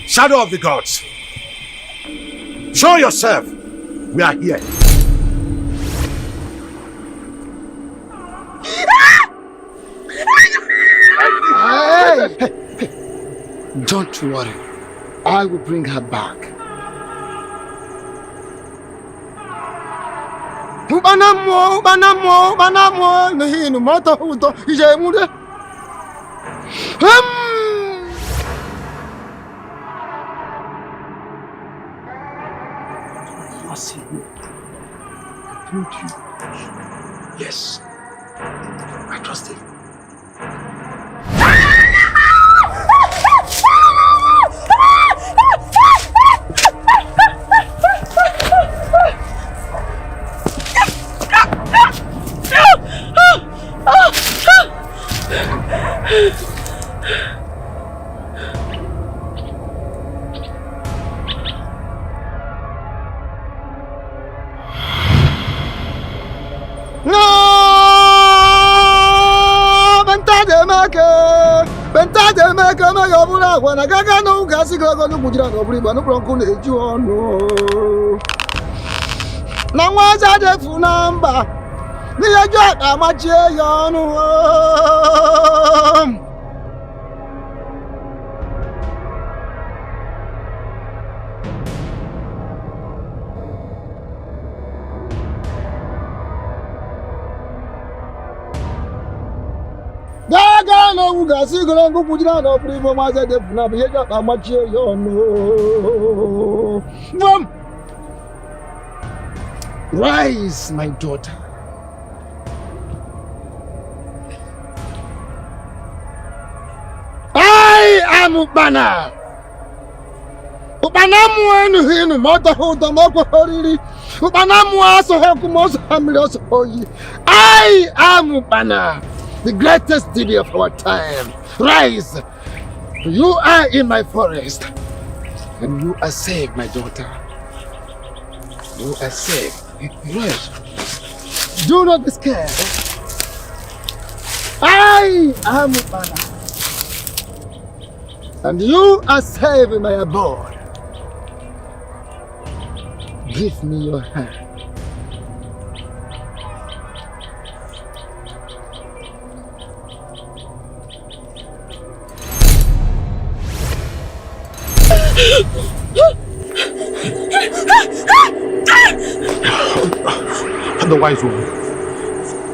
Speaker 7: Shadow of the Gods, show yourself. We are here.
Speaker 9: Hey. Don't worry. I will bring her back.
Speaker 7: I told you. Yes. I trust him.
Speaker 9: Na mwaza defu namba. Niya jota machi yonu. Gaga no uga sigolo ngu kujina no primo mwaza defu namba. Niya jota machi yonu. Rise, my daughter. I am Ubana. Ubanamu enu hinu mota huda moko horiri. Ubanamu aso heku moso hamili oso hoyi. I am Ubana, the greatest deity of our time. Rise. You are in my forest. And you are safe, my daughter. You are safe. Rise. Do not be scared. I am Ubana. And you are safe in my abode. Give me your hand.
Speaker 4: The wise woman.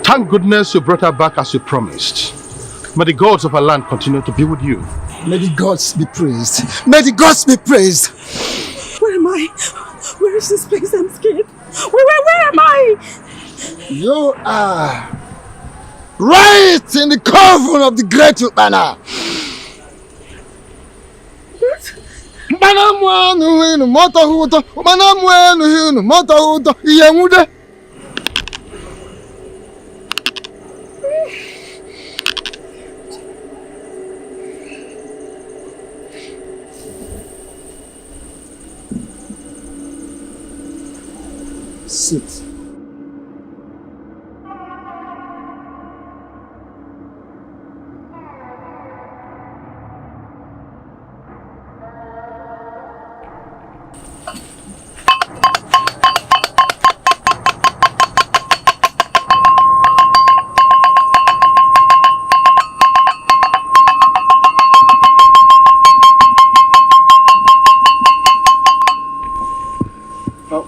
Speaker 4: Thank goodness you brought her back as you promised. May the gods of our land continue to be with you.
Speaker 9: May the gods be praised. May the gods be praised.
Speaker 1: Where am I? Where is this place? I'm scared. Where am I?
Speaker 9: You are right in the coven of the great Ubana. Ubanamu hinu moto huto. Ubanamu hinu moto huto. Iyemude. Sit.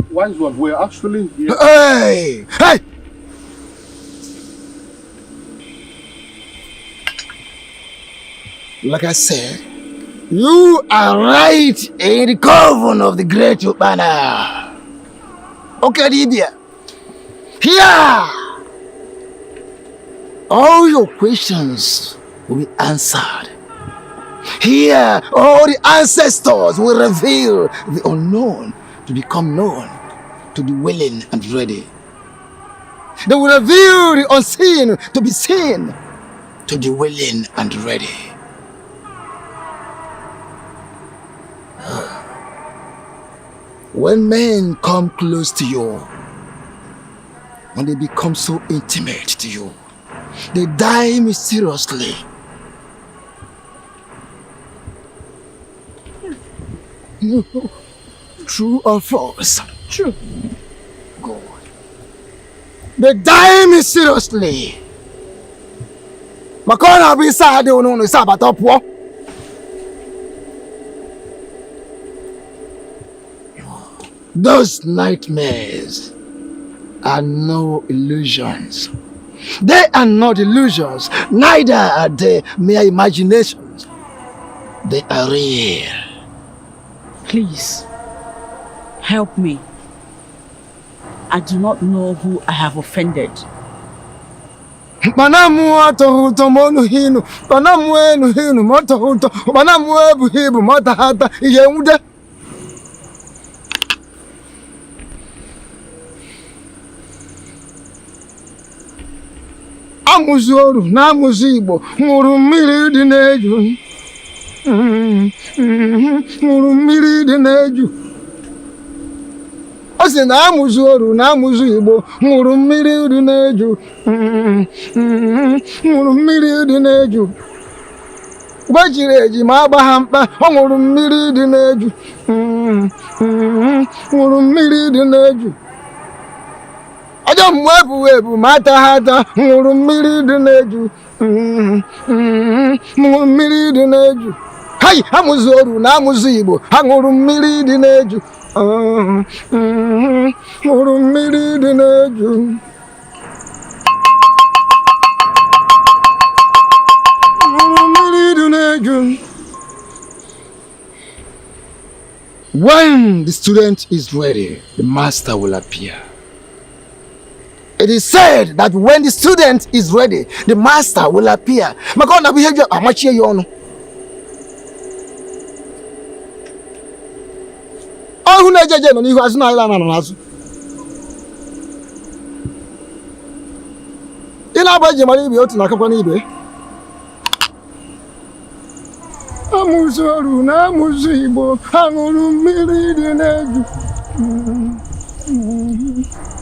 Speaker 4: Wise one, we're actually here.
Speaker 9: Hey! Hey! Like I said, you are right in the coven of the great Ubana. Okay, Libya. Here! All your questions will be answered. Here, all the ancestors will reveal the unknown to become known to the willing and ready. They will reveal the unseen to be seen to the willing and ready. When men come close to you, when they become so intimate to you, they die mysteriously. No. True or false?
Speaker 1: True.
Speaker 9: Good. They die mysteriously. Makona bisa de ono no sabatopo. Those nightmares are no illusions. They are not illusions, neither are they mere imaginations. They are real.
Speaker 1: Please, help me. I do not know who I have offended.
Speaker 9: Manamu atohuto monu hinu, manamu enu hinu motohuto, manamu ebu hibu motahata iyemude. Amuzoru na amuzibo, muru mmiri dị n'eju. Muru mmiri dị n'eju. O si na amuzoru na amuzibo, muru mmiri dị n'eju. Muru mmiri dị n'eju. Gbajiri eji ma agba ha mkpa, ọ ṅụrụ mmiri dị n'eju. Ṅụrụ mmiri dị n'eju. Aja mwebu ebu mata hata nguru mmiri dị n'eju. Nguru mmiri dị n'eju. Hai, amụzụ oru na amụzụ Igbo. Ha nguru mmiri dị n'eju. Nguru mmiri dị n'eju. Nguru mmiri dị n'eju. When the student is ready, the master will appear. It is said that when the student is ready, the master will appear. Makona behavior amachie yono. Oh, who nejeje no nihu azu na ila na nazu. Ila ba je mari ibe otu na akakwa ni ibe. Amuzoru na amuzu Igbo, aṅụrụ mmiri dị n'eju.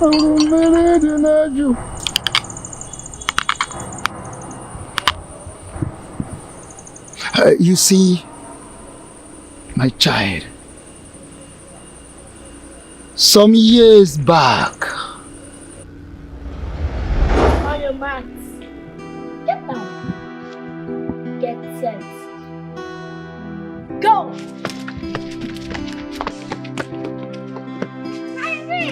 Speaker 9: Aṅụrụ mmiri dị n'eju. You see, my child, some years back.
Speaker 10: On your marks. Get down. Get set. Go! Ivy!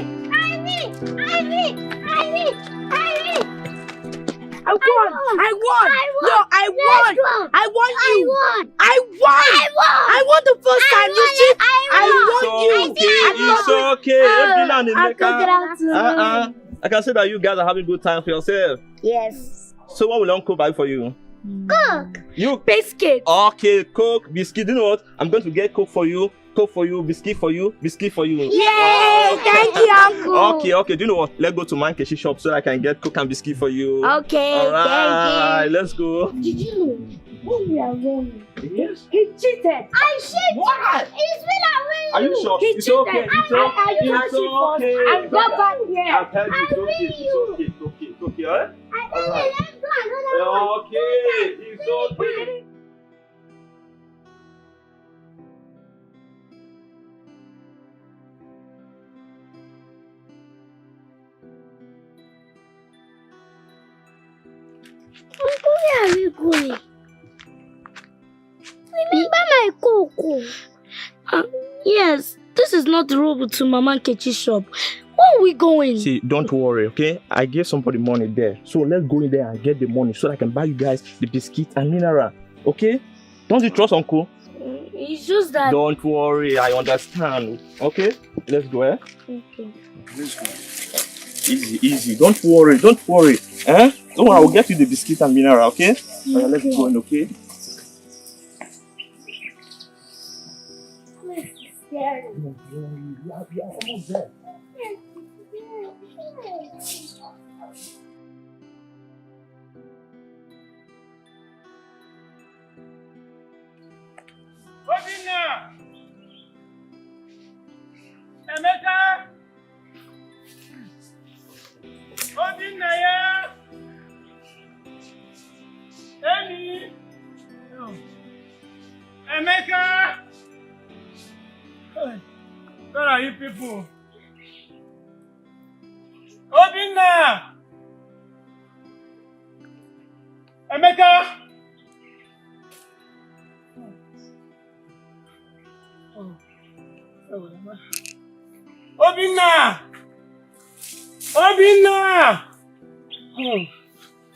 Speaker 6: I won! No, I won! I won you! I won the first time you cheat! I won you!
Speaker 12: It's okay. I can see that you guys are having a good time for yourself.
Speaker 10: Yes.
Speaker 12: So what will Uncle buy for you?
Speaker 10: Coke.
Speaker 12: You
Speaker 10: biscuit.
Speaker 12: Okay, Coke, biscuit. You know what? I'm going to get Coke for you, biscuit for you, biscuit for you.
Speaker 10: Yay! Thank you, Uncle.
Speaker 12: Okay. Do you know what? Let's go to Mankeshi shop so I can get Coke and biscuit for you.
Speaker 10: Okay.
Speaker 12: Alright, let's go.
Speaker 10: Did you know when we are wrong?
Speaker 12: Yes.
Speaker 10: He cheated. I cheated.
Speaker 12: What?
Speaker 10: It's been a way.
Speaker 12: Are you sure?
Speaker 10: He
Speaker 12: It's
Speaker 10: cheated.
Speaker 12: okay. It's okay.
Speaker 10: It's okay. I got back here.
Speaker 12: I'll tell you. It's okay. Alright?
Speaker 10: Alright.
Speaker 12: Okay. It's okay.
Speaker 10: Uncle, where are we going? Remember my cocoa? Yes, this is not the road to Mama Nkechi's shop. Where are we going?
Speaker 12: See, don't worry, okay? I gave somebody money there. So let's go in there and get the money so that I can buy you guys the biscuit and mineral. Okay? Don't you trust Uncle?
Speaker 10: It's just that...
Speaker 12: Don't worry, I understand. Okay? Let's go, eh?
Speaker 10: Okay.
Speaker 12: Let's go. Easy. Don't worry. Don't worry, I will get you the biscuit and mineral, okay? Okay. Let's go in, okay?
Speaker 10: Don't
Speaker 12: worry, we are almost there.
Speaker 11: Obinna! Emeka! Obinna ya! Emi! Emeka! Hey, where are you people? Obinna! Emeka! Obinna! Obinna! Oh,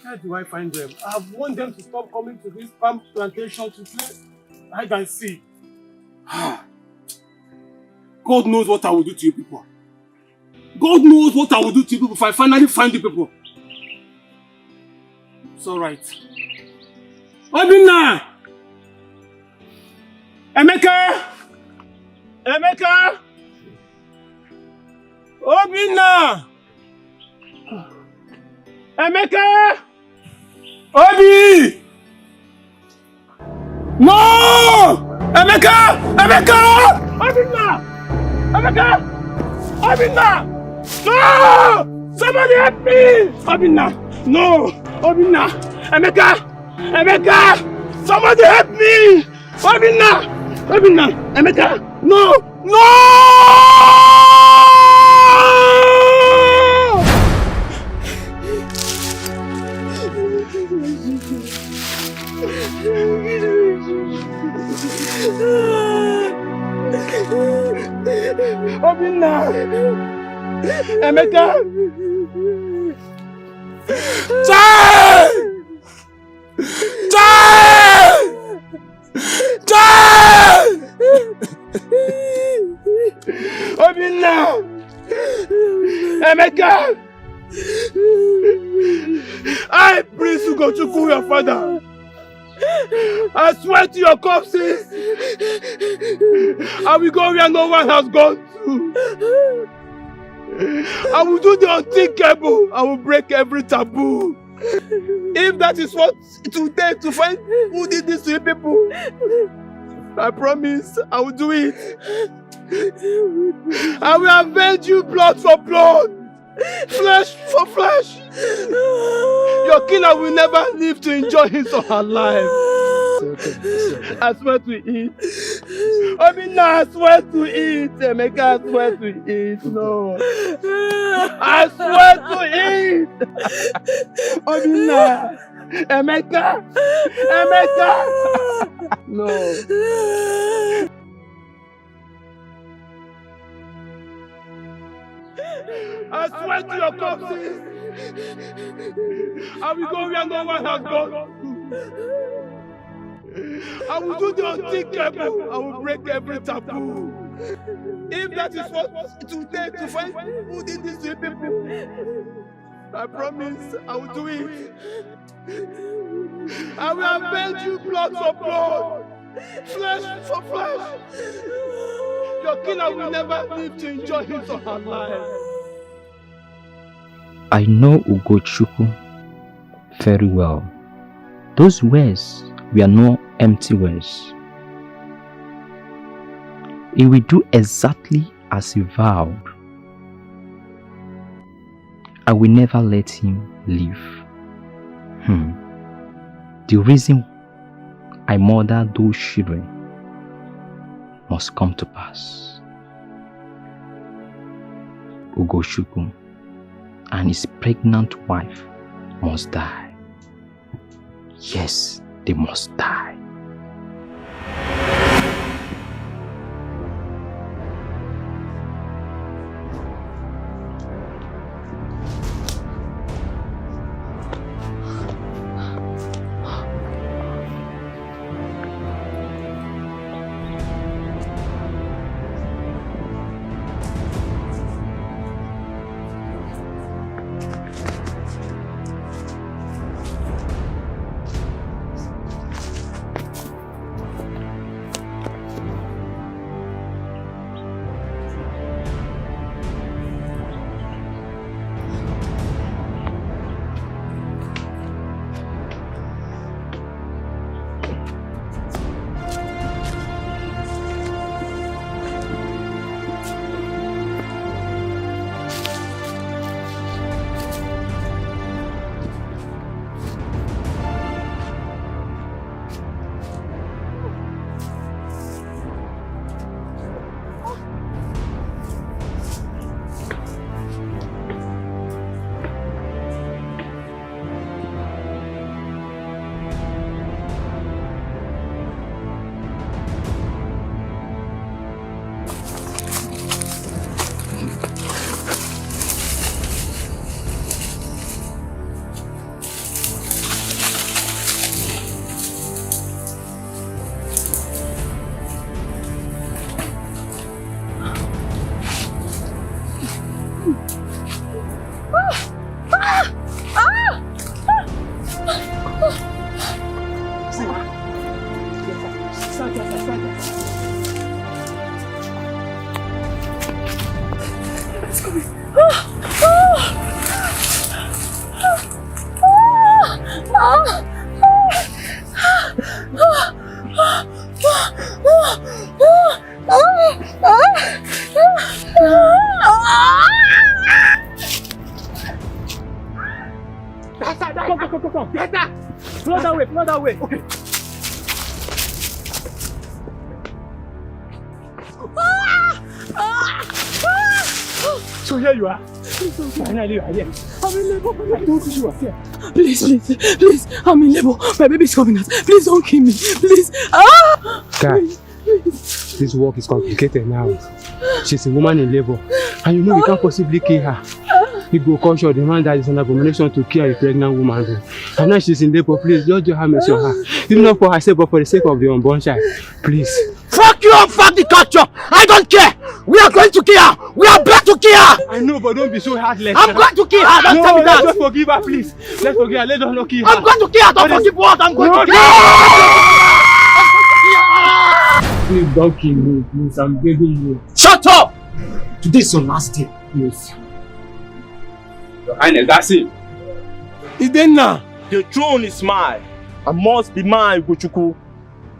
Speaker 11: where do I find them? I want them to stop coming to this palm plantation to play hide and seek. God knows what I will do to you people. God knows what I will do to you people if I finally find you people. It's alright. Obinna! Emeka! Emeka! Obinna! Emeka! Obi! No! Emeka! Emeka! Obinna! Emeka! Obinna! No! Somebody help me! Obinna! No! Obinna! Emeka! Emeka! Somebody help me! Obinna! Obinna! Emeka! No! No! Emeka! Child! Child! Child! Obinna! Emeka! I pray to go to your father. I swear to your corpses, I will go where no one has gone to. I will do the unthinkable. I will break every taboo. If that is what it will take to find who did this to you people, I promise I will do it. I will avenge you blood for blood, flesh for flesh. Your killer will never live to enjoy his or her life. I swear to eat. Obinna, I swear to eat. Emeka, I swear to eat. No. I swear to eat. Obinna. Emeka. Emeka. No. I swear to your corpses, I will go where no one has gone. I will do the unthinkable. I will break every taboo. If that is what it will take to find who did this to people, I promise I will do it. I will avenge you blood for blood, flesh for flesh. Your killer will never live to enjoy his or her life.
Speaker 14: I know Ugochukwu very well. Those words were no empty words. He will do exactly as he vowed. I will never let him leave. The reason I murdered those children must come to pass. Ugochukwu and his pregnant wife must die. Yes, they must die.
Speaker 11: Come. Get that! Flow that way. Okay. So here you are. Finally you are here. I'm in labor. I told you were here. Please. I'm in labor. My baby's coming out. Please don't kill me. Please.
Speaker 14: Guy,
Speaker 16: This work is complicated now. She's a woman in labor. And you know we can't possibly kill her. We go caution the man that is an abomination to kill a pregnant woman. And now she's in labor. Please, just have mercy on her. Even not for herself, but for the sake of the unborn child. Please.
Speaker 9: Fuck you and fuck the culture! I don't care! We are going to kill her! We are back to kill her!
Speaker 16: I know, but don't be so heartless.
Speaker 9: I'm going to kill her! Don't tell me that!
Speaker 16: Let's forgive her, please. Let's forgive her. Let us not kill her.
Speaker 9: I'm going to kill her! Don't forgive what? I'm going to kill her!
Speaker 16: Please don't kill me, please. I'm begging you.
Speaker 9: Shut up! Today is your last day.
Speaker 16: Please. Your Highness, that's it.
Speaker 11: Idenna, the throne is mine and must be mine, Ugochukwu.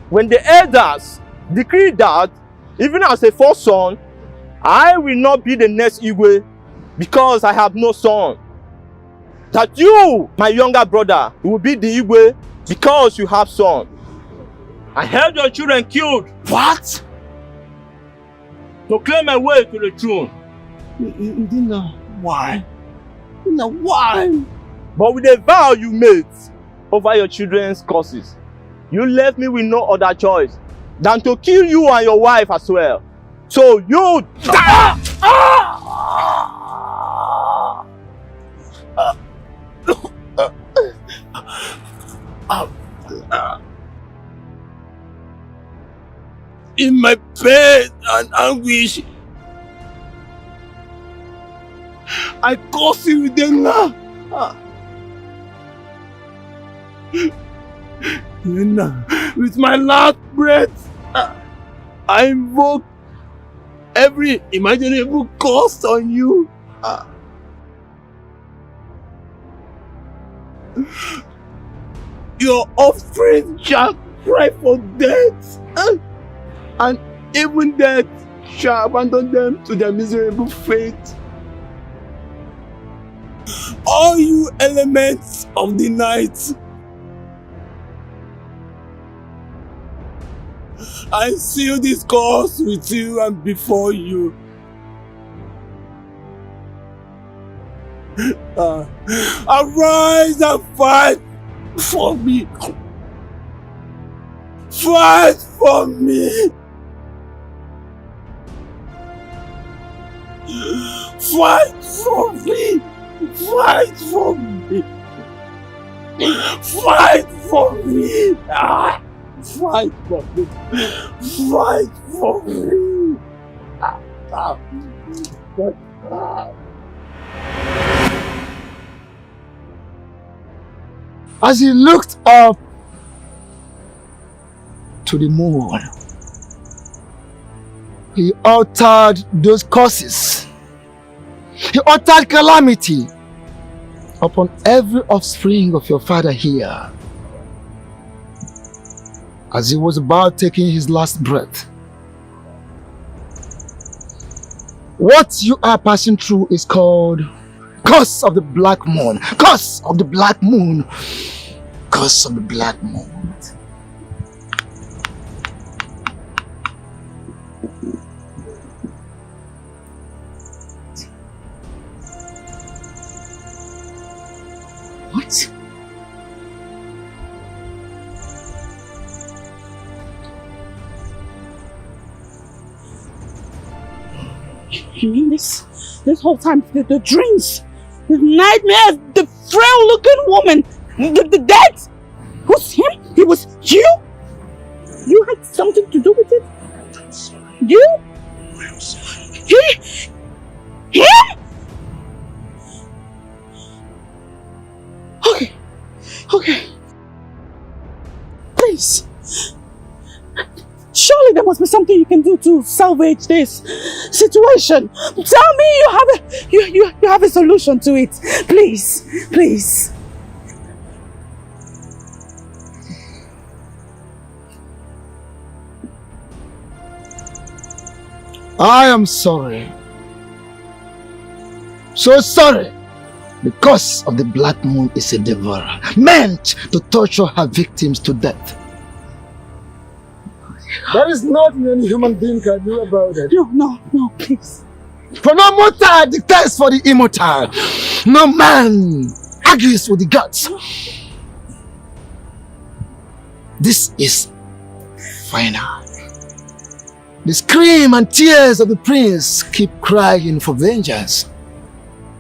Speaker 11: When the elders decree that, even as a first son, I will not be the next Igwe because I have no son. That you, my younger brother, will be the Igwe because you have son. I had your children killed. What? To claim my way to the throne.
Speaker 9: Idenna, why? Idenna, why?
Speaker 11: But with the vow you made over your children's causes, you left me with no other choice than to kill you and your wife as well. So you die!
Speaker 9: In my pain and anguish, I curse you, Idenna. Idenna, with my last breath, I invoke every imaginable curse on you. Your offspring shall cry for death, and even death shall abandon them to their miserable fate. All you elements of the night, I seal this curse with you and before you. Arise and fight for me. Fight for me. Fight for me. Fight for me. Fight for me. Fight for me. Fight for me. As he looked up to the moon, he uttered those curses. He uttered calamity upon every offspring of your father here. As he was about taking his last breath, what you are passing through is called curse of the black moon. Curse of the black moon. Curse of the black moon. What?
Speaker 1: You mean this whole time, the dreams, the nightmares, the frail-looking woman, the death? Who's him? It was you? You had something to do with it? You? Him? Okay. Please. Surely there must be something you can do to salvage this situation. Tell me you have a solution to it. Please.
Speaker 9: I am sorry. So sorry. The curse of the black moon is a devourer, meant to torture her victims to death. There is nothing any human being can do about it.
Speaker 1: No, please.
Speaker 9: For no mortal dictates for the immortal. No man argues with the gods. This is final. The scream and tears of the prince keep crying for vengeance.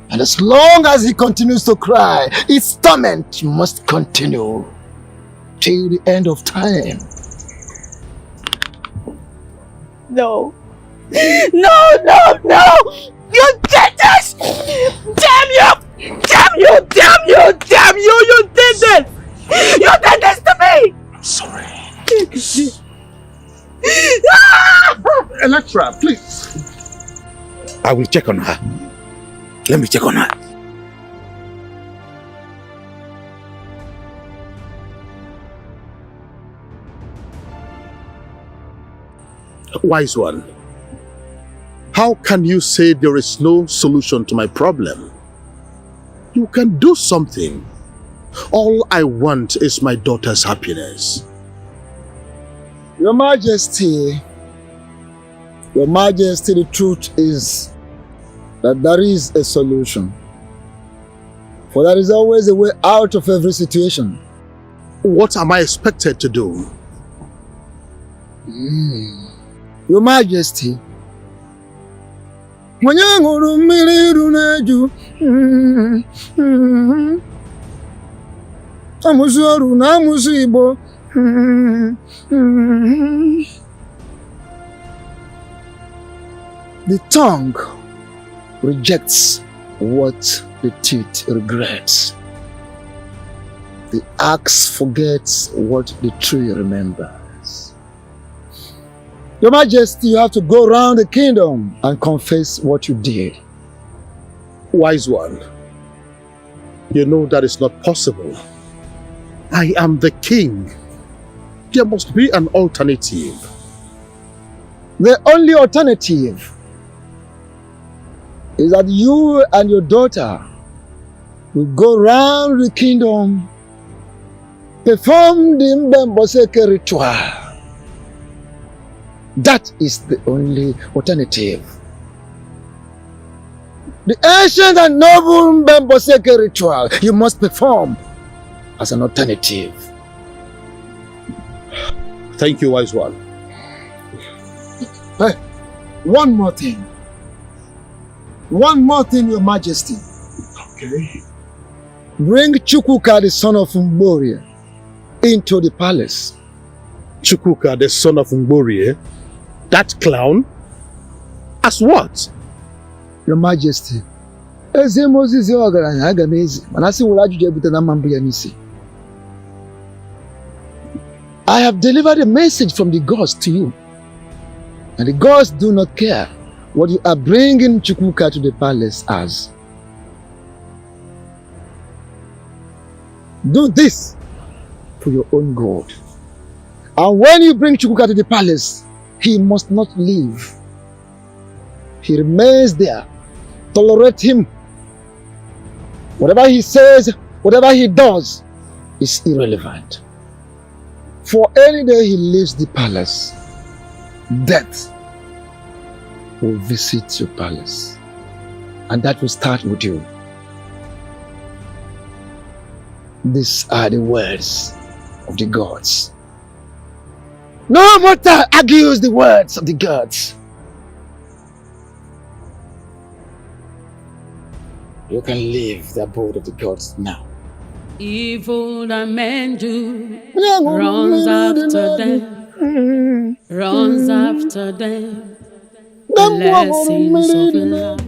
Speaker 9: And as long as he continues to cry, its torment must continue till the end of time.
Speaker 17: No. No, no, no! You did this! Damn you! Damn you! Damn you! Damn you! You did this! You did this to me!
Speaker 3: I'm sorry.
Speaker 4: Electra, please.
Speaker 7: I will check on her. Let me check on her.
Speaker 4: Wise one, how can you say there is no solution to my problem? You can do something. All I want is my daughter's happiness.
Speaker 9: Your Majesty, the truth is that there is a solution. For there is always a way out of every situation.
Speaker 4: What am I expected to do?
Speaker 9: Your Majesty, when you go to Miliruneju, Amusoru Namusibo. The tongue rejects what the teeth regrets. The axe forgets what the tree remembers. Your Majesty, you have to go around the kingdom and confess what you did.
Speaker 4: Wise one, you know that is not possible. I am the king. There must be an alternative.
Speaker 9: The only alternative is that you and your daughter will go around the kingdom, perform the Mbemboseke ritual. That is the only alternative. The ancient and noble Mbemboseke ritual you must perform as an alternative.
Speaker 4: Thank you, wise one.
Speaker 9: Hey, one more thing. One more thing, Your Majesty.
Speaker 4: Okay.
Speaker 9: Bring Chukwuka, the son of Mborie, into the palace.
Speaker 4: Chukwuka, the son of Mborie? That clown? As what?
Speaker 9: Your Majesty. I have delivered a message from the gods to you. And the gods do not care what you are bringing Chukwuka to the palace as. Do this for your own good. And when you bring Chukwuka to the palace, he must not leave. He remains there. Tolerate him. Whatever he says, whatever he does, is irrelevant. For any day he leaves the palace, death will visit your palace. And that will start with you. These are the words of the gods. No mortal argues the words of the gods. You can leave the abode of the gods now.
Speaker 17: Evil that men do runs after them, runs after them. Blessings of love.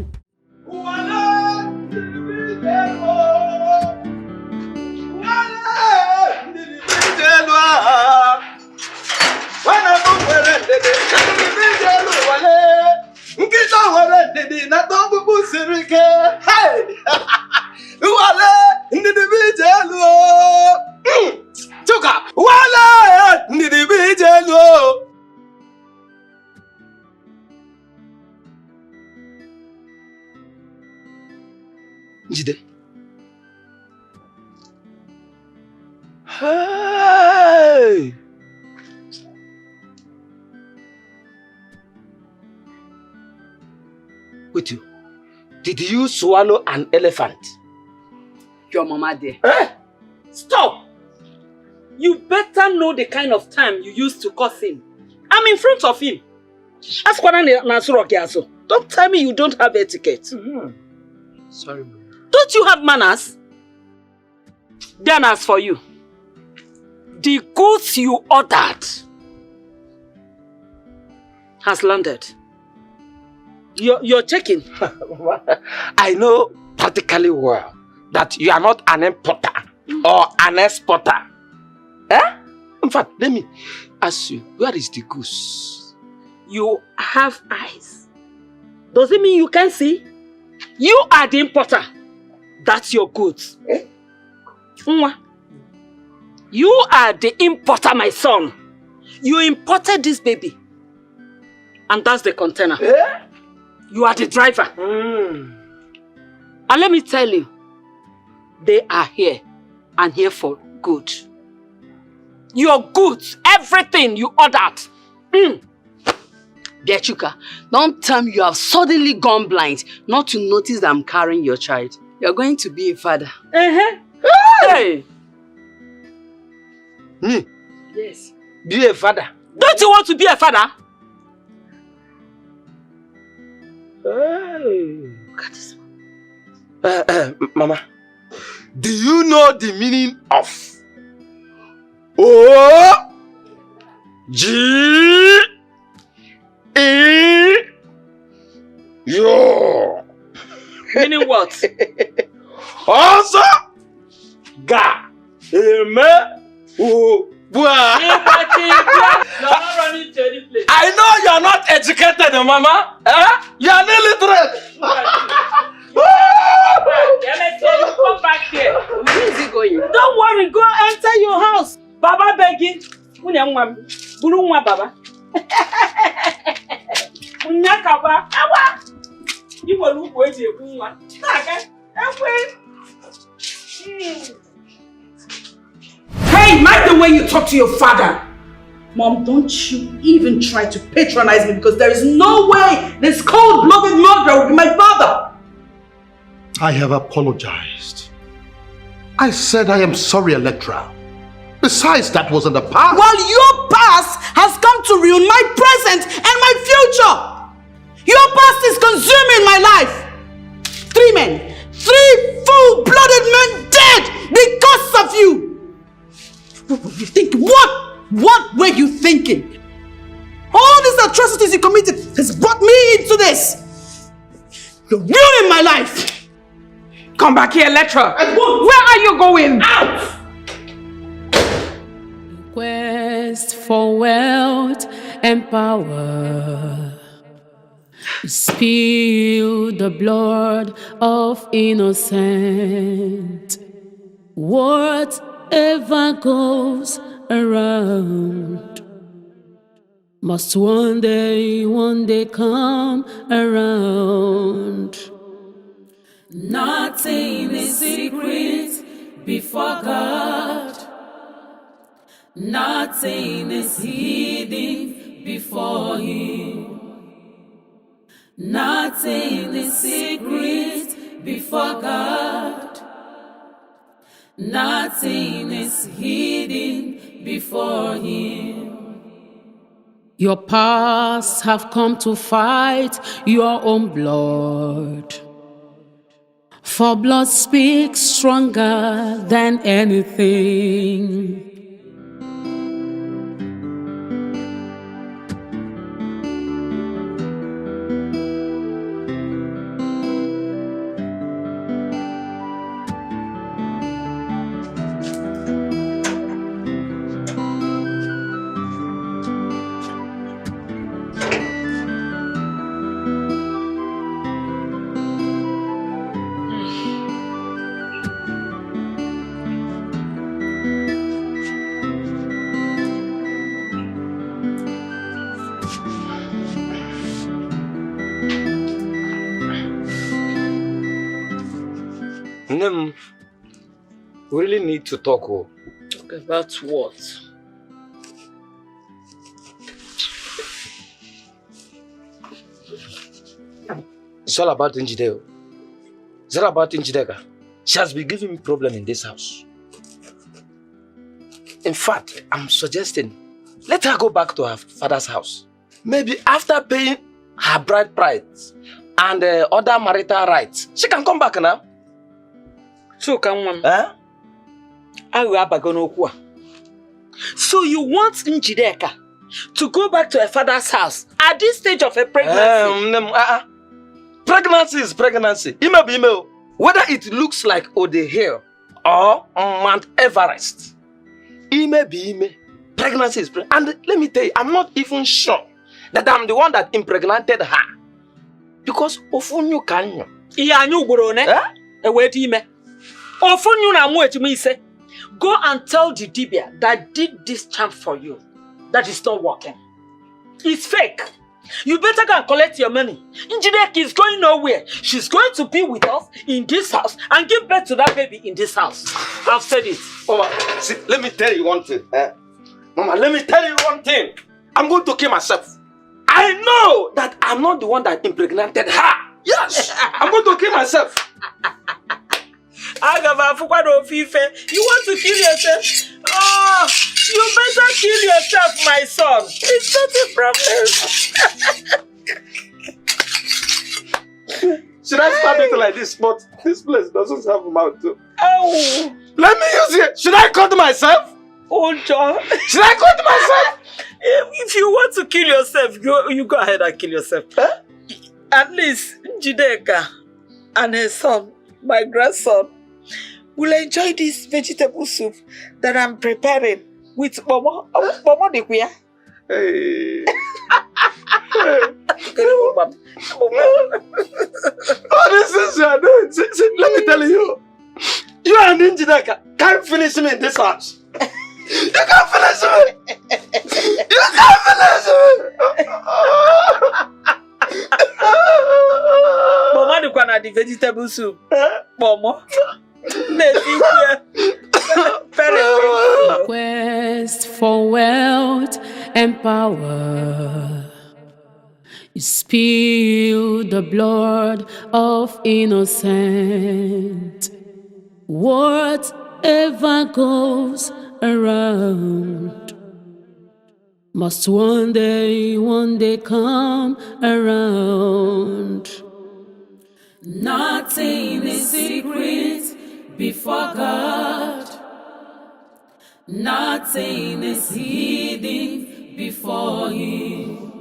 Speaker 12: Jide. Hey! Wait, did you swallow an elephant?
Speaker 20: Your mama there. Eh? Stop! You better know the kind of time you used to curse him. I'm in front of him. Ask what Nasuro. Don't tell me you don't have etiquette.
Speaker 14: Sorry, Mama.
Speaker 20: Don't you have manners? Then as for you, the goods you ordered has landed. You're checking.
Speaker 12: I know practically well that you are not an importer or an exporter. Eh? In fact, let me ask you, where is the goose?
Speaker 20: You have eyes. Does it mean you can see? You are the importer. That's your goods. Eh? You are the importer, my son. You imported this baby. And that's the container. Eh? You are the driver. And let me tell you, they are here and here for good. Your goods, everything you ordered.
Speaker 1: Biachuka, don't tell me you have suddenly gone blind not to notice that I'm carrying your child. You're going to be a father.
Speaker 20: Hey!
Speaker 12: Me?
Speaker 1: Yes.
Speaker 12: Be a father?
Speaker 20: Don't you want to be a father?
Speaker 12: Look at this one. Mama, do you know the meaning of O-G-E-Yo?
Speaker 20: Meaning what?
Speaker 12: Also, Ga, Eme, Bua. I know you're not educated, Mama. You are illiterate.
Speaker 20: Come back here.
Speaker 1: Where is he going?
Speaker 20: Don't worry, go enter your house. Baba begging. Baba. You will look where you want.
Speaker 5: Hey, mind the way you talk to your father.
Speaker 1: Mom, don't you even try to patronize me because there is no way this cold-blooded murderer will be my father.
Speaker 4: I have apologized. I said I am sorry, Electra. Besides, that was in the past.
Speaker 1: Well, your past has come to ruin my present and my future. Your past is consuming my life. 3 men, 3 full-blooded men dead because of you. What were you thinking? What were you thinking? All these atrocities you committed has brought me into this. You're ruining my life.
Speaker 5: Come back here, Electra. Where are you going?
Speaker 1: Out!
Speaker 2: Quest for wealth and power. Spill the blood of innocent. Whatever goes around must one day come around. Nothing is secret before God. Nothing is hidden before Him. Nothing is secret before God. Nothing is hidden before Him. Your past have come to fight your own blood. For blood speaks stronger than anything.
Speaker 12: We really need to talk.
Speaker 20: Talk about what?
Speaker 12: It's all about Njideo. It's all about Njideka. She has been giving me problem in this house. In fact, I'm suggesting, let her go back to her father's house. maybe after paying her bride price and other marital rights, she can come back now.
Speaker 20: So you want Njideka to go back to her father's house at this stage of her pregnancy?
Speaker 12: Pregnancy is pregnancy. Whether it looks like Odehill or Mount Everest, pregnancy is pregnancy. And let me tell you, I'm not even sure that I'm the one that impregnated her. Because ofunyu kanyo.
Speaker 20: Iya anyu ugboro go and tell the Dibia that did this charm for you that is not working. It's fake. You better go and collect your money. Njideka is going nowhere. She's going to be with us in this house and give birth to that baby in this house. I've said it.
Speaker 12: Mama, see, let me tell you one thing. Mama, let me tell you one thing. I'm going to kill myself. I know that I'm not the one that impregnated her. Yes, I'm going to kill myself.
Speaker 20: You want to kill yourself? Oh, you better kill yourself, my son. It's not a problem.
Speaker 12: Should I start it like this? But this place doesn't have a mouth too.
Speaker 20: Oh.
Speaker 12: Let me use it. Should I cut myself?
Speaker 20: Oh, John.
Speaker 12: Should I cut myself?
Speaker 20: If you want to kill yourself, you go ahead and kill yourself. Huh? At least Njideka and her son, my grandson, will enjoy this vegetable soup that I'm preparing with Momo. Momo de kuya.
Speaker 12: Hey. Oh, this is your doing. Let me tell you. You and Njideka can't finish me in this house. You can't finish me. You can't finish me.
Speaker 20: Mama de kuya the vegetable soup. Momo.
Speaker 2: Quest for wealth and power. You spill the blood of innocent. Whatever goes around must one day come around. Nothing is secret before God. Nothing is hidden before Him.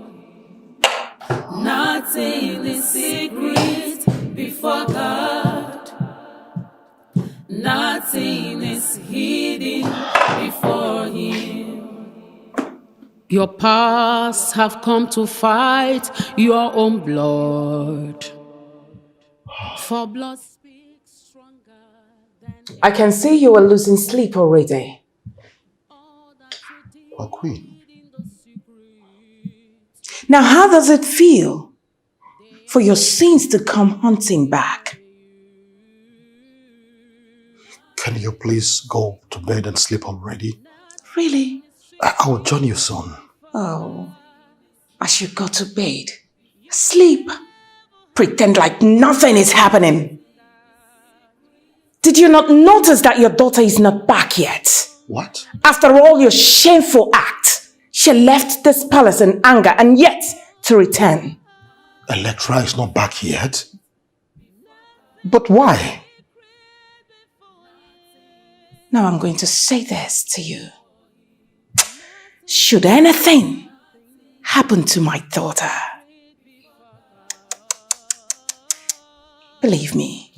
Speaker 2: Nothing is secret before God. Nothing is hidden before Him. Your past have come to fight your own blood. For blood.
Speaker 5: I can see you are losing sleep already.
Speaker 4: My queen.
Speaker 5: Now, how does it feel for your sins to come hunting back?
Speaker 4: Can you please go to bed and sleep already?
Speaker 5: Really?
Speaker 4: I will join you soon.
Speaker 5: Oh, I should go to bed. Sleep. Pretend like nothing is happening. Did you not notice that your daughter is not back yet?
Speaker 4: What?
Speaker 5: After all your shameful act, she left this palace in anger and yet to return.
Speaker 4: Electra is not back yet? But why?
Speaker 5: Now I'm going to say this to you. Should anything happen to my daughter, believe me,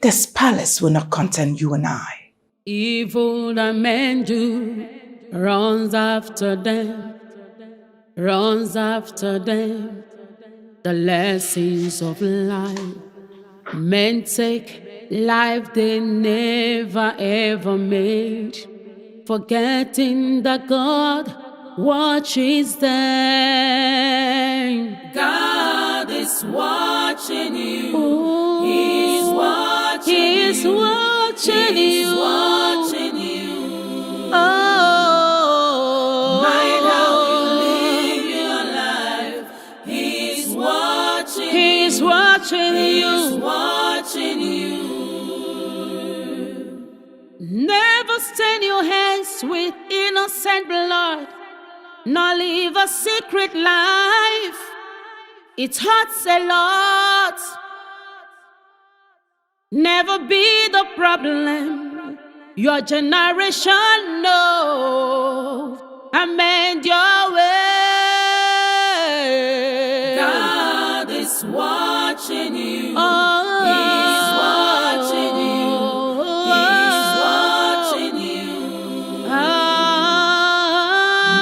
Speaker 5: this palace will not contain you and I.
Speaker 2: Evil that men do runs after them. The lessons of life. Men take life they never ever made, forgetting that God watches them. God is watching you. Ooh, He's watching you. Oh, mind how you live your life. He's watching you. Never stain your hands with innocent blood. nor live a secret life. It hurts a lot. Never be the problem. Your generation knows. Amend your way.
Speaker 18: God is watching you.
Speaker 2: Oh,
Speaker 18: He's watching you. He's watching you.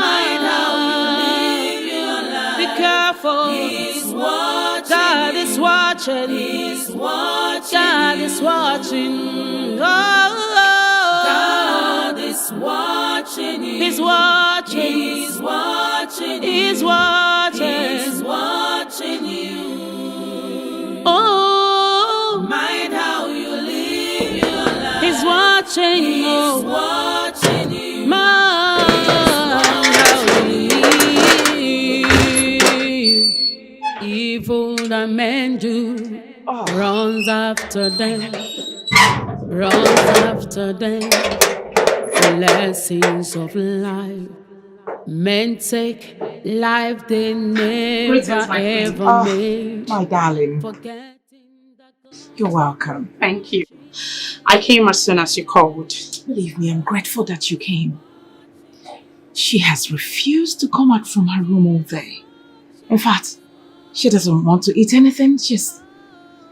Speaker 18: Mind how you live your life.
Speaker 2: Be careful.
Speaker 18: He's watching.
Speaker 2: God is watching.
Speaker 18: He's watching.
Speaker 2: God is watching. Oh,
Speaker 18: God is watching you.
Speaker 2: He's watching.
Speaker 18: He's watching.
Speaker 2: He's watching.
Speaker 18: He's watching you.
Speaker 2: Oh,
Speaker 18: mind how you live your life.
Speaker 2: He's watching.
Speaker 18: He's watching you.
Speaker 2: Mind how you live. Evil that men do runs after them. Runs after them. The lessons of life. Men take life they never ever made.
Speaker 15: My darling.
Speaker 2: Forget.
Speaker 15: You're welcome.
Speaker 19: Thank you. I came as soon as you called.
Speaker 15: Believe me, I'm grateful that you came. She has refused to come out from her room all day. In fact, she doesn't want to eat anything. She's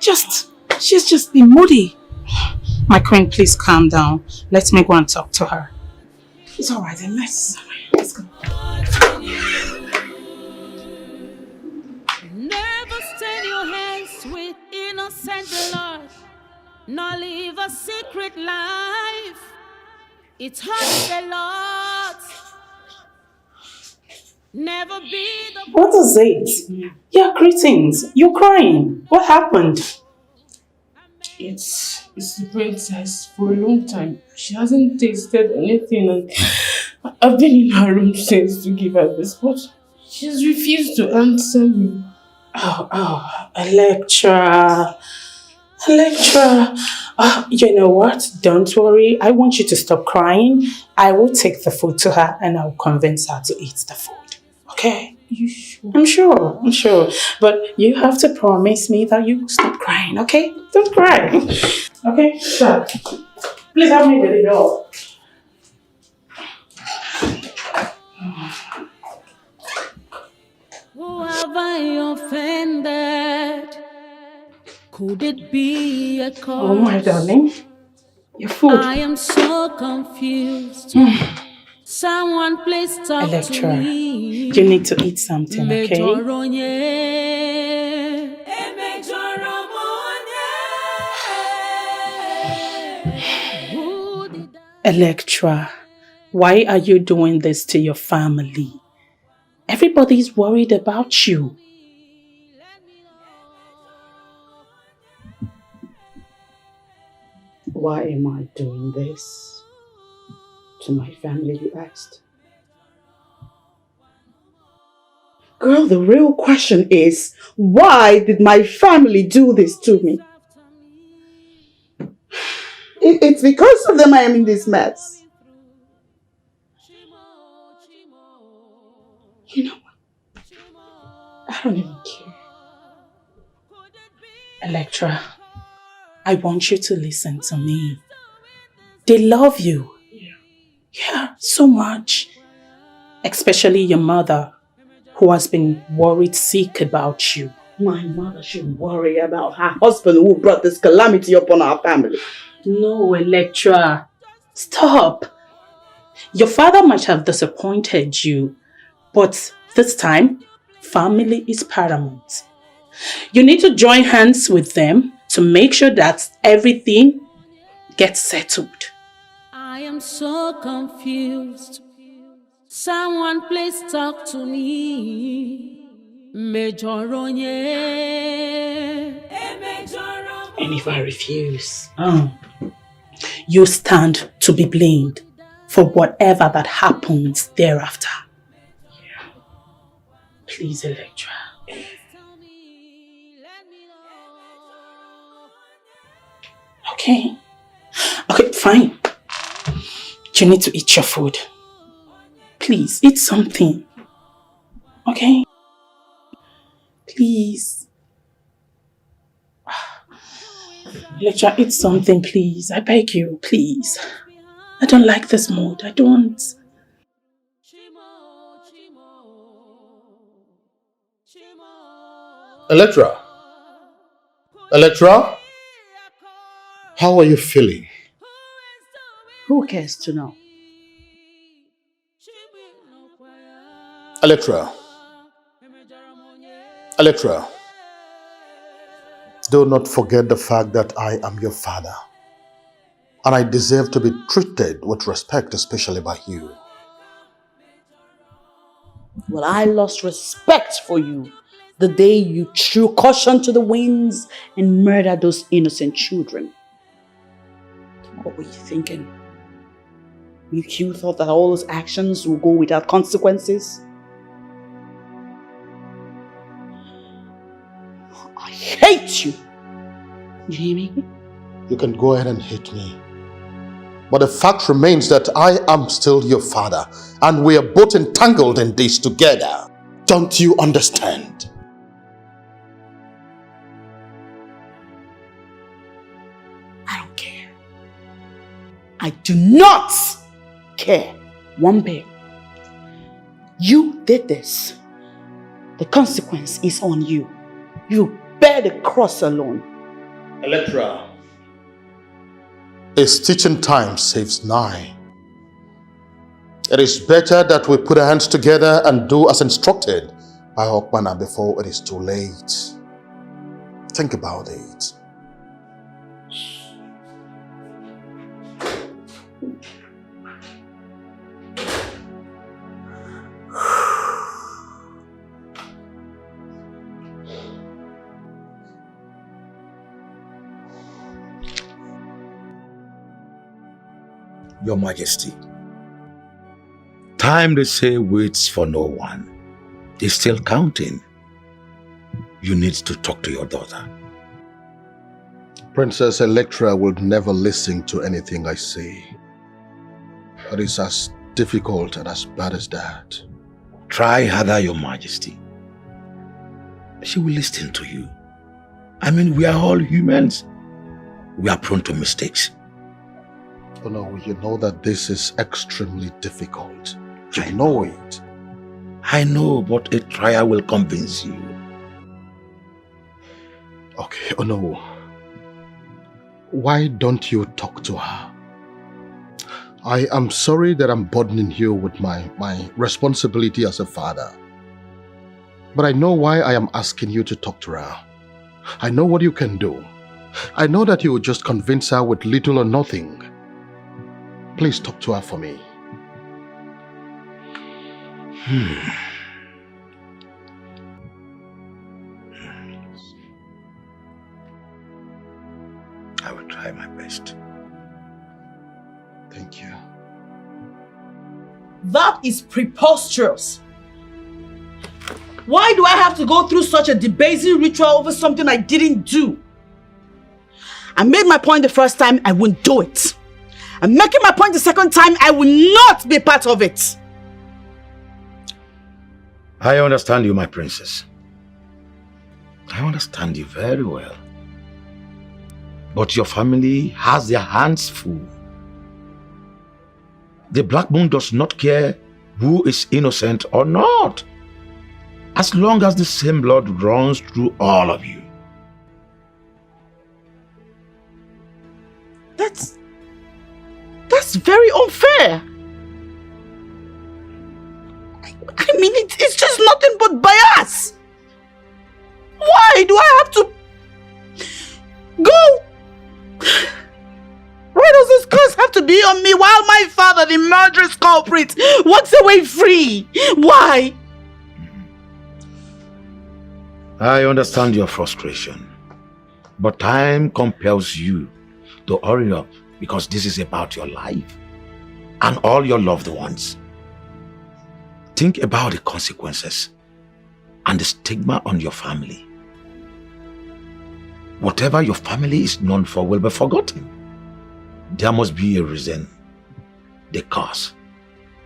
Speaker 15: just been moody.
Speaker 19: My queen, please calm down. Let me go and talk to her.
Speaker 15: It's all right, then let's go.
Speaker 2: Never stain your hands with innocent blood, nor live a secret life. It hurts a lot. Never be the.
Speaker 19: What is it? Yeah, greetings. You're crying. What happened?
Speaker 13: It's the princess for a long time. She hasn't tasted anything, and I've been in her room since to give her this, but she's refused to answer me.
Speaker 19: Oh, Electra. You know what? Don't worry. I want you to stop crying. I will take the food to her and I'll convince her to eat the food. Okay?
Speaker 13: You sure?
Speaker 19: I'm sure. But you have to promise me that you will stop crying, okay? Don't cry. Okay? Sure. Please help me with the door.
Speaker 2: Who have I offended? Could it be a cause?
Speaker 19: Oh, my darling. Your food.
Speaker 2: I am so confused. Someone please talk
Speaker 19: Electra,
Speaker 2: to me.
Speaker 19: you need to eat something, okay? Electra, why are you doing this to your family? Everybody's worried about you. Why am I doing this to my family, you asked? Girl, the real question is, why did my family do this to me? It's because of them I am in this mess. You know what? I don't even care. Electra, I want you to listen to me. They love you. Yeah, so much. Especially your mother, who has been worried sick about you. My mother should worry about her husband who brought this calamity upon our family. No, Electra. Stop. Your father might have disappointed you, but this time, family is paramount. You need to join hands with them to make sure that everything gets settled.
Speaker 2: I am so confused. Someone please talk to me.
Speaker 19: And if I refuse, you stand to be blamed for whatever that happens thereafter. Yeah. Please, Electra. Okay, fine. You need to eat your food. Please, eat something.
Speaker 15: Okay? Please. Electra, eat something, please. I beg you, please. I don't like this mood. I don't.
Speaker 4: Electra? Electra? How are you feeling?
Speaker 1: Who cares to know?
Speaker 4: Electra? Electra? Do not forget the fact that I am your father. And I deserve to be treated with respect, especially by you.
Speaker 1: Well, I lost respect for you the day you threw caution to the winds and murdered those innocent children. What were you thinking? You thought that all those actions will go without consequences? I hate you! You hear me?
Speaker 4: You can go ahead and hate me. But the fact remains that I am still your father, and we are both entangled in this together. Don't you understand?
Speaker 1: I don't care. I do not care one bit. You did this. The consequence is on you. You bear the cross alone.
Speaker 4: Electra. A stitching time saves 9. It is better that we put our hands together and do as instructed by Hokmana before it is too late. Think about it.
Speaker 7: Your Majesty, time they say waits for no one. It's still counting. You need to talk to your daughter.
Speaker 4: Princess Electra will never listen to anything I say. It is as difficult and as bad as that.
Speaker 7: Try harder, Your Majesty. She will listen to you. I mean, we are all humans. We are prone to mistakes.
Speaker 4: Oh no, you know that this is extremely difficult. You know it.
Speaker 7: I know, but a trial will convince you.
Speaker 4: Okay, oh no. Why don't you talk to her? I am sorry that I'm burdening you with my responsibility as a father. But I know why I am asking you to talk to her. I know what you can do. I know that you will just convince her with little or nothing. Please talk to her for me.
Speaker 7: I will try my best.
Speaker 4: Thank you.
Speaker 1: That is preposterous. Why do I have to go through such a debasing ritual over something I didn't do? I made my point the first time, I wouldn't do it. I'm making my point the second time, I will not be part of it.
Speaker 7: I understand you, my princess. I understand you very well. But your family has their hands full. The Black Moon does not care who is innocent or not, as long as the same blood runs through all of you.
Speaker 1: That's very unfair. I mean, it's just nothing but bias. Why do I have to go? Why does this curse have to be on me while my father, the murderous culprit, walks away free? Why?
Speaker 7: I understand your frustration, but time compels you to hurry up because this is about your life and all your loved ones. Think about the consequences and the stigma on your family. Whatever your family is known for will be forgotten. There must be a reason the cause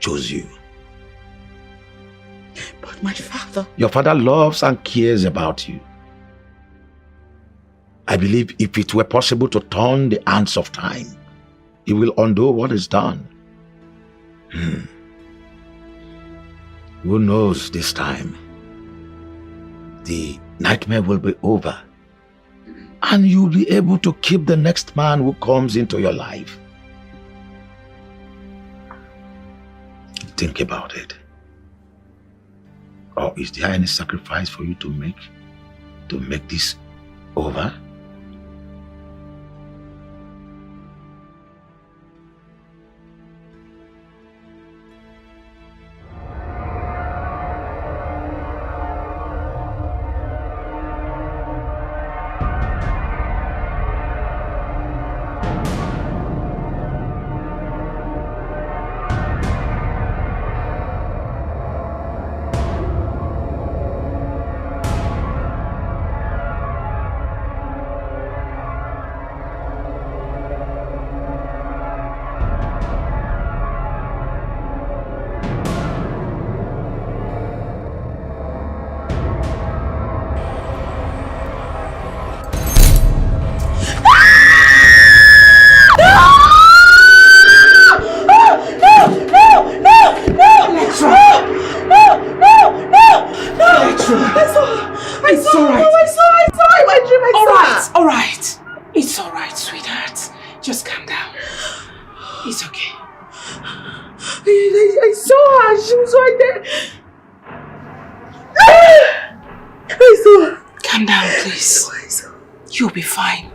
Speaker 7: chose you.
Speaker 1: But My father.
Speaker 7: Your father loves and cares about you. I believe if it were possible to turn the hands of time, he will undo what is done. Who knows this time? The nightmare will be over. And you'll be able to keep the next man who comes into your life. Think about it. Or is there any sacrifice for you to make this over?
Speaker 15: You'll be fine.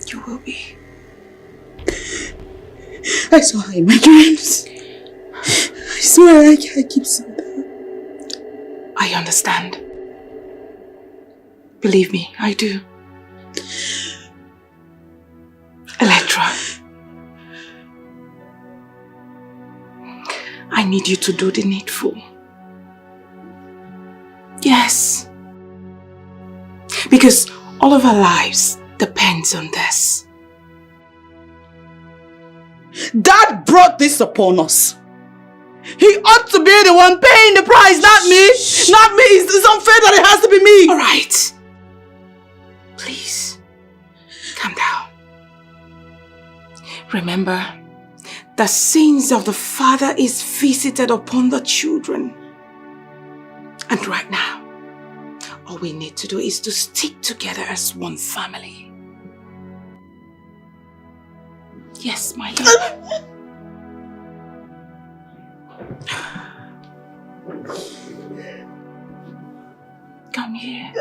Speaker 15: You will be.
Speaker 1: I saw her in my dreams. I swear I keep seeing her.
Speaker 15: I understand. Believe me, I do. Electra. I need you to do the needful. Yes. Because all of our lives depends on this.
Speaker 1: Dad brought this upon us. He ought to be the one paying the price, not me. Not me. It's unfair that it has to be me.
Speaker 15: All right. Please, calm down. Remember, the sins of the father is visited upon the children. And right now, all we need to do is to stick together as one family. Yes, my love. Come here.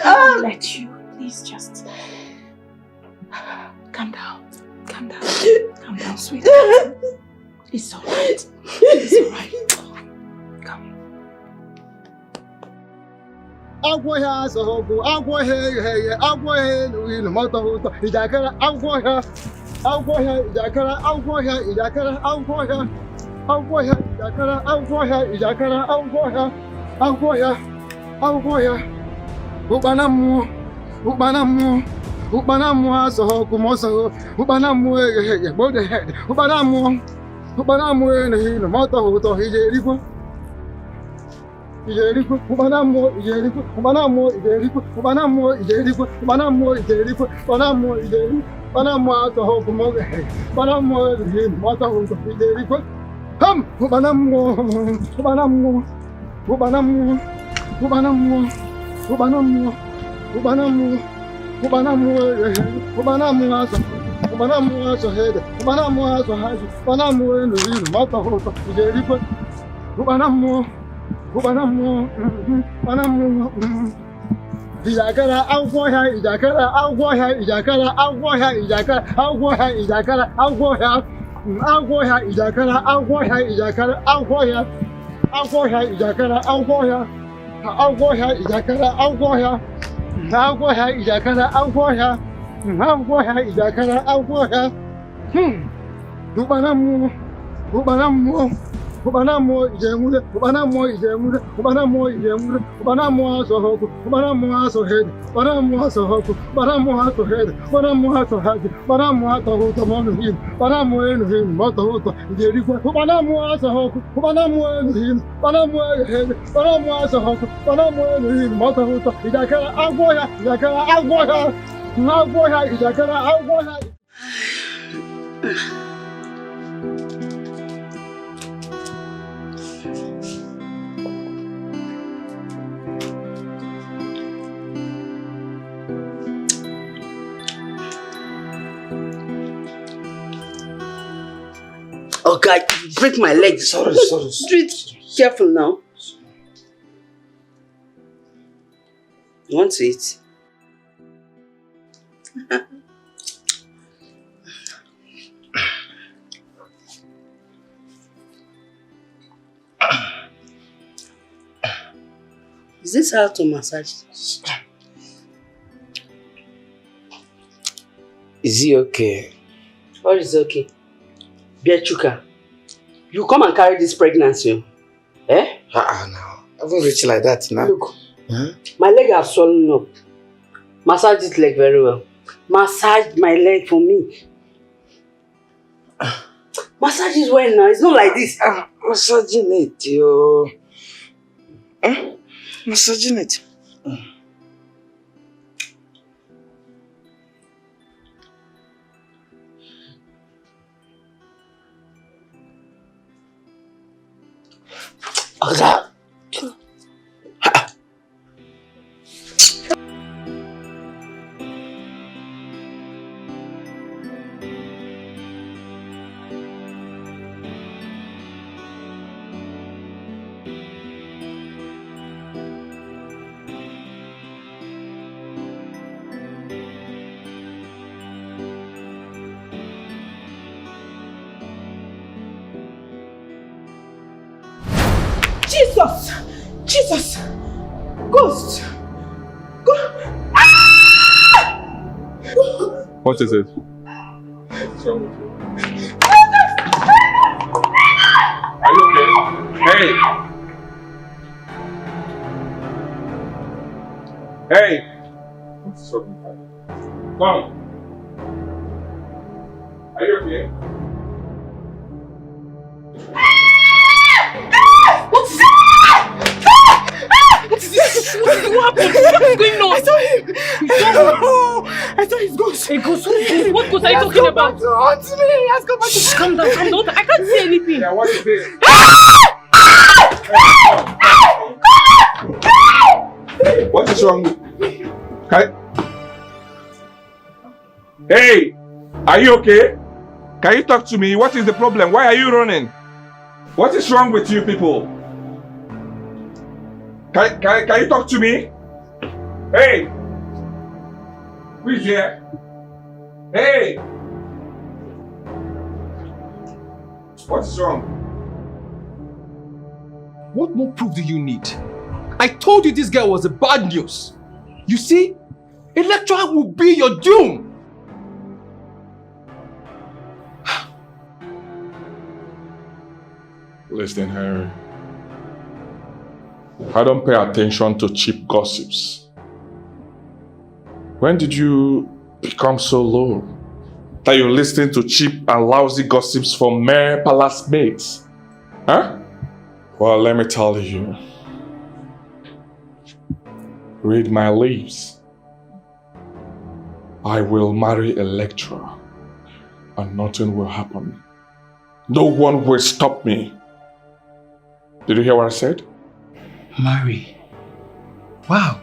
Speaker 15: I'll let you. Please just calm down. Calm down. Calm down, sweetheart. It's alright. It's alright. Come.
Speaker 9: Agwa so go agwa hey agwa no matter what ijakara agwa ijakara agwa ijakara agwa ubana mu so go mo so ubana mu bode ubana mu no matter what ijerigo Ubanamu, Ijakara agwa ubana mo ijemure, ubana mo ijemure, ubana mo ijemure, ubana mo aso hoku, ubana mo aso head, ubana mo aso hoku, ubana mo aso head, ubana mo aso head, ubana mo aso hoku mo hin, ubana mo enu hin, moto hoku, jerikwa, ubana mo aso hoku, ubana mo enu hin, ubana mo head, ubana mo aso hoku, ubana mo enu hin, moto hoku, idakara agboya, idakara agboya, agboya, idakara agboya.
Speaker 1: Oh God, break my leg.
Speaker 21: Sorry.
Speaker 1: Do it careful now. You want to eat? Is this how to massage?
Speaker 12: Is he okay?
Speaker 1: What is okay? Biachuka, you come and carry this pregnancy. Eh?
Speaker 12: No. I haven't reached like that now.
Speaker 1: Look, my leg has swollen up. Massage this leg very well. Massage my leg for me. Massage is well now. It's not like this.
Speaker 12: Massaging it, yo. Massaging it.
Speaker 1: Okay.
Speaker 6: Jesus! Ghost!
Speaker 8: What is it? Are you okay? Hey! Hey! What's wrong with that? Come! Are you okay?
Speaker 6: What happened? What's going on? I saw him! I saw his ghost. A ghost? What ghost are you talking about? Haunt me! He has come back to calm down. I can't see anything.
Speaker 8: Yeah, what is it? What is wrong with you? Hey! Are you okay? Can you talk to me? What is the problem? Why are you running? What is wrong with you people? Can you talk to me? Hey! Who is here? Hey! What is wrong?
Speaker 22: What more proof do you need? I told you this girl was a bad news. You see, Electra will be your doom.
Speaker 8: Listen, Harry. I don't pay attention to cheap gossips. When did you become so low that you're listening to cheap and lousy gossips from mere palace mates? Huh? Well, let me tell you. Read my lips. I will marry Electra and nothing will happen. No one will stop me. Did you hear what I said?
Speaker 22: Marry. Wow.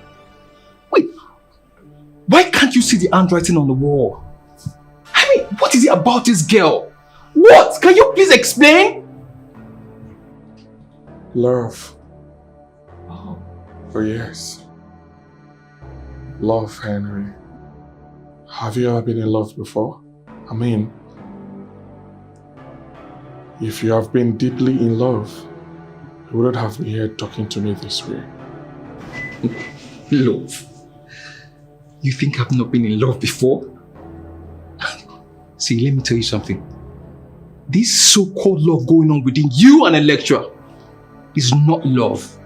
Speaker 22: Wait. Why can't you see the handwriting on the wall? I mean, what is it about this girl? What? Can you please explain?
Speaker 8: Love. Oh yes. Love, Henry. Have you ever been in love before? I mean, if you have been deeply in love, you wouldn't have been here talking to me this way.
Speaker 22: Love? You think I've not been in love before? See, let me tell you something. this so-called love going on within you and Electra is not love.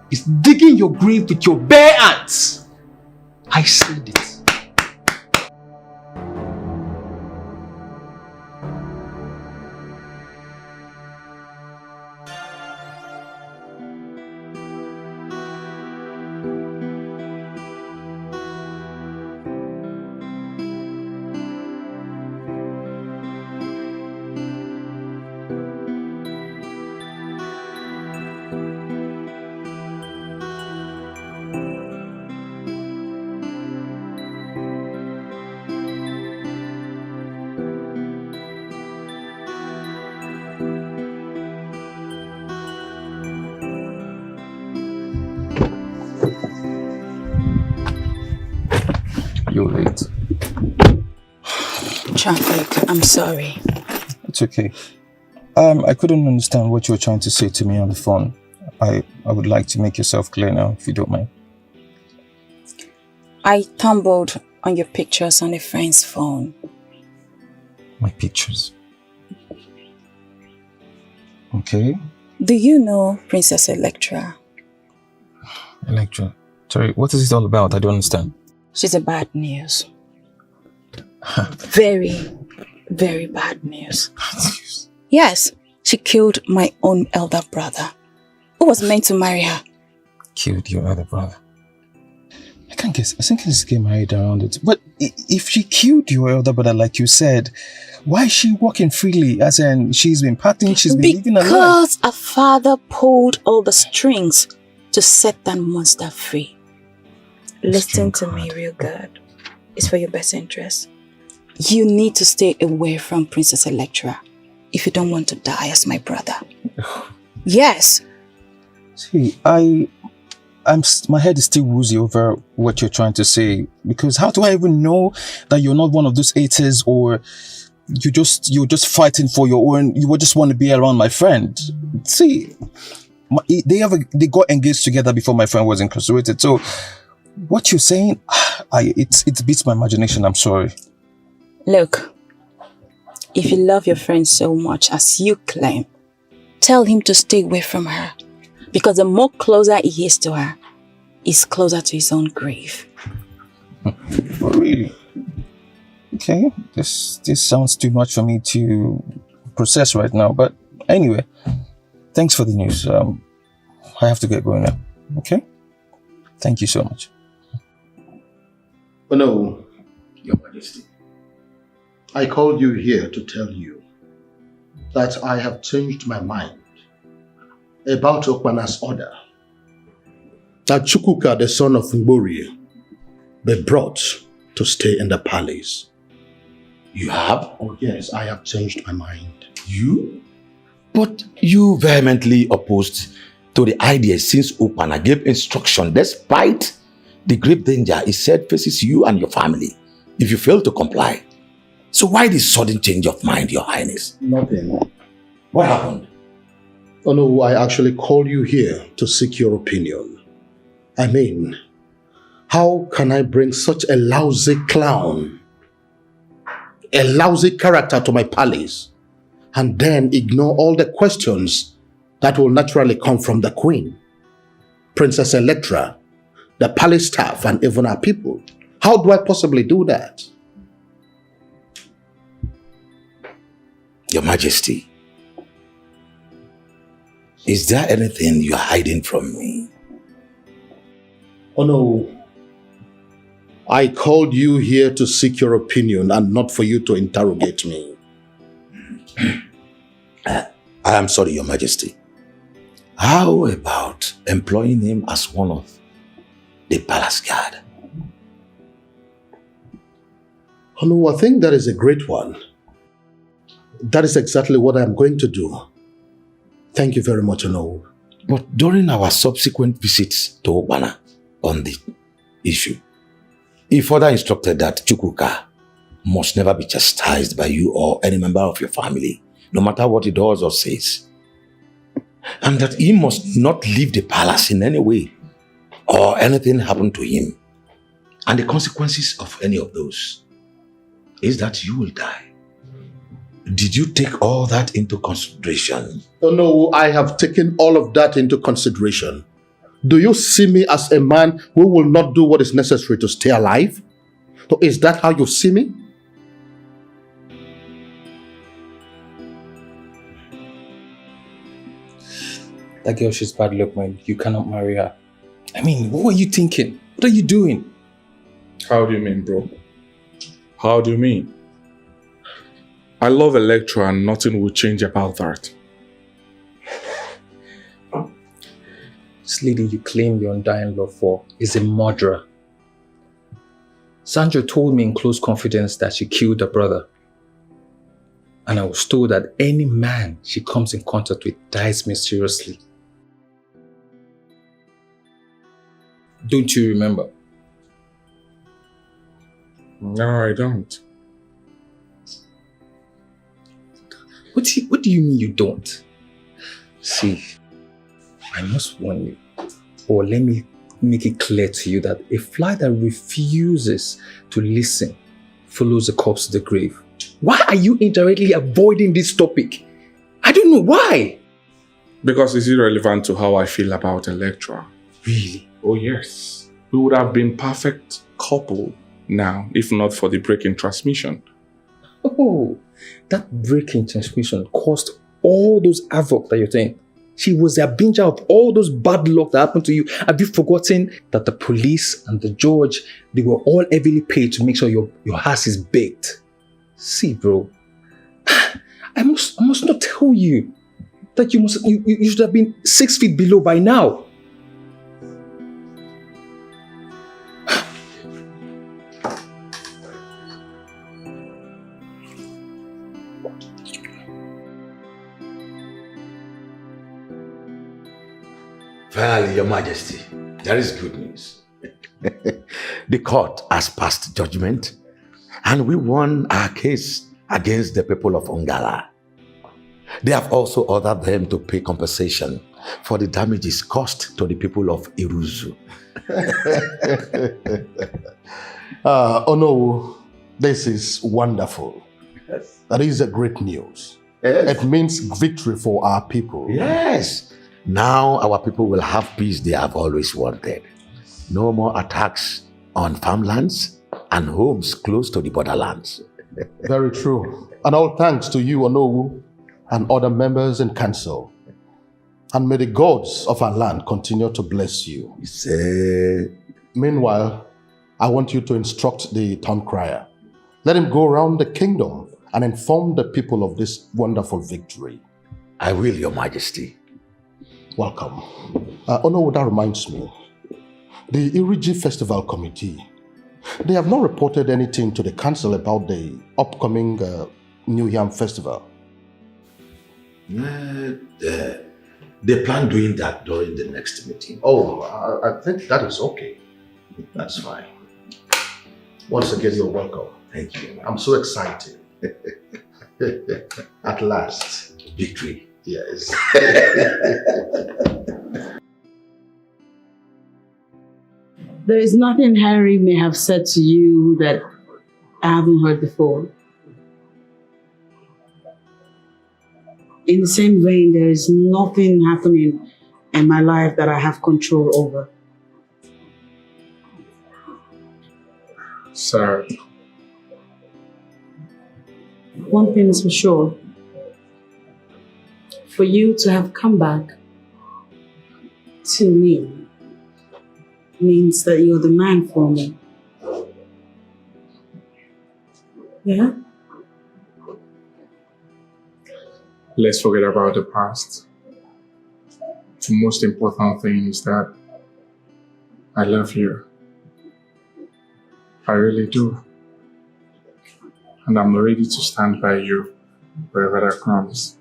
Speaker 22: It's digging your grave with your bare hands. I said it. You're late.
Speaker 15: Traffic, I'm sorry.
Speaker 22: It's okay. I couldn't understand what you were trying to say to me on the phone. I would like to make yourself clear now, if you don't mind.
Speaker 15: I stumbled on your pictures on a friend's phone.
Speaker 22: My pictures? Okay.
Speaker 15: Do you know Princess Electra?
Speaker 22: Electra? Sorry, what is it all about? I don't understand.
Speaker 15: She's a bad news. Very, very bad news. Yes, she killed my own elder brother, who was meant to marry her.
Speaker 22: Killed your elder brother? I can't guess. I think this get married around it. But if she killed your elder brother, like you said, why is she walking freely? As in, she's been partying, she's been living her life.
Speaker 15: Because her father pulled all the strings to set that monster free. Listen to me real good. It's for your best interest. You need to stay away from Princess Electra if you don't want to die as my brother. Yes.
Speaker 22: See, my head is still woozy over what you're trying to say, because how do I even know that you're not one of those haters, or you're just fighting for your own, you just want to be around my friend? See, they got engaged together before my friend was incarcerated, so what you're saying, it beats my imagination. I'm sorry.
Speaker 15: Look, if you love your friend so much as you claim, tell him to stay away from her. Because the more closer he is to her, he's closer to his own grave.
Speaker 22: Oh, really? Okay, this sounds too much for me to process right now. But anyway, thanks for the news. I have to get going now. Okay? Thank you so much.
Speaker 4: Oh no, Your Majesty. I called you here to tell you that I have changed my mind about Okpana's order that Chukwuka, the son of Mbori, be brought to stay in the palace.
Speaker 7: You have?
Speaker 4: Oh yes, I have changed my mind.
Speaker 7: You? But you vehemently opposed to the idea since Okpana gave instruction despite the grave danger he said faces you and your family if you fail to comply. So why this sudden change of mind, Your Highness?
Speaker 4: Nothing.
Speaker 7: What happened?
Speaker 4: Oh no, I actually called you here to seek your opinion. I mean, how can I bring such a lousy clown, a lousy character to my palace, and then ignore all the questions that will naturally come from the Queen, Princess Electra, the palace staff, and even our people? How do I possibly do that?
Speaker 7: Your Majesty, is there anything you are hiding from me?
Speaker 4: Oh no. I called you here to seek your opinion and not for you to interrogate me.
Speaker 7: I am sorry, Your Majesty. How about employing him as one of the palace guard?
Speaker 4: Oh no, I think that is a great one. That is exactly what I'm going to do. Thank you very much, Ono.
Speaker 7: But during our subsequent visits to Okpana on the issue, he further instructed that Chukwuka must never be chastised by you or any member of your family, no matter what he does or says. And that he must not leave the palace in any way or anything happen to him. And the consequences of any of those is that you will die. Did you take all that into consideration?
Speaker 4: Oh no, I have taken all of that into consideration. Do you see me as a man who will not do what is necessary to stay alive? So is that how you see me?
Speaker 22: That girl, she's bad luck, man. You cannot marry her. I mean, what were you thinking? What are you doing?
Speaker 8: How do you mean, bro? How do you mean? I love Electra and nothing will change about that.
Speaker 22: This lady you claim your undying love for is a murderer. Sandra told me in close confidence that she killed her brother. And I was told that any man she comes in contact with dies mysteriously. Don't you remember?
Speaker 8: No, I don't.
Speaker 22: What do you mean you don't? See, I must warn you, or let me make it clear to you that a fly that refuses to listen follows the corpse to the grave. Why are you indirectly avoiding this topic? I don't know why.
Speaker 8: Because it's irrelevant to how I feel about Electra.
Speaker 22: Really?
Speaker 8: Oh yes. We would have been perfect couple now if not for the break in transmission.
Speaker 22: Oh, that break in transmission caused all those havoc that you're saying. She was a binger of all those bad luck that happened to you. Have you forgotten that the police and the judge, they were all heavily paid to make sure your house is baked? See, bro, I must not tell you that you should have been 6 feet below by now.
Speaker 7: Finally, Your Majesty, there is good news. The court has passed judgment and we won our case against the people of Ungala. They have also ordered them to pay compensation for the damages caused to the people of Iruzu.
Speaker 4: Oh no, this is wonderful.
Speaker 7: Yes.
Speaker 4: That is a great news.
Speaker 7: Yes.
Speaker 4: It means victory for our people.
Speaker 7: Yes. Now our people will have peace they have always wanted. No more attacks on farmlands and homes close to the borderlands.
Speaker 4: Very true. And all thanks to you, Onowu, and other members in council. And may the gods of our land continue to bless you. Meanwhile, I want you to instruct the town crier. Let him go around the kingdom and inform the people of this wonderful victory.
Speaker 7: I will, Your Majesty.
Speaker 4: Welcome. Onowu, that reminds me. The Iriji Festival Committee, they have not reported anything to the council about the upcoming New Yam Festival.
Speaker 7: They plan doing that during the next meeting.
Speaker 4: Oh, I think that is okay.
Speaker 7: That's fine.
Speaker 4: Once again, you're welcome.
Speaker 7: Thank you.
Speaker 4: I'm so excited. At last.
Speaker 7: Victory.
Speaker 4: Yes.
Speaker 1: There is nothing Harry may have said to you that I haven't heard before. In the same vein, there is nothing happening in my life that I have control over.
Speaker 8: Sir.
Speaker 1: One thing is for sure. For you to have come back to me means that you're the man for me. Yeah?
Speaker 8: Let's forget about the past. The most important thing is that I love you. I really do. And I'm ready to stand by you wherever that comes.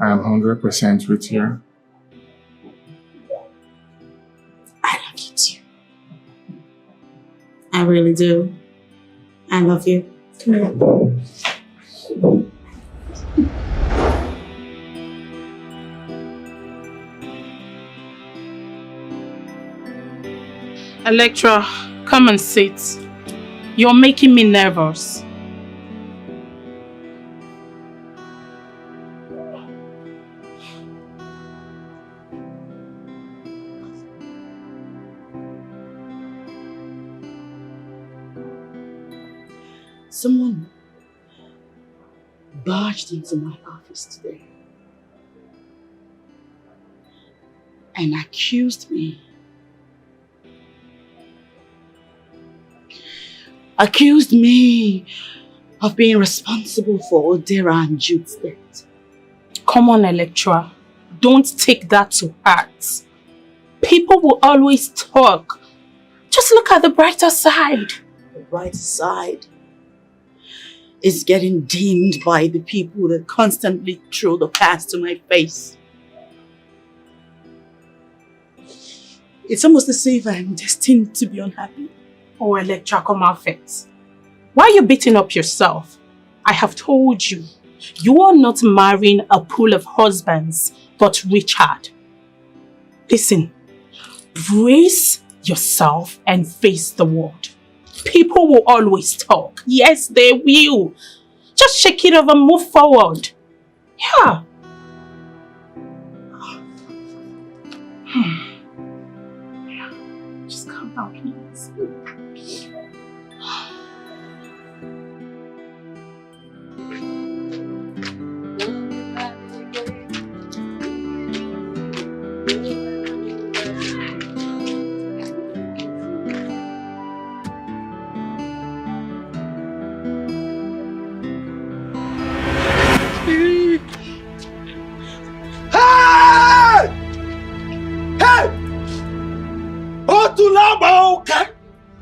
Speaker 8: I am 100% with you.
Speaker 1: I love you too. I really do. I love you. Come here.
Speaker 19: Electra, come and sit. You're making me nervous.
Speaker 1: Someone barged into my office today and accused me. Accused me of being responsible for Odera and Jude's death.
Speaker 19: Come on, Electra. Don't take that to heart. People will always talk. Just look at the brighter side.
Speaker 1: The brighter side is getting dimmed by the people that constantly throw the past to my face. It's almost as if I'm destined to be unhappy.
Speaker 19: Oh, Electra, come off it. Why are you beating up yourself? I have told you, you are not marrying a pool of husbands, but Richard. Listen, brace yourself and face the world. People will always talk. Yes, they will. Just shake it off and move forward. Yeah. Just calm down, please.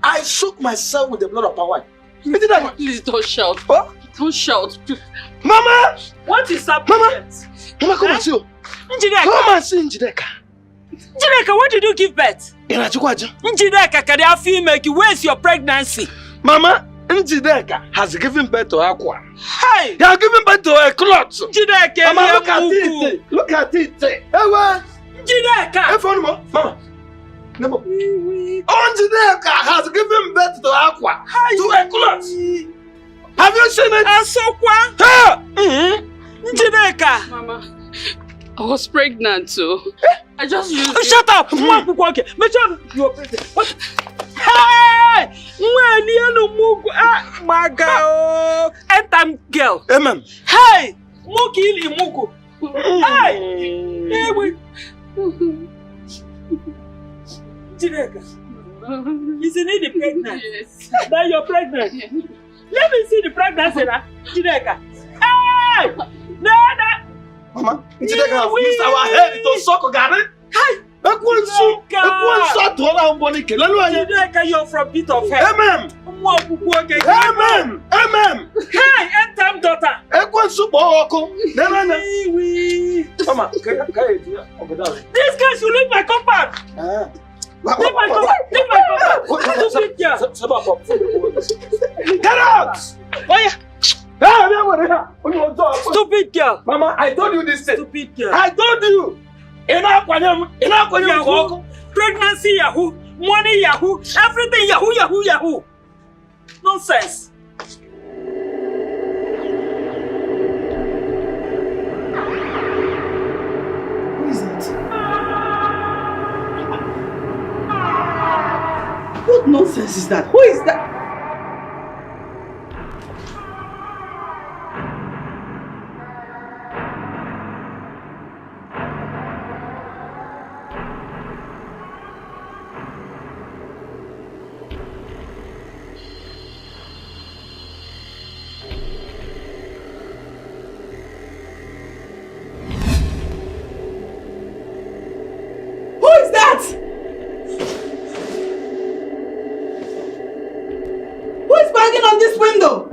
Speaker 12: I shook myself with the blood of my wife.
Speaker 20: Please don't shout.
Speaker 12: Huh?
Speaker 20: Don't shout.
Speaker 12: Mama!
Speaker 20: What is happening?
Speaker 12: Mama, come and see you.
Speaker 20: Njideka.
Speaker 12: Come and see Njideka.
Speaker 20: Njideka, what did you give birth? Njideka, can I feel make you? Where's your pregnancy?
Speaker 12: Mama, Njideka has given birth to Aqua.
Speaker 20: Hey!
Speaker 12: They are giving birth to a clot.
Speaker 20: Njideka,
Speaker 12: Mama, look at it. Look at it. Hey, what?
Speaker 20: Njideka!
Speaker 12: Hey, phone, Mama. No. Njideka has given birth to Aqua. To a clot. Have you seen it?
Speaker 20: Asokwa? Njideka!
Speaker 17: Mama, I was pregnant too. I just used it.
Speaker 20: Shut up! Make sure you are pregnant. What? Hey! My girl! Time girl!
Speaker 12: Amen.
Speaker 20: Hey! Muki Mugu! Hey! Hey, wait! Njideka, isn't it pregnant?
Speaker 17: Yes.
Speaker 20: Now you're pregnant.
Speaker 17: Yes.
Speaker 20: Let me see the pregnancy now. Njideka. Hey! No!
Speaker 12: Mama, Njideka have used our head to suck Gary.
Speaker 20: Hey! Njideka, you're from pit of hell.
Speaker 12: Amen. Amen. Amen.
Speaker 20: Hey, end time daughter.
Speaker 12: Mama,
Speaker 20: this guy should leave my compound. Leave my compound. Leave my compound.
Speaker 12: Get out!
Speaker 20: Stupid girl.
Speaker 12: Mama, I told you this thing.
Speaker 20: Stupid girl.
Speaker 12: I told you.
Speaker 20: Yahoo. Pregnancy Yahoo. Money Yahoo. Everything Yahoo, Yahoo, Yahoo. Nonsense.
Speaker 1: Who is that? What nonsense is that? Who is that? On this window.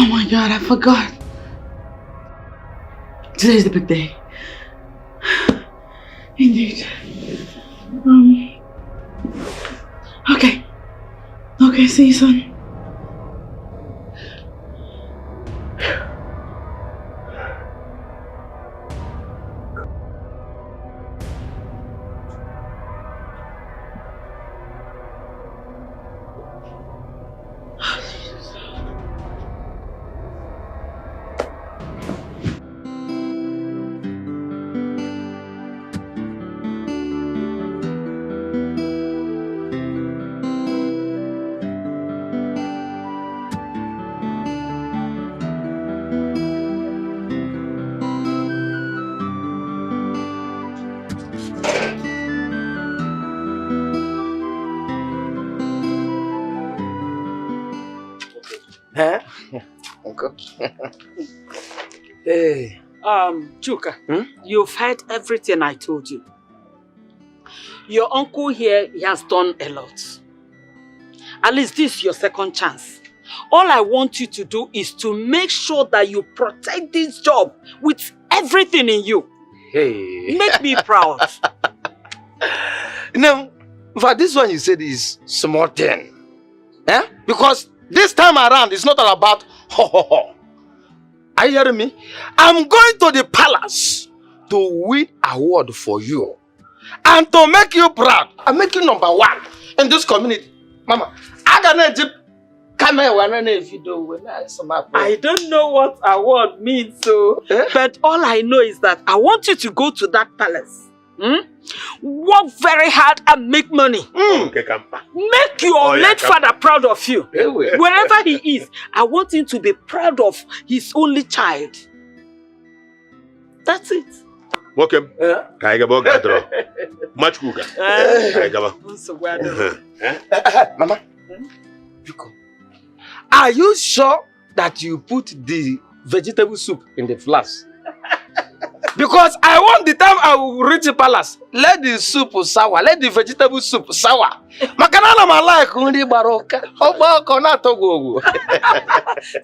Speaker 1: Oh my God, I forgot. Today's the big day. Indeed. Okay. Okay, see you soon.
Speaker 12: Huh? Hey.
Speaker 20: Chuka, you've heard everything I told you. Your uncle here, he has done a lot. At least this is your second chance. All I want you to do is to make sure that you protect this job with everything in you.
Speaker 12: Hey.
Speaker 20: Make me proud.
Speaker 12: Now, for this one you said is small thing. Eh? Because this time around, it's not all about ho ho ho. Are you hearing me? I'm going to the palace to win award for you. And to make you proud. I'm making you number one in this community. Mama, I
Speaker 20: don't know what award means, but all I know is that I want you to go to that palace. Work very hard and make money. Make your late father proud of you. Wherever he is, I want him to be proud of his only child. That's it.
Speaker 7: Welcome. Much cooker.
Speaker 12: Mama, are you sure that you put the vegetable soup in the flask? Because I want the time I will reach the palace, let the soup sour, let the vegetable soup sour. Makanana ma like only baroka. Obako na togo.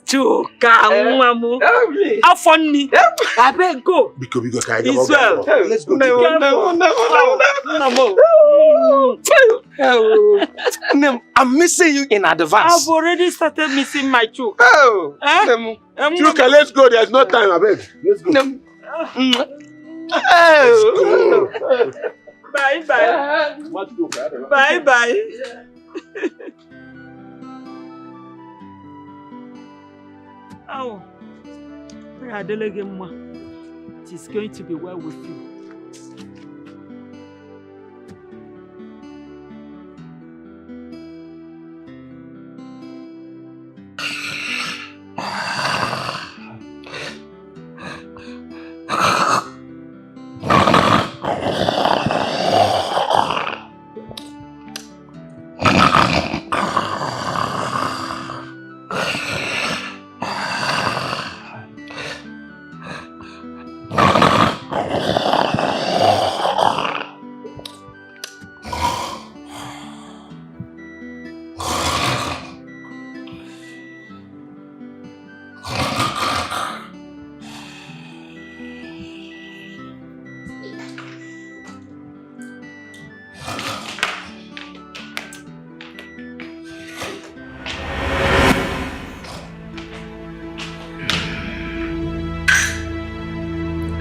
Speaker 20: Chuka, mamu. How funny. I beg go. Israel.
Speaker 7: Let's go.
Speaker 12: I'm missing you in advance.
Speaker 20: I've already started missing my Chuka.
Speaker 12: Oh.
Speaker 7: Chuka, let's go. There's no time, I beg. Let's go.
Speaker 20: Bye bye. Bye bye. Oh, it is going to be well with you.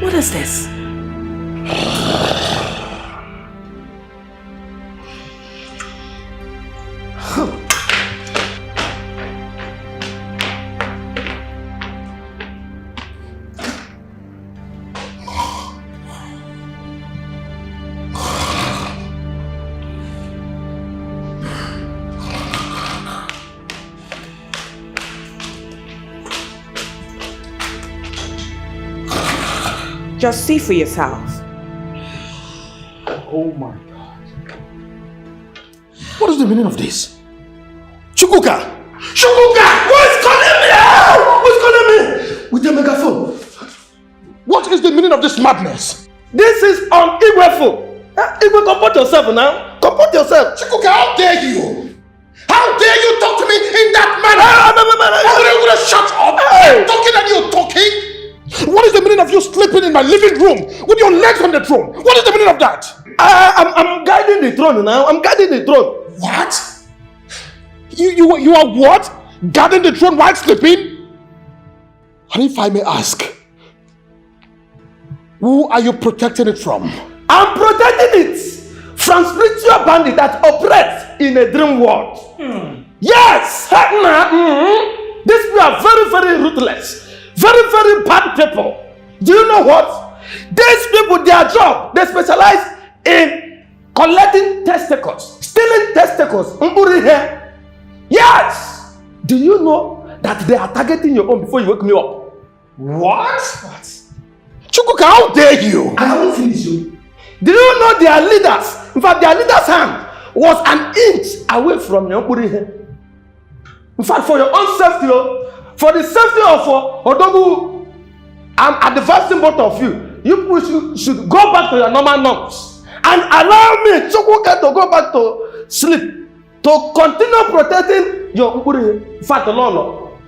Speaker 5: What is this? Just see for yourself.
Speaker 4: Oh my God. What is the meaning of this? Chukuka! Chukuka! Who's calling me? Who's calling me? With the megaphone. What is the meaning of this madness?
Speaker 12: This is unigrateful. Igwe, comport yourself now. Comport yourself.
Speaker 4: Chukuka, how dare you? How dare you talk to me in that manner? Are you going to shut up? I'm talking and you're talking? What is the meaning of you sleeping in my living room with your legs on the throne? What is the meaning of that?
Speaker 12: I'm guiding the throne now. I'm guiding the throne.
Speaker 4: What? You are what? Guarding the throne while sleeping? And if I may ask, who are you protecting it from?
Speaker 12: I'm protecting it from spiritual bandits that operate in a dream world. Yes! These people are very, very ruthless. Very, very bad people. Do you know what? These people, their job, they specialize in collecting testicles, stealing testicles. Yes! Do you know that they are targeting your own before you wake me up?
Speaker 4: What? Chukwuka, how dare you?
Speaker 12: I haven't finished you. Do you know their leaders? In fact, their leader's hand was an inch away from your body here. In fact, for your own safety, for the safety of Odogu, I'm advising both of you. You should go back to your normal norms and allow me, Chukwuka, to go back to sleep, to continue protecting your body. In fact, Lolo,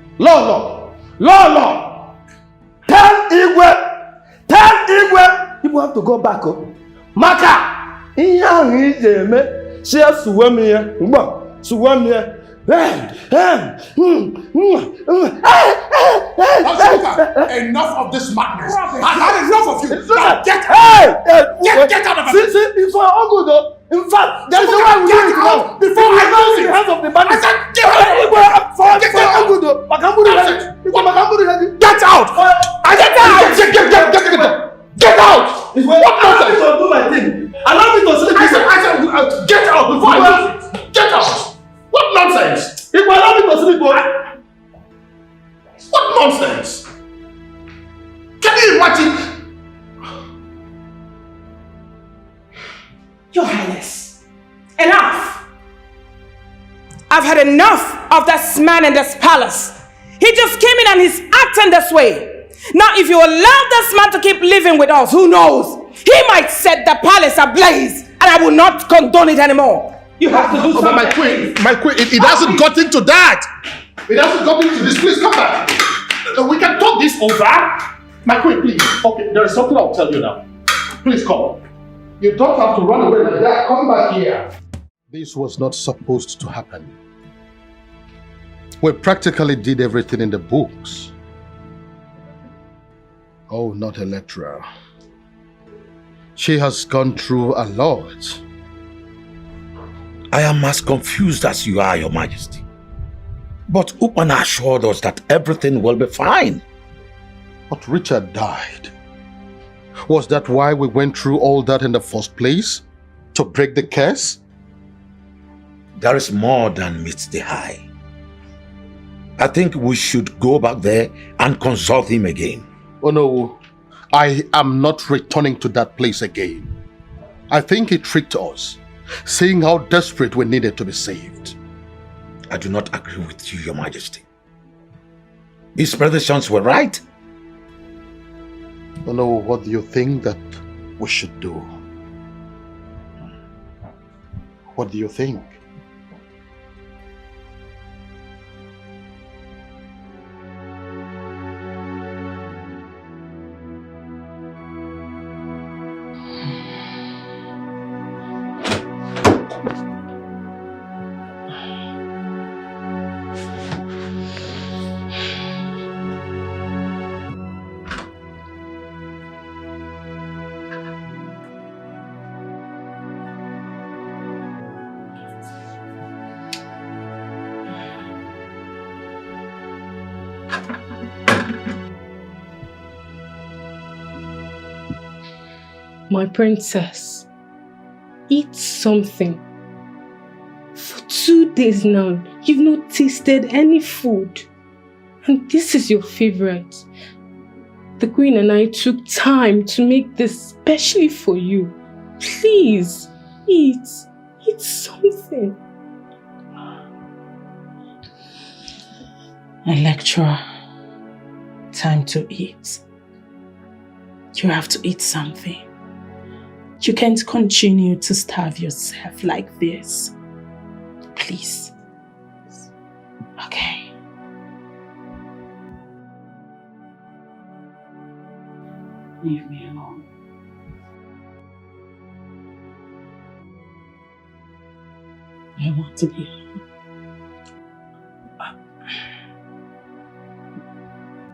Speaker 12: tell Igwe, people have to go back. Maka,
Speaker 4: enough of this madness. I've had enough of you. Get out of here.
Speaker 12: See, it's all good though. In fact, there's a way we do it now. Before I go in the hands of the bandits. Get out! Get out! What nonsense? Do my thing. Allow me to sleep. I said, get out before I do it. Get out! What nonsense? If you allow me to sleep, what nonsense? Can you imagine?
Speaker 5: Your Highness, enough! I've had enough of this man in this palace. He just came in and he's acting this way. Now, if you allow this man to keep living with us, who knows? He might set the palace ablaze, and I will not condone it anymore.
Speaker 12: You have to do something.
Speaker 4: My queen, it hasn't gotten to that. It hasn't gotten to this. Please come back. We can talk this over. My queen, please. Okay, there is something I'll tell you now. Please come. You don't have to run away like that. Come back here. This was not supposed to happen. We practically did everything in the books. Oh, not Electra. She has gone through a lot.
Speaker 7: I am as confused as you are, Your Majesty. But Upana assured us that everything will be fine.
Speaker 4: But Richard died. Was that why we went through all that in the first place? To break the curse?
Speaker 7: There is more than meets the eye. I think we should go back there and consult him again.
Speaker 4: Oh no, I am not returning to that place again. I think he tricked us, seeing how desperate we needed to be saved.
Speaker 7: I do not agree with you, Your Majesty. His predictions were right.
Speaker 4: Oh no, what do you think that we should do? What do you think?
Speaker 13: My princess, eat something. For 2 days now, you've not tasted any food. And this is your favorite. The queen and I took time to make this specially for you. Please, eat. Eat something.
Speaker 15: Electra, time to eat. You have to eat something. You can't continue to starve yourself like this. Please, Okay.
Speaker 1: Leave me alone. I want to be alone.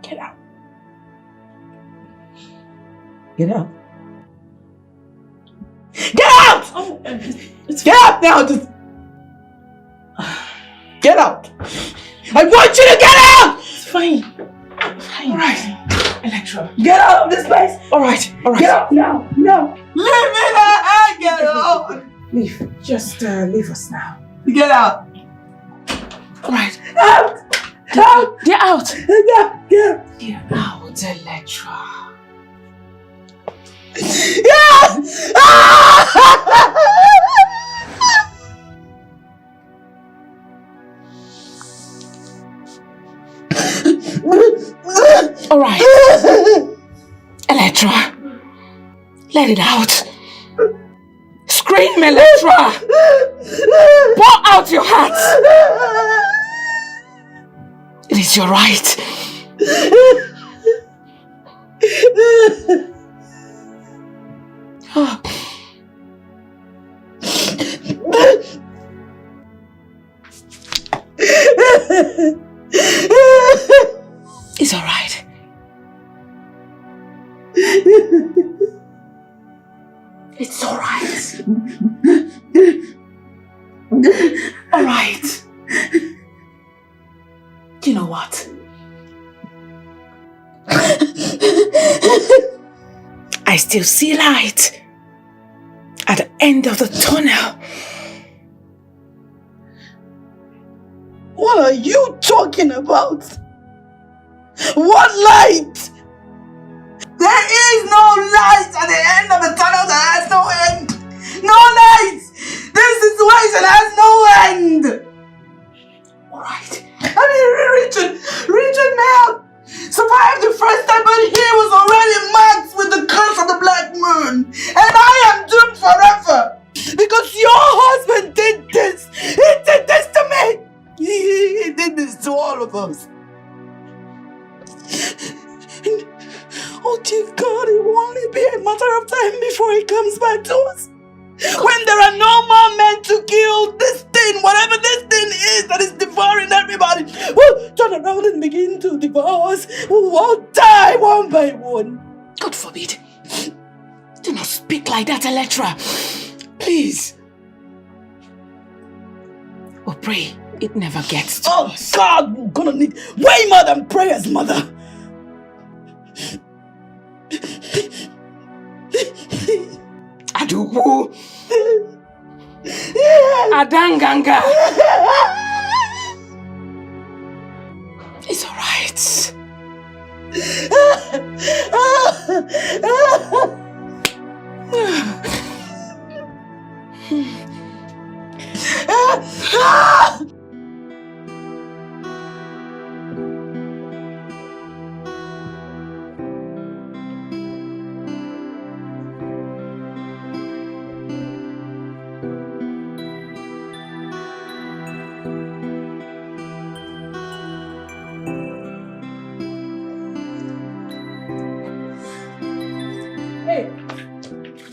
Speaker 15: Get out. Get out. Get out!
Speaker 1: Oh,
Speaker 15: Get out now! Just... Get out! I want you to get out!
Speaker 1: It's fine. Fine.
Speaker 15: Alright.
Speaker 1: Electra.
Speaker 15: Get out of this place! Alright. Get out now! No!
Speaker 17: Leave me now! Get out!
Speaker 5: Leave. Just leave us now.
Speaker 17: Get out!
Speaker 15: Alright.
Speaker 17: Out! Out!
Speaker 15: Get out!
Speaker 17: Get out!
Speaker 5: Get out, Electra.
Speaker 17: Yeah!
Speaker 15: Alright. Electra. Let it out. Scream, Electra! Pour out your heart! It is your right. It's all right. It's all right. All right. You know what? I still see light at the end of the tunnel.
Speaker 17: What are you talking about? What light? There is no light at the end of the tunnel that has no end. No light. This situation has no end. Alright. I mean, Richard may have survived the first time, but he was already marked with the curse of the Black Moon. And I am doomed forever. Because your husband did this. He did this to me. He did this to all of us. And, oh dear God, it will only be a matter of time before he comes back to us. When there are no more men to kill, this thing, whatever this thing is that is devouring everybody, will turn around and begin to devour us. We'll all die one by one.
Speaker 15: God forbid. Do not speak like that, Electra. Please. Oh, pray it never gets to us.
Speaker 17: God, we're gonna need way more than prayers, Mother.
Speaker 15: Adubu. Adanganga. It's all right.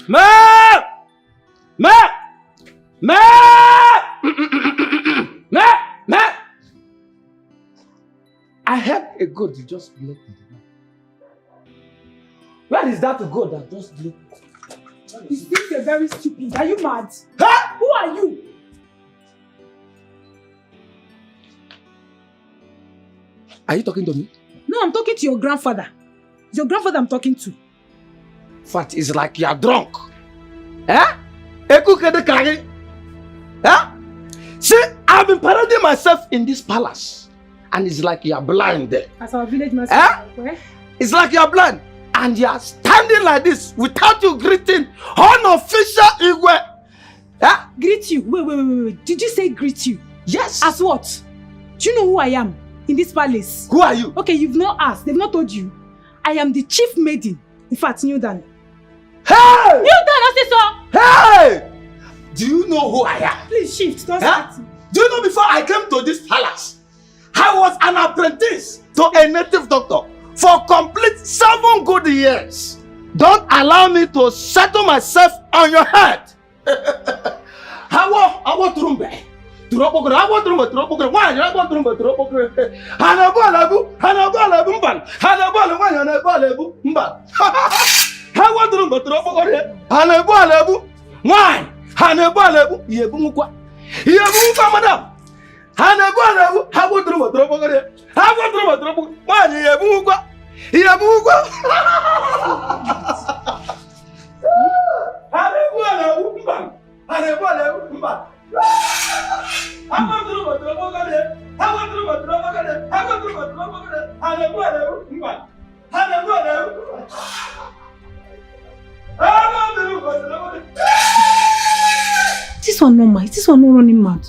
Speaker 12: Ma! Ma! Ma! Ma! Ma! I heard a goat just bleat in the night. Where is that goat that just bleat?
Speaker 6: You think you're very stupid. Are you mad?
Speaker 12: Huh?
Speaker 6: Who are you?
Speaker 12: Are you talking to me?
Speaker 6: No, I'm talking to your grandfather. It's your grandfather I'm talking to.
Speaker 12: Fat is like you're drunk. Eh? Eh? See, I've been parading myself in this palace. And it's like you're blind there.
Speaker 6: As our village master.
Speaker 12: Eh? It's like you're blind. And you're standing like this without you greeting unofficial Igwe. Eh?
Speaker 6: Greet you? Wait. Did you say greet you?
Speaker 12: Yes.
Speaker 6: As what? Do you know who I am in this palace?
Speaker 12: Who are you?
Speaker 6: Okay, you've not asked. They've not told you. I am the chief maiden. In fact, Newdan.
Speaker 12: Hey!
Speaker 6: Newdan,
Speaker 12: Hey! Do you know who I am?
Speaker 6: Please shift. Don't
Speaker 12: huh? Do you know before I came to this palace, I was an apprentice to a native doctor for complete 7 good years. Don't allow me to settle myself on your head. Hawa trumbe. Turopokre, hawa trumbe, turopokre. Why you hawa trumbe, turopokre? Hanabu, mban. Hanabu, mban. Hawa trumbe, turopokre. Hanabu. Why? Hanabu, yebumukwa. Yebumukwa, madam. Hanabu, hawa trumbe, turopokre. Hawa trumbe, turopokre. Why yebumukwa? Yebumukwa. Hanabu, mban. Hanabu, mban.
Speaker 6: This one normal. Is this one not running mad?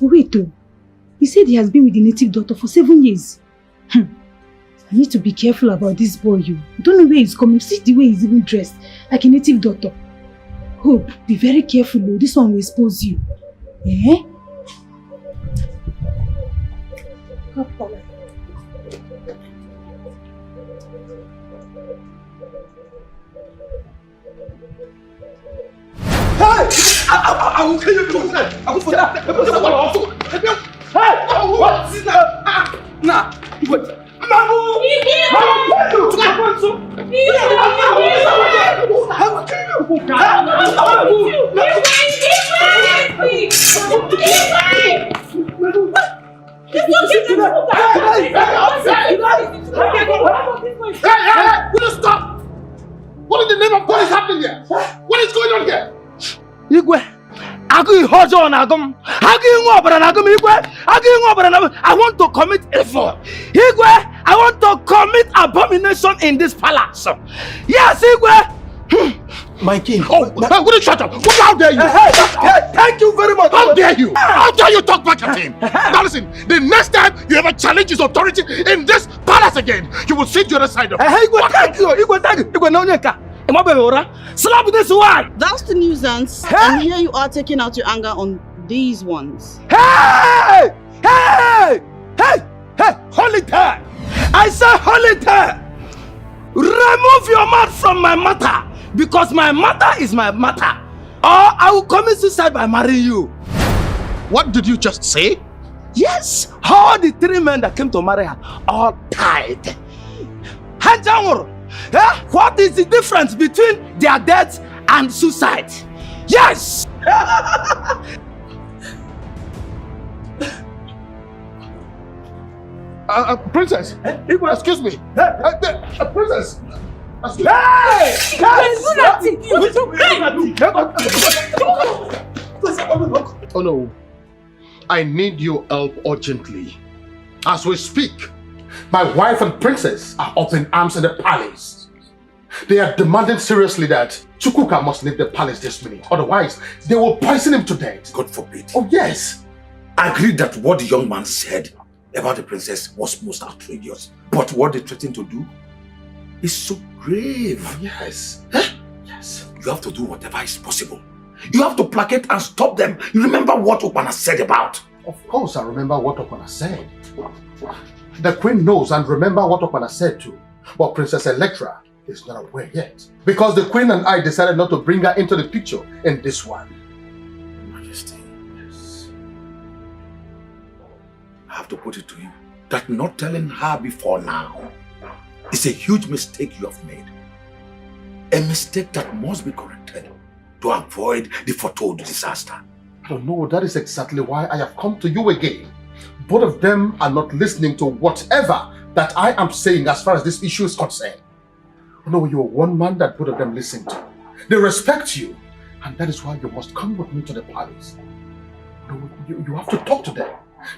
Speaker 6: Wait, though. He said he has been with the native doctor for 7 years. I need to be careful about this boy. You don't know where he's coming. See the way he's even dressed, like a native doctor. Hope, be very careful, though. This one will expose you. Eh?
Speaker 12: I will kill you. I will Hey! What is that? Nah, wait.
Speaker 9: Will you stop? What in the name of God is happening here? What is going on here?
Speaker 12: Igwe, I want to commit evil. Igwe, I want to commit abomination in this palace. Yes, Igwe.
Speaker 9: My king. Oh, will you shut up? How dare you?
Speaker 12: Thank you very much.
Speaker 9: How dare you? How dare you talk back at him? Now listen, the next time you ever challenge his authority in this palace again, you will see the other side of it.
Speaker 12: Igwe, thank you. Igwe, thank you. Igwe, no, slap this one.
Speaker 1: That's the nuisance. Hey. And here you are taking out your anger on these ones.
Speaker 12: Hey! Hold it there. I say hold it there. Remove your mouth from my matter, because my matter is my matter. Or I will commit suicide by marrying you.
Speaker 9: What did you just say?
Speaker 12: Yes, all the 3 men that came to marry her all died. What is the difference between their death and suicide? Yes!
Speaker 9: Princess, excuse me. Princess, excuse me. Oh no, I need your help urgently. As we speak, my wife and princess are up in arms in the palace. They are demanding seriously that Chukwuka must leave the palace this minute. Otherwise, they will poison him to death.
Speaker 7: God forbid.
Speaker 9: Oh yes.
Speaker 7: I agree that what the young man said about the princess was most outrageous. But what they threatened to do is so grave.
Speaker 9: Yes.
Speaker 7: Yes. You have to do whatever is possible. You have to placate and stop them. You remember what Okpana said about?
Speaker 9: Of course I remember what Okpana said. The queen knows and remember what Okpana said too. But Princess Electra is not aware yet. Because the queen and I decided not to bring her into the picture in this one.
Speaker 7: Majesty. Yes. I have to put it to you that not telling her before now is a huge mistake you have made. A mistake that must be corrected to avoid the foretold disaster.
Speaker 9: I don't know, that is exactly why I have come to you again. Both of them are not listening to whatever that I am saying as far as this issue is concerned. No, you are one man that both of them listen to. They respect you, and that is why you must come with me to the palace. No, you have to talk to them.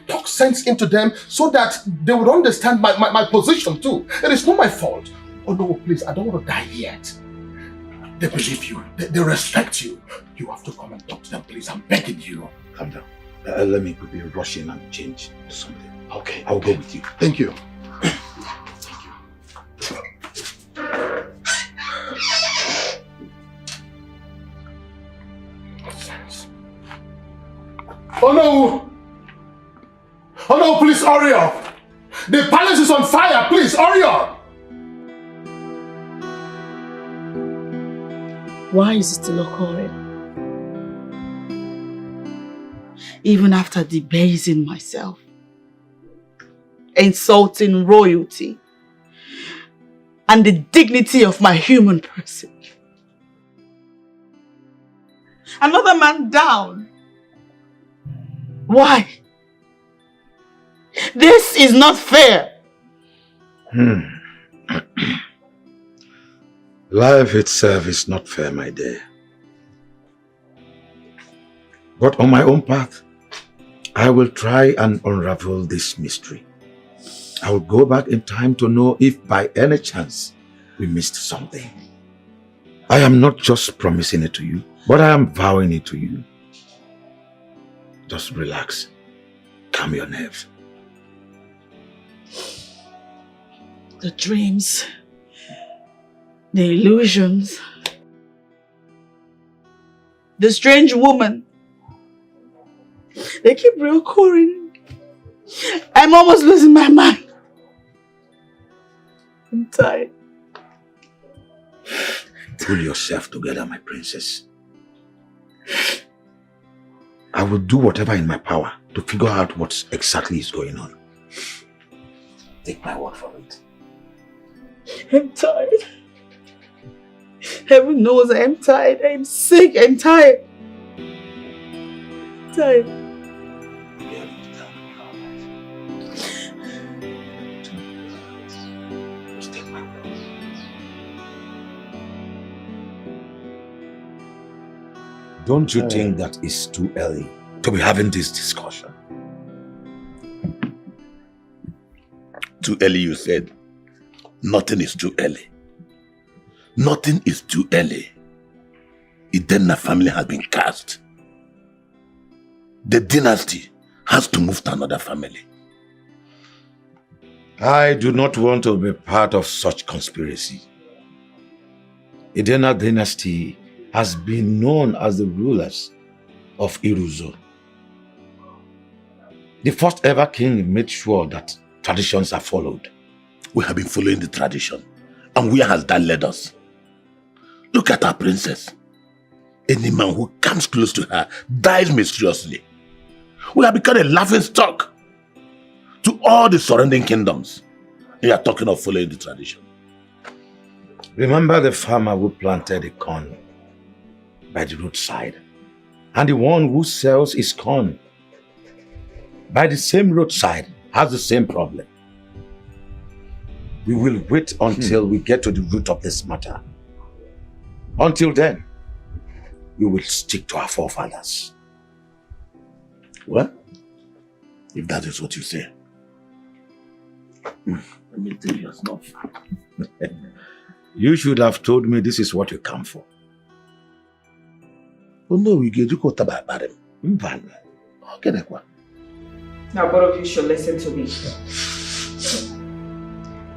Speaker 9: Talk sense into them so that they would understand my position too. It is not my fault. Oh no, please, I don't want to die yet. They believe you. They respect you. You have to come and talk to them, please. I'm begging you.
Speaker 7: Calm down. Let me quickly rush in and change something.
Speaker 9: Okay.
Speaker 7: I'll go with you.
Speaker 9: Thank you. Oh no!
Speaker 4: Oh no, please hurry up. The palace is on fire. Please hurry up.
Speaker 1: Why is it still occurring? Even after debasing myself, insulting royalty, and the dignity of my human person. Another man down. Why? This is not fair.
Speaker 7: Life itself is not fair, my dear. But on my own path, I will try and unravel this mystery. I will go back in time to know if by any chance we missed something. I am not just promising it to you, but I am vowing it to you. Just relax. Calm your nerves.
Speaker 1: The dreams, the illusions, the strange woman, they keep reoccurring. I'm almost losing my mind. I'm tired.
Speaker 7: Pull yourself together, my princess. I will do whatever in my power to figure out what exactly is going on. Take my word for it.
Speaker 1: I'm tired. Heaven knows I'm tired. I'm sick. I'm tired. Tired.
Speaker 7: Don't you think that it's too early to be having this discussion?
Speaker 10: Too early, you said? Nothing is too early. Nothing is too early. Idenna family has been cast. The dynasty has to move to another family.
Speaker 7: I do not want to be part of such conspiracy. Idenna dynasty has been known as the rulers of Iruzo. The first ever king made sure that traditions are followed.
Speaker 10: We have been following the tradition. And where has that led us? Look at our princess. Any man who comes close to her dies mysteriously. We have become a laughing stock to all the surrounding kingdoms. You are talking of following the tradition.
Speaker 7: Remember the farmer who planted the corn by the roadside, and the one who sells his corn by the same roadside has the same problem. We will wait until we get to the root of this matter. Until then, we will stick to our forefathers.
Speaker 10: Well, if that is what you say, let me tell you enough.
Speaker 7: You should have told me this is what you come for.
Speaker 10: Oh no, we get you about him. Okay,
Speaker 5: now both of you should listen to me.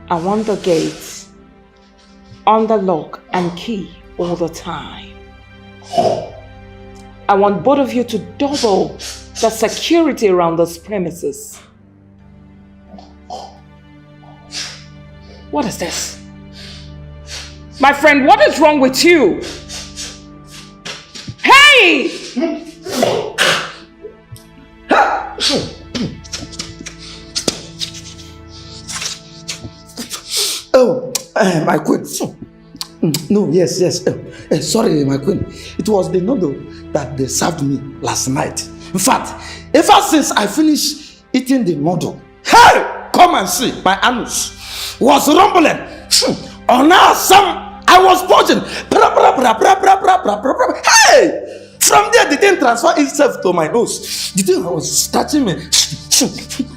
Speaker 5: I want the gate on the lock and key all the time. I want both of you to double the security around this premises. What is this? My friend, what is wrong with you? Hey!
Speaker 16: Oh, my queen. No, yes. Sorry, my queen. It was the noodle that they served me last night. In fact, ever since I finished eating the noodle, hey, come and see, my anus was rumbling. Oh, now I was purging. Hey! From there, the thing transferred itself to my nose. The thing was scratching me.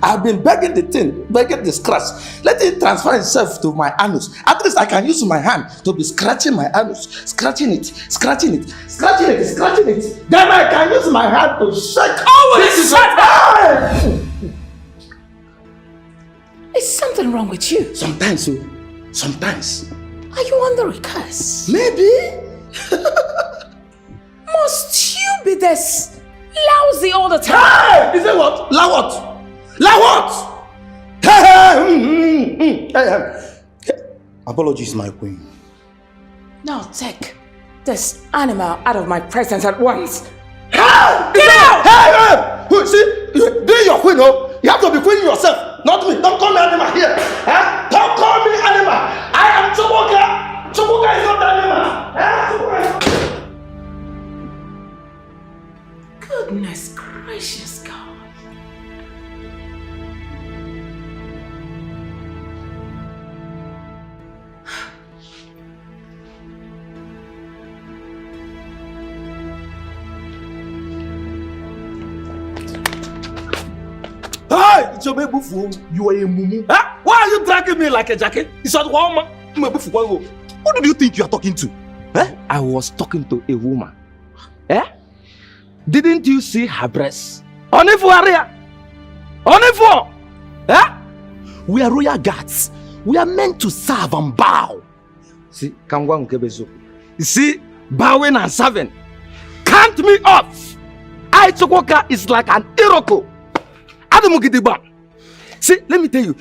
Speaker 16: I've been begging the scratch. Let it transfer itself to my anus. At least I can use my hand to be scratching my anus. Scratching it. Then I can use my hand to shake.
Speaker 5: Is something wrong with you?
Speaker 16: Sometimes.
Speaker 5: Are you under a curse?
Speaker 16: Maybe.
Speaker 5: Must you be this lousy all the time?
Speaker 16: Hey! Is it what? Like what? Apologies, my queen.
Speaker 5: Now take this animal out of my presence at once.
Speaker 16: Get out! Hey! See, be your queen, oh. You have to be queen yourself, not me. Don't call me animal here. Huh? Don't call me animal. I am Chukwuka. Chukwuka is not animal.
Speaker 5: Goodness gracious God.
Speaker 16: Hey, you are a mumu. Huh? Why are you dragging me like a jacket? It's not woman. Who do you think you are talking to? Eh? I was talking to a woman. Eh? Didn't you see her breasts? Only for area. Only for. Eh? We are royal guards. We are meant to serve and bow. See, you see, bowing and serving. Count me off. I Chukwuka is like an Iroko. See, let me tell you,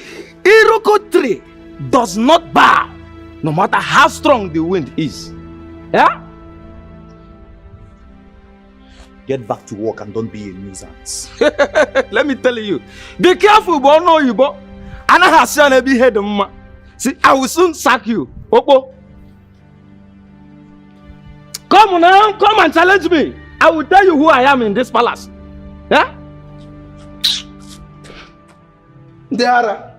Speaker 16: Iroko tree does not bow, no matter how strong the wind is. Yeah? Get back to work and don't be a nuisance. Let me tell you, be careful, but no you, but see, I will soon sack you. Opo. Come now, come and challenge me. I will tell you who I am in this palace. Yeah? Diara.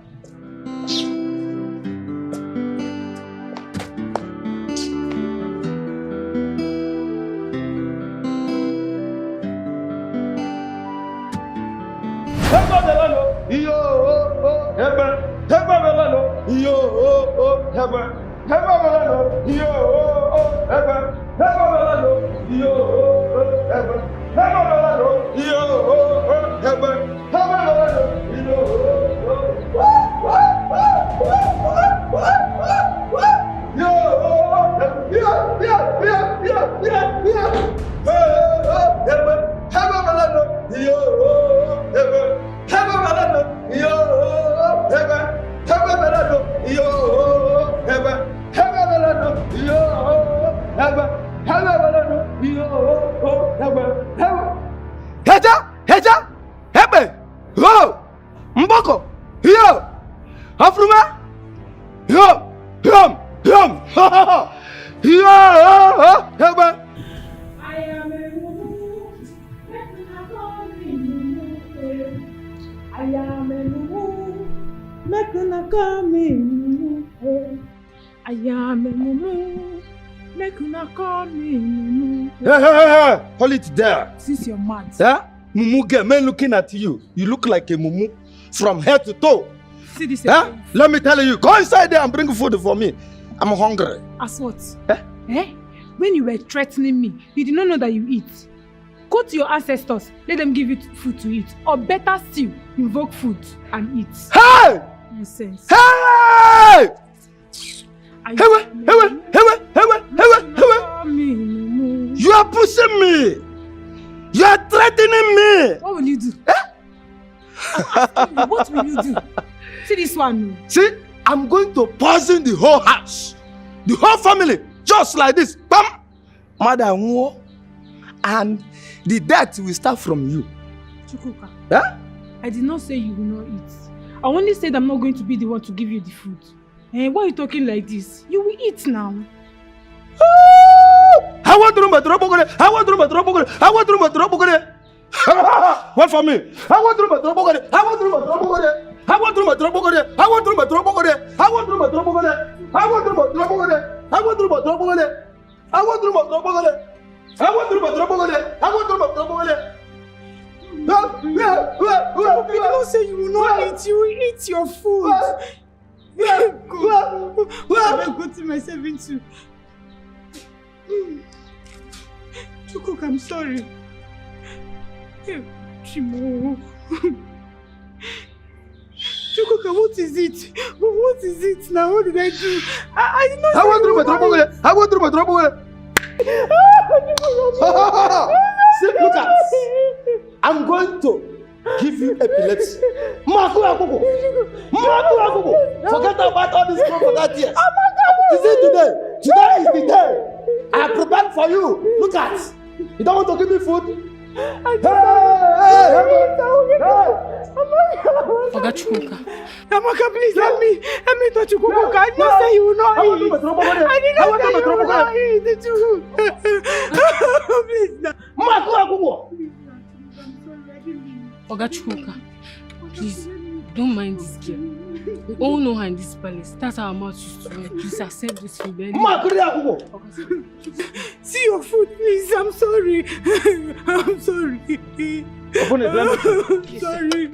Speaker 16: Hold it there.
Speaker 6: Since you're mad.
Speaker 16: Yeah? Mumu girl, men looking at you. You look like a mumu from head to toe.
Speaker 6: See this?
Speaker 16: Yeah? Let me tell you, go inside there and bring food for me. I'm hungry.
Speaker 6: As what? Eh? When you were threatening me, you did not know that you eat. Go to your ancestors, let them give you food to eat. Or better still, invoke food and eat.
Speaker 16: Hey!
Speaker 6: Nonsense.
Speaker 16: Hey! You are pushing me. You are threatening me.
Speaker 6: What will you do? What will you do? See this one.
Speaker 16: See, I'm going to poison the whole house, the whole family, just like this. Bam! Madam, and the death will start from you.
Speaker 6: Chukwuka.
Speaker 16: Huh?
Speaker 6: I did not say you will not eat. I only said I'm not going to be the one to give you the food. Why are you talking like this? You will eat now.
Speaker 16: I want room at Robogore. I want room at Robogore. I want room at Robogore. What for me? I want room at Robogore. I want room at Robogore. I want room at Robogore. I want room at Robogore. I want room at Robogore. I want room at Robogore. I want room at Robogore. I want room at Robogore. I want room at Robogore. I want room at Robogore.
Speaker 6: You did not say you will not eat. You will eat your food. Go. I'm going myself into. Chukuk, I'm sorry. Chimo. Chukuk, what is it? What is it now? What did I do? I did not.
Speaker 16: I want room at Robogore. I want room at Robogore. See, look at. I'm going to give
Speaker 9: you epilepsy. Forget about all this crocodile tears. You see today is the day. I have prepared for you. Look at. You don't want to give me food?
Speaker 13: Oga Chukwuka. Amaka, please help me. Help me touch Chukwuka. I did not say you will not eat. I did not say you will not eat. Please. Oga Chukwuka, please don't mind this girl. We all know her in this palace. That's how our mouth used to run. Please accept this food. See your food, please. I'm sorry. I'm sorry. I'm sorry.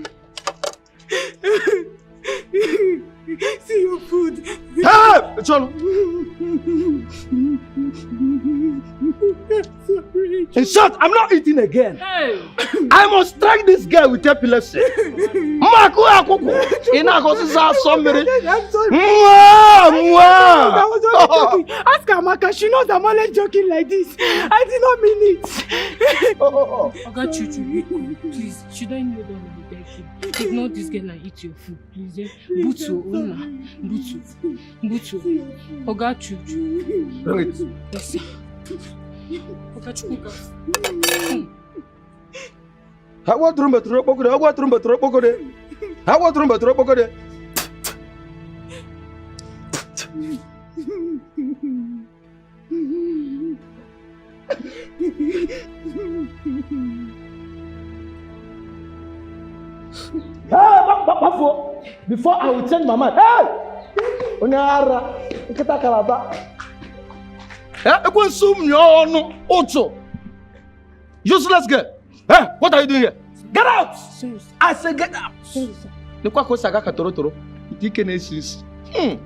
Speaker 13: See your food.
Speaker 9: Hey! John! In short, I'm not eating again.
Speaker 13: Hey.
Speaker 9: I must strike this girl with epilepsy. I'm sorry.
Speaker 6: I was only joking. Ask Amaka, she knows I'm always joking like this. I did not mean it.
Speaker 13: Oga Chuchu, please, should I kneel down and beg you? Ignore this girl and eat your food, please. Butu, Una. Butu. Oga Chuchu.
Speaker 9: Bring it.
Speaker 13: Yes, sir. Oga Chukwuka.
Speaker 9: How about room but rope? How about room but rope? How about room but rope? Before I will change my mind. Hey! Onyara, kita kalaba. Useless girl. Hey, what are you doing here? Get out! I said get out. The kwako saga toro toro. You can assist. Hey!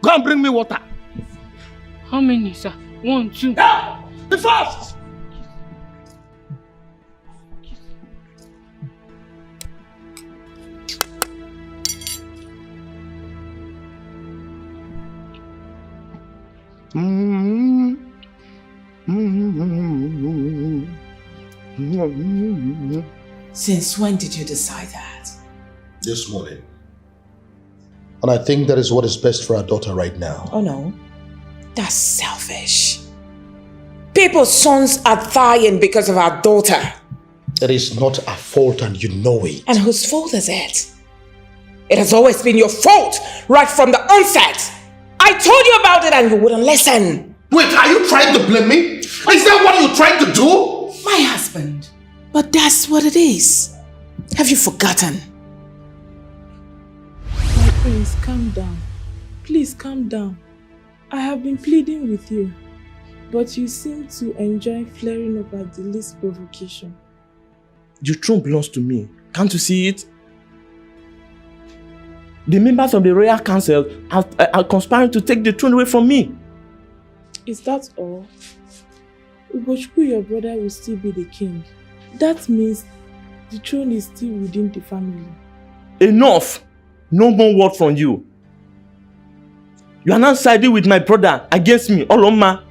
Speaker 9: Go and bring me water.
Speaker 13: How many, sir? 1, 2.
Speaker 9: Yeah! Be fast!
Speaker 5: Since when did you decide that?
Speaker 4: This morning. And I think that is what is best for our daughter right now.
Speaker 5: Oh no, that's selfish. People's sons are dying because of our daughter.
Speaker 4: It is not our fault and you know it.
Speaker 5: And whose fault is it? It has always been your fault right from the onset. I told you about it and you wouldn't listen.
Speaker 10: Wait, are you trying to blame me? Is that what you're trying to do?
Speaker 5: My husband. But that's what it is. Have you forgotten?
Speaker 3: My prince, calm down. Please calm down. I have been pleading with you, but you seem to enjoy flaring up at the least provocation.
Speaker 12: The throne belongs to me. Can't you see it? The members of the royal council are conspiring to take the throne away from me.
Speaker 3: Is that all? Ugochukwu, your brother, will still be the king. That means the throne is still within the family.
Speaker 12: Enough! No more word from you. You are now siding with my brother against me, Oloma.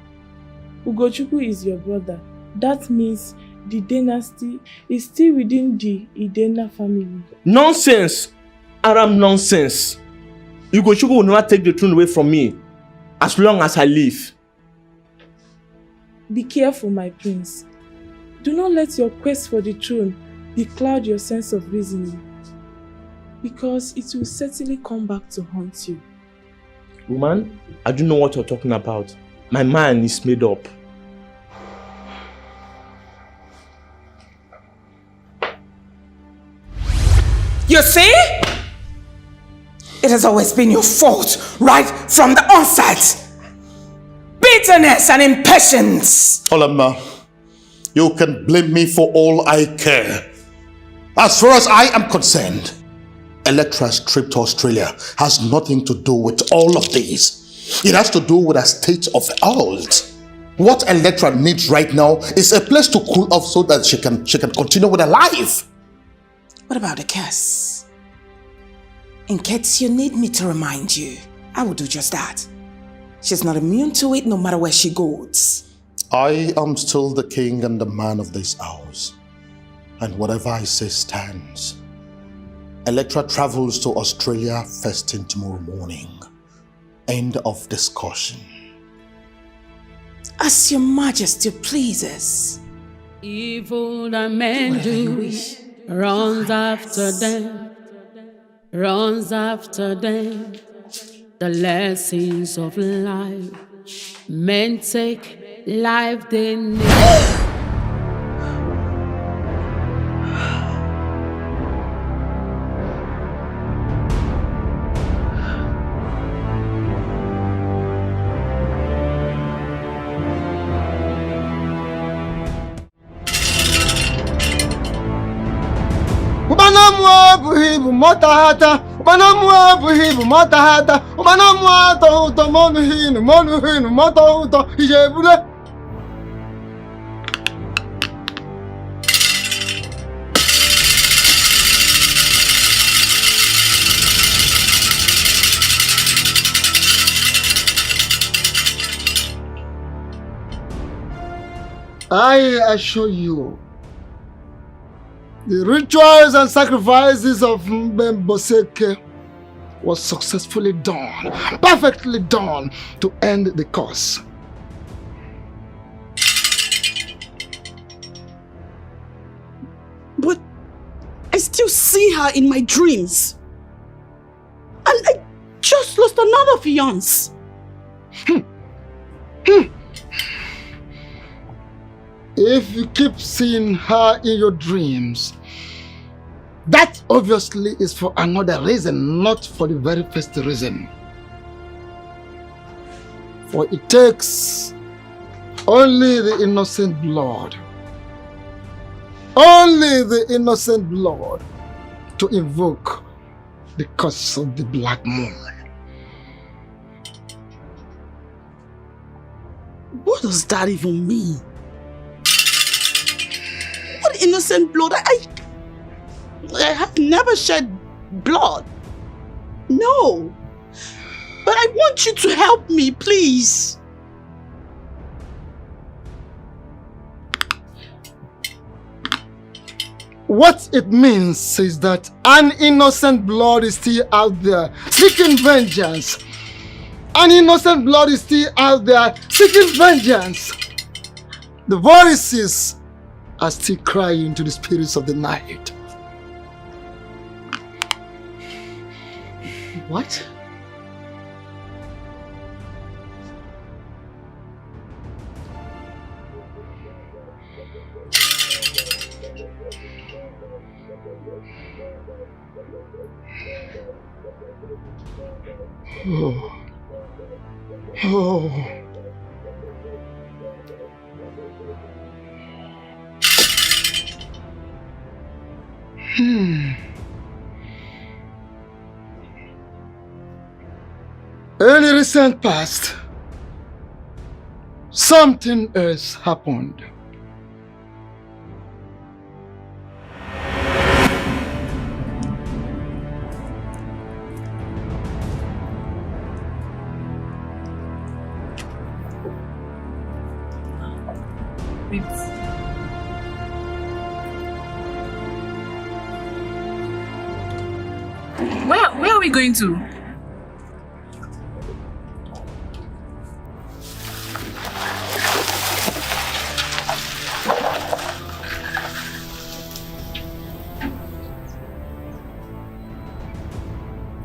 Speaker 3: Ugochukwu is your brother. That means the dynasty is still within the Idena family.
Speaker 12: Nonsense! Aram nonsense. Ugochukwu will never take the throne away from me as long as I live.
Speaker 3: Be careful, my prince. Do not let your quest for the throne becloud your sense of reasoning, because it will certainly come back to haunt you.
Speaker 12: Woman, I don't know what you're talking about. My mind is made up.
Speaker 5: You see? It has always been your fault, right from the onset. Bitterness and impatience.
Speaker 4: Olama, you can blame me for all I care. As far as I am concerned, Electra's trip to Australia has nothing to do with all of this. It has to do with a state of health. What Electra needs right now is a place to cool off so that she can continue with her life.
Speaker 5: What about the curse? In case you need me to remind you, I will do just that. She's not immune to it no matter where she goes.
Speaker 4: I am still the king and the man of this house, and whatever I say stands. Electra travels to Australia first thing tomorrow morning. End of discussion.
Speaker 15: As your majesty pleases.
Speaker 2: Evil that men do runs after them, runs after them. The lessons of life, men take life they need.
Speaker 9: Ubanamwa buhibu motahata, ubanamwa buhibu motahata, ubanamwa tohuto monuhinu motohuto ijebule. I assure you, the rituals and sacrifices of Mbemboseke was successfully done, perfectly done to end the curse.
Speaker 1: But I still see her in my dreams. And I just lost another fiance.
Speaker 9: If you keep seeing her in your dreams, that obviously is for another reason, not for the very first reason. For it takes only the innocent blood, to invoke the curse of the Black Moon.
Speaker 1: What does that even mean? What innocent blood? I have never shed blood. No. But I want you to help me, please.
Speaker 9: What it means is that an innocent blood is still out there seeking vengeance. An innocent blood is still out there seeking vengeance. The voices are still crying to the spirits of the night.
Speaker 1: What?
Speaker 9: Oh. Oh. In the recent past, something else happened.
Speaker 5: Where are we going to?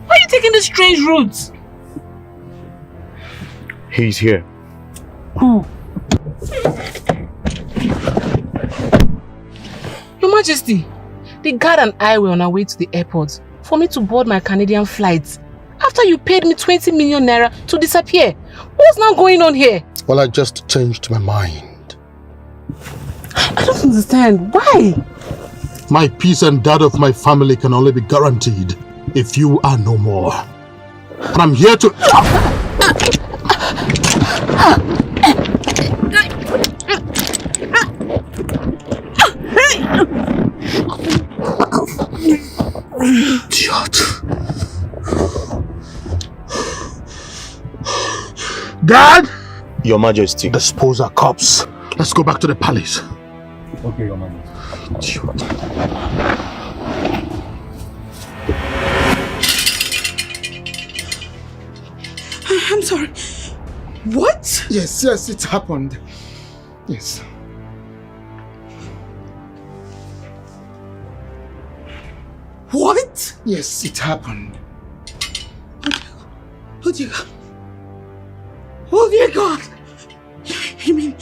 Speaker 5: Why are you taking this strange route?
Speaker 11: He's here.
Speaker 5: Oh. Your Majesty, the guard and I were on our way to the airport for me to board my Canadian flight after you paid me 20 million naira to disappear. What's now going on here?
Speaker 4: Well, I just changed my mind.
Speaker 5: I don't understand. Why?
Speaker 4: My peace and that of my family can only be guaranteed if you are no more. And I'm here to... Idiot.
Speaker 10: Dad?
Speaker 4: Your Majesty. Dispose our corpse. Let's go back to the palace.
Speaker 22: Okay, Your Majesty.
Speaker 5: I'm sorry. What?
Speaker 9: Yes, it happened. Yes.
Speaker 5: What?
Speaker 9: Yes, it happened.
Speaker 5: Oh dear God. Oh dear God. You mean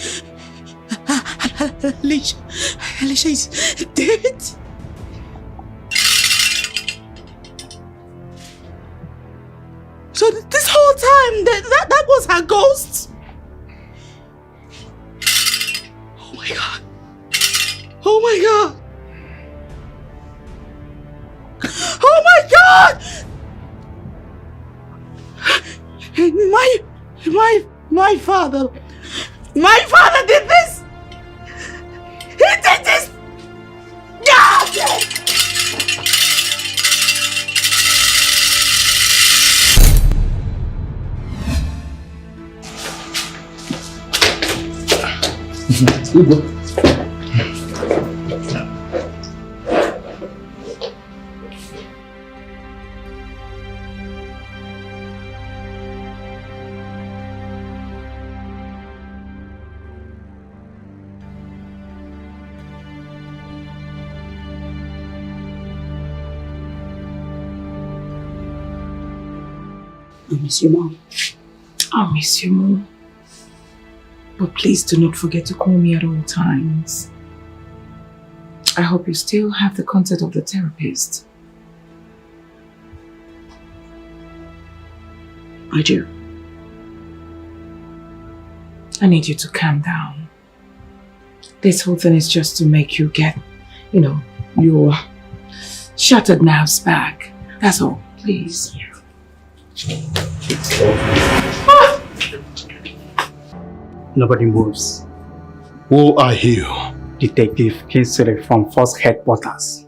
Speaker 5: Alicia is dead? So this whole time that was her ghost? Oh my God. Oh my God. Oh my God! My father did this! He did this! God!
Speaker 1: I miss you, Mom.
Speaker 5: I miss you, Mom. But please do not forget to call me at all times. I hope you still have the contact of the therapist.
Speaker 1: I do.
Speaker 5: I need you to calm down. This whole thing is just to make you get, your shattered nerves back. That's all, please.
Speaker 11: Nobody moves.
Speaker 4: Who are you?
Speaker 11: Detective Kinsley from First Headquarters.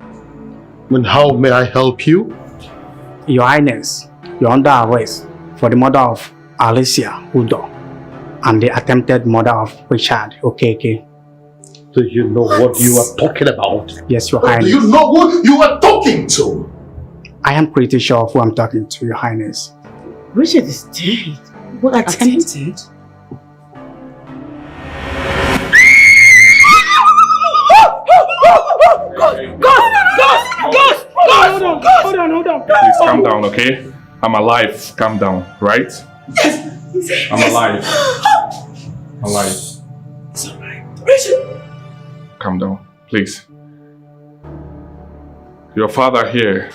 Speaker 4: And how may I help you?
Speaker 11: Your Highness, you're under arrest for the murder of Alicia Udo and the attempted murder of Richard Okeke.
Speaker 4: Do you know what you are talking about?
Speaker 11: Yes, Your Highness.
Speaker 4: Do you know who you are talking to?
Speaker 11: I am pretty sure of who I'm talking to, Your Highness.
Speaker 1: Richard is dead. What attempted?
Speaker 8: Hold on. Please calm down, okay? I'm alive. Calm down, right?
Speaker 5: Yes.
Speaker 8: I'm alive. Alive.
Speaker 5: It's alright. Richard.
Speaker 8: Calm down, please. Your father here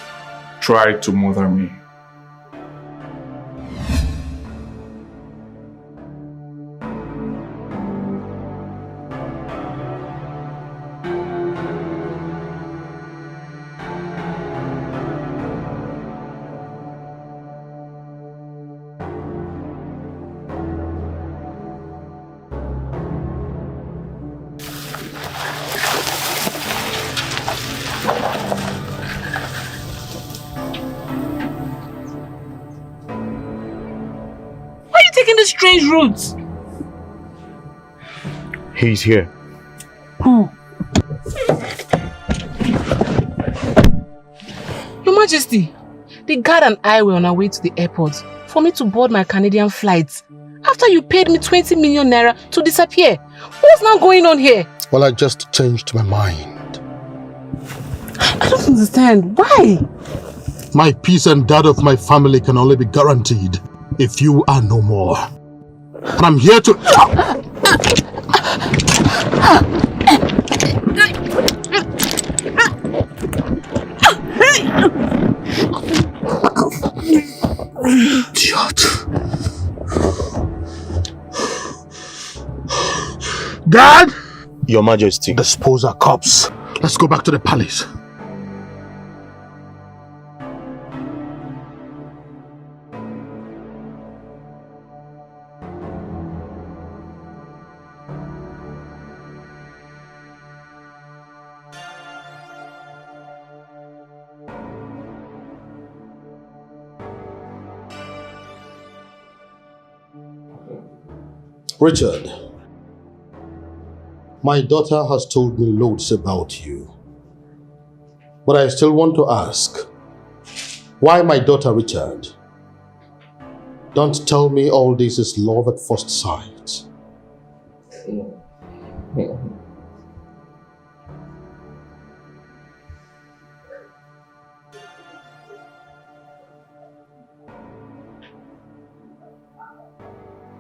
Speaker 8: tried to murder me.
Speaker 5: Strange routes.
Speaker 4: He's here.
Speaker 5: Oh. Your Majesty, the guard and I were on our way to the airport for me to board my Canadian flight after you paid me 20 million naira to disappear. What's now going on here?
Speaker 4: Well, I just changed my mind.
Speaker 5: I don't understand. Why?
Speaker 4: My peace and that of my family can only be guaranteed if you are no more. And I'm here to... Idiot. Dad! Your Majesty. Dispose our corpse. Let's go back to the palace. Richard, my daughter has told me loads about you. But I still want to ask, why my daughter, Richard? Don't tell me all this is love at first sight.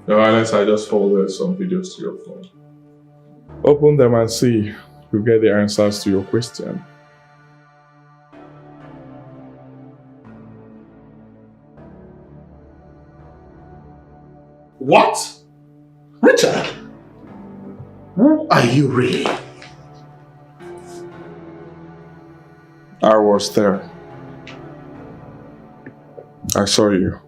Speaker 8: Your Highness, I just forwarded some videos to your phone. Open them and see. You get the answers to your question.
Speaker 4: What? Richard? Who are you really?
Speaker 8: I was there. I saw you.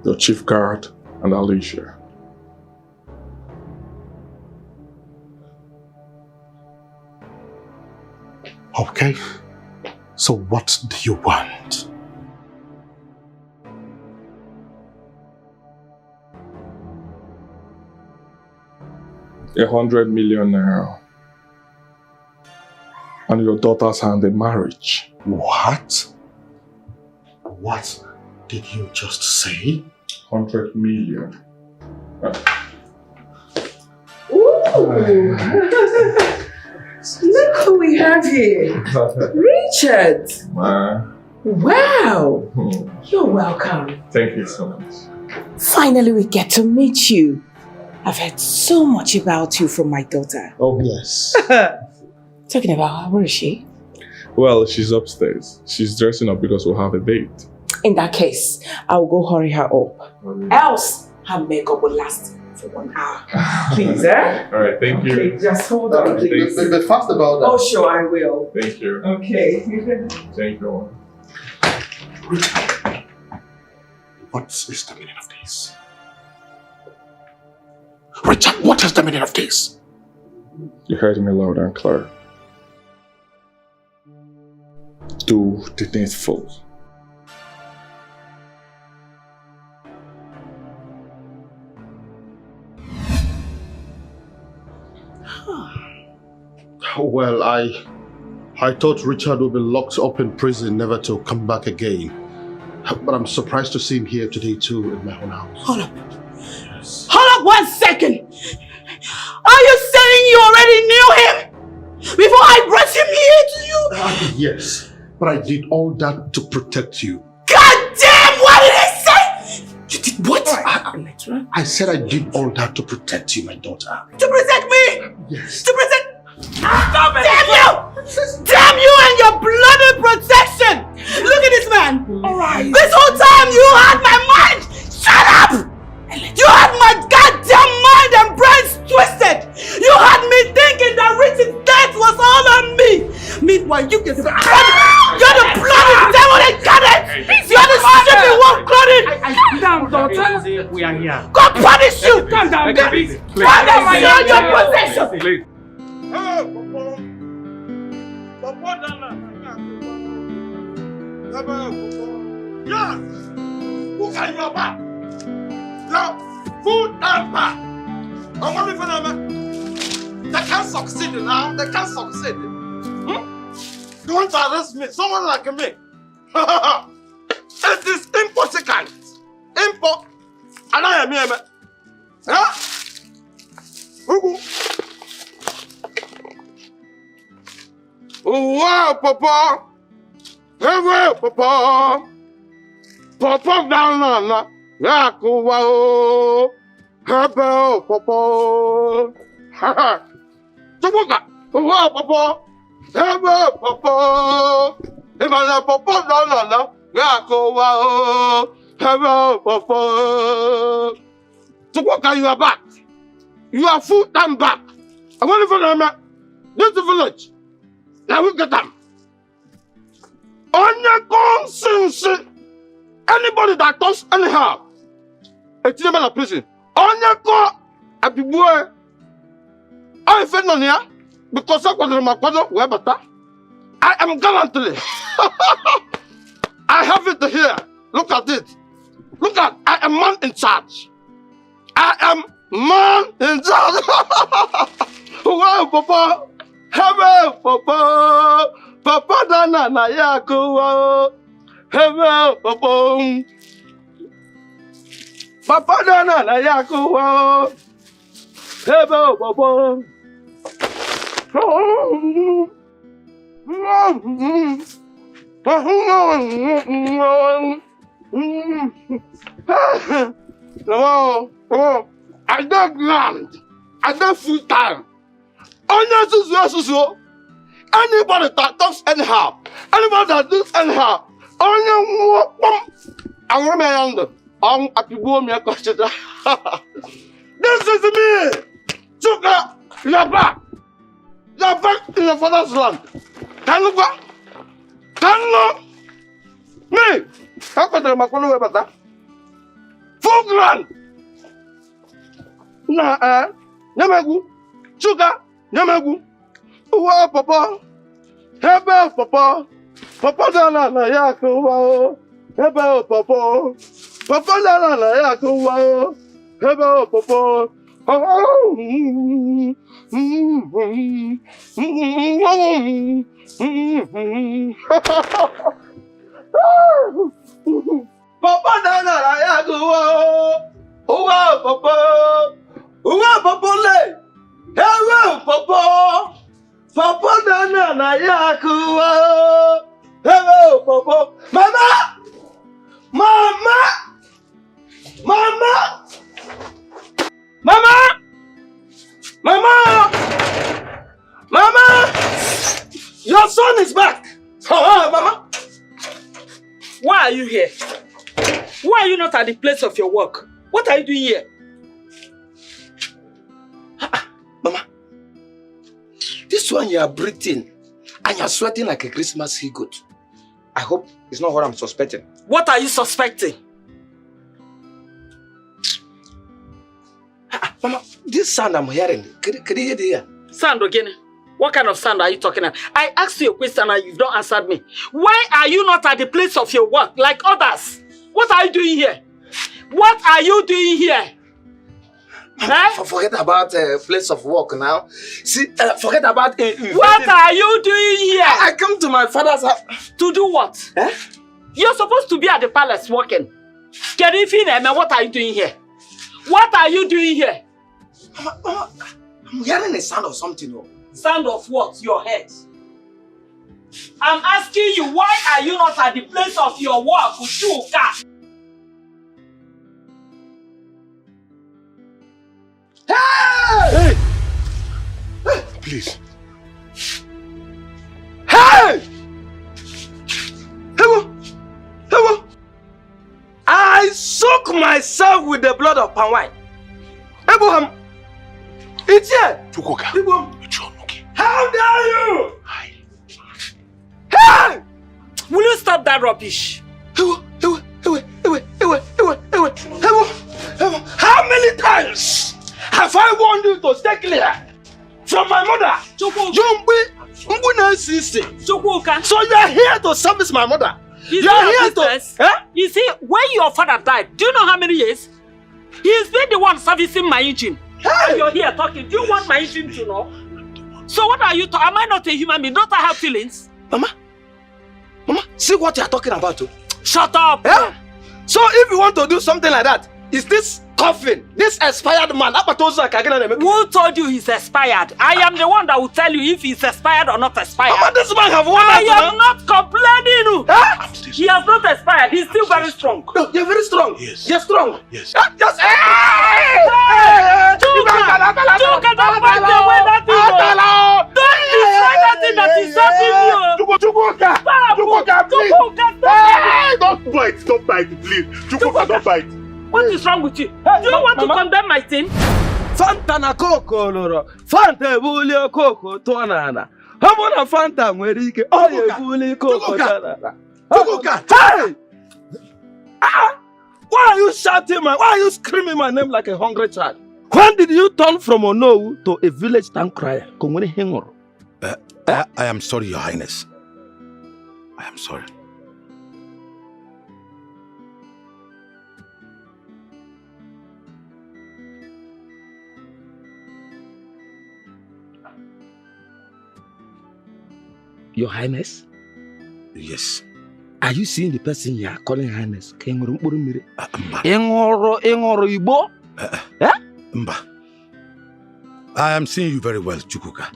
Speaker 8: Your chief guard and Alicia.
Speaker 4: Okay. So what do you want?
Speaker 8: $100 million now. And your daughter's hand in marriage.
Speaker 4: What? What did you just say?
Speaker 8: 100 million.
Speaker 5: Ooh! Look who we have here. Richard! Wow! You're welcome.
Speaker 8: Thank you so much.
Speaker 5: Finally, we get to meet you. I've heard so much about you from my daughter.
Speaker 4: Oh, yes.
Speaker 5: Talking about her, where is she?
Speaker 8: Well, she's upstairs. She's dressing up because we'll have a date.
Speaker 5: In that case, I'll go hurry her up. Else, her makeup will last for 1 hour. Please, eh?
Speaker 8: Alright, thank you.
Speaker 5: Okay, just hold on, please.
Speaker 4: Be fast about that.
Speaker 5: Oh, sure, I will.
Speaker 8: Thank you.
Speaker 5: Okay.
Speaker 8: Thank you.
Speaker 4: What is the meaning of this? Richard, what is the meaning of this?
Speaker 8: You heard me loud and clear. Do the needful.
Speaker 4: Well, I thought Richard would be locked up in prison, never to come back again. But I'm surprised to see him here today too, in my own house.
Speaker 1: Hold up. Yes. Hold up 1 second. Are you saying you already knew him before I brought him here to you?
Speaker 4: Yes, but I did all that to protect you.
Speaker 1: God damn! What did I say? You did what?
Speaker 4: I said I did all that to protect you, my daughter.
Speaker 1: To protect me?
Speaker 4: Yes.
Speaker 1: To protect... Damn you! Damn you and your bloody protection! Look at this man! Alright. This whole time you had my mind! Shut up! You had my goddamn mind and brains twisted! You had me thinking that Richard's death was all on me! Meanwhile, you get the bloody... You're the bloody devil incarnate! You're the stupid one-clothing!
Speaker 11: Calm down, daughter. We are here.
Speaker 1: God punish you!
Speaker 11: Calm down, baby.
Speaker 1: God damn your possession!
Speaker 9: Yes! Who are you about? Now, food and back. I'm only for them. They can't succeed now. They can't succeed. You want to arrest me? Someone like me. It is impossible. Import. And I am here. Huh? Wow, Papa. Hey, Papa. Papa down now. Yakuwa. Hey, Papa. Ha. Toboka. Wow, Papa. Hey, Papa. Hey, Papa down now. Yakuwa. Hey, Papa. Toboka, you are back. You are full time back. I want to know this village. Now we get them. On your conscience, anybody that does anyhow, it's never a prison. On your call, a boy, I feel on here because I was in my father, I am gallantly. I have it here. Look at it. Look at, I am man in charge. I am man in charge. Wow, Papa. Hello, Papa. Papa Dana na yakuwa. Hello, Papa. Papa Dana na yakuwa. Hello, Papa. No, I don't land. I don't full time. Anybody that talks anyhow, anybody that does anyhow, I'm remember on a people me a question. This is me. Chuka, you're back. You're back in your father's land. Can you go? Can you? Me? How can I make one about that? Full land. Nah, Namagu. Chuka, Namagu. Wow, Papa. Hebe, Papa. Papa Dana na yako wow. Hebe, Papa. Papa Dana na yako wow. Hebe, Papa. Papa Dana na yako wow. Wow, Papa. Wow, Papa le. Hello, Papa. Papa Dana na yakuwa. Hello, Papa. Mama! Mama! Mama! Mama! Mama! Mama! Your son is back. Oh, Mama.
Speaker 20: Why are you here? Why are you not at the place of your work? What are you doing here?
Speaker 12: This one you are breathing and you're sweating like a Christmas he goat. I hope it's not what I'm suspecting.
Speaker 20: What are you suspecting?
Speaker 12: Mama, this sound I'm hearing, could you hear?
Speaker 20: Sound again? What kind of sound are you talking about? I asked you a question and you've not answered me. Why are you not at the place of your work like others? What are you doing here? What are you doing here?
Speaker 12: Forget about place of work now. See, forget about
Speaker 20: what are you doing here?
Speaker 12: I come to my father's house.
Speaker 20: To do what? You're supposed to be at the palace working. What are you doing here? What are you doing here?
Speaker 12: Mama, I'm hearing a sound of something.
Speaker 20: Sound of what? Your head. I'm asking you, why are you not at the place of your work?
Speaker 12: Hey!
Speaker 10: Hey! Please.
Speaker 12: Hey! Hello! I soak myself with the blood of palm wine. Abraham! It's here!
Speaker 10: Chukwuka.
Speaker 12: How dare you! Hey!
Speaker 20: Will you stop that rubbish?
Speaker 12: How many times have I warned you to stay clear from my mother? So you are here to service my mother.
Speaker 20: You are here to... You see, when your father died, do you know how many years? He's been the one servicing my engine. And you're here talking. Do you want my engine to know? So what are you talking? Am I not a human being? Don't I have feelings?
Speaker 12: Mama, see what you're talking about.
Speaker 20: Shut up!
Speaker 12: So if you want to do something like that, is this coffin, this expired man?
Speaker 20: Who told you he's expired? I am the one that will tell you if he's expired or not expired.
Speaker 12: Mama, this man have won.
Speaker 20: I am not complaining. He has not expired. He's still very strong.
Speaker 12: No, you're very strong.
Speaker 10: Yes.
Speaker 12: You're strong.
Speaker 10: Yes.
Speaker 12: Just
Speaker 20: Chuka, don't fight away that thing. Don't destroy that thing that is serving you.
Speaker 10: Don't bite, please. Chukwuka, don't bite.
Speaker 20: What is wrong with you? Do you want to condemn my sin?
Speaker 12: Fanta na koko loro. Fanta ebuli koko tonana. Hamo na Fanta nwere ike. O ebuli koko tonana.
Speaker 10: Chukwuka!
Speaker 12: Hey! Why are you shouting why are you screaming my name like a hungry child? When did you turn from Onowu to a village town crier?
Speaker 10: I am sorry, Your Highness. I am sorry.
Speaker 12: Your Highness?
Speaker 10: Yes.
Speaker 12: Are you seeing the person you are calling Highness?
Speaker 10: Mba.
Speaker 12: Igbo?
Speaker 10: Mba. I am seeing you very well, Chukwuka.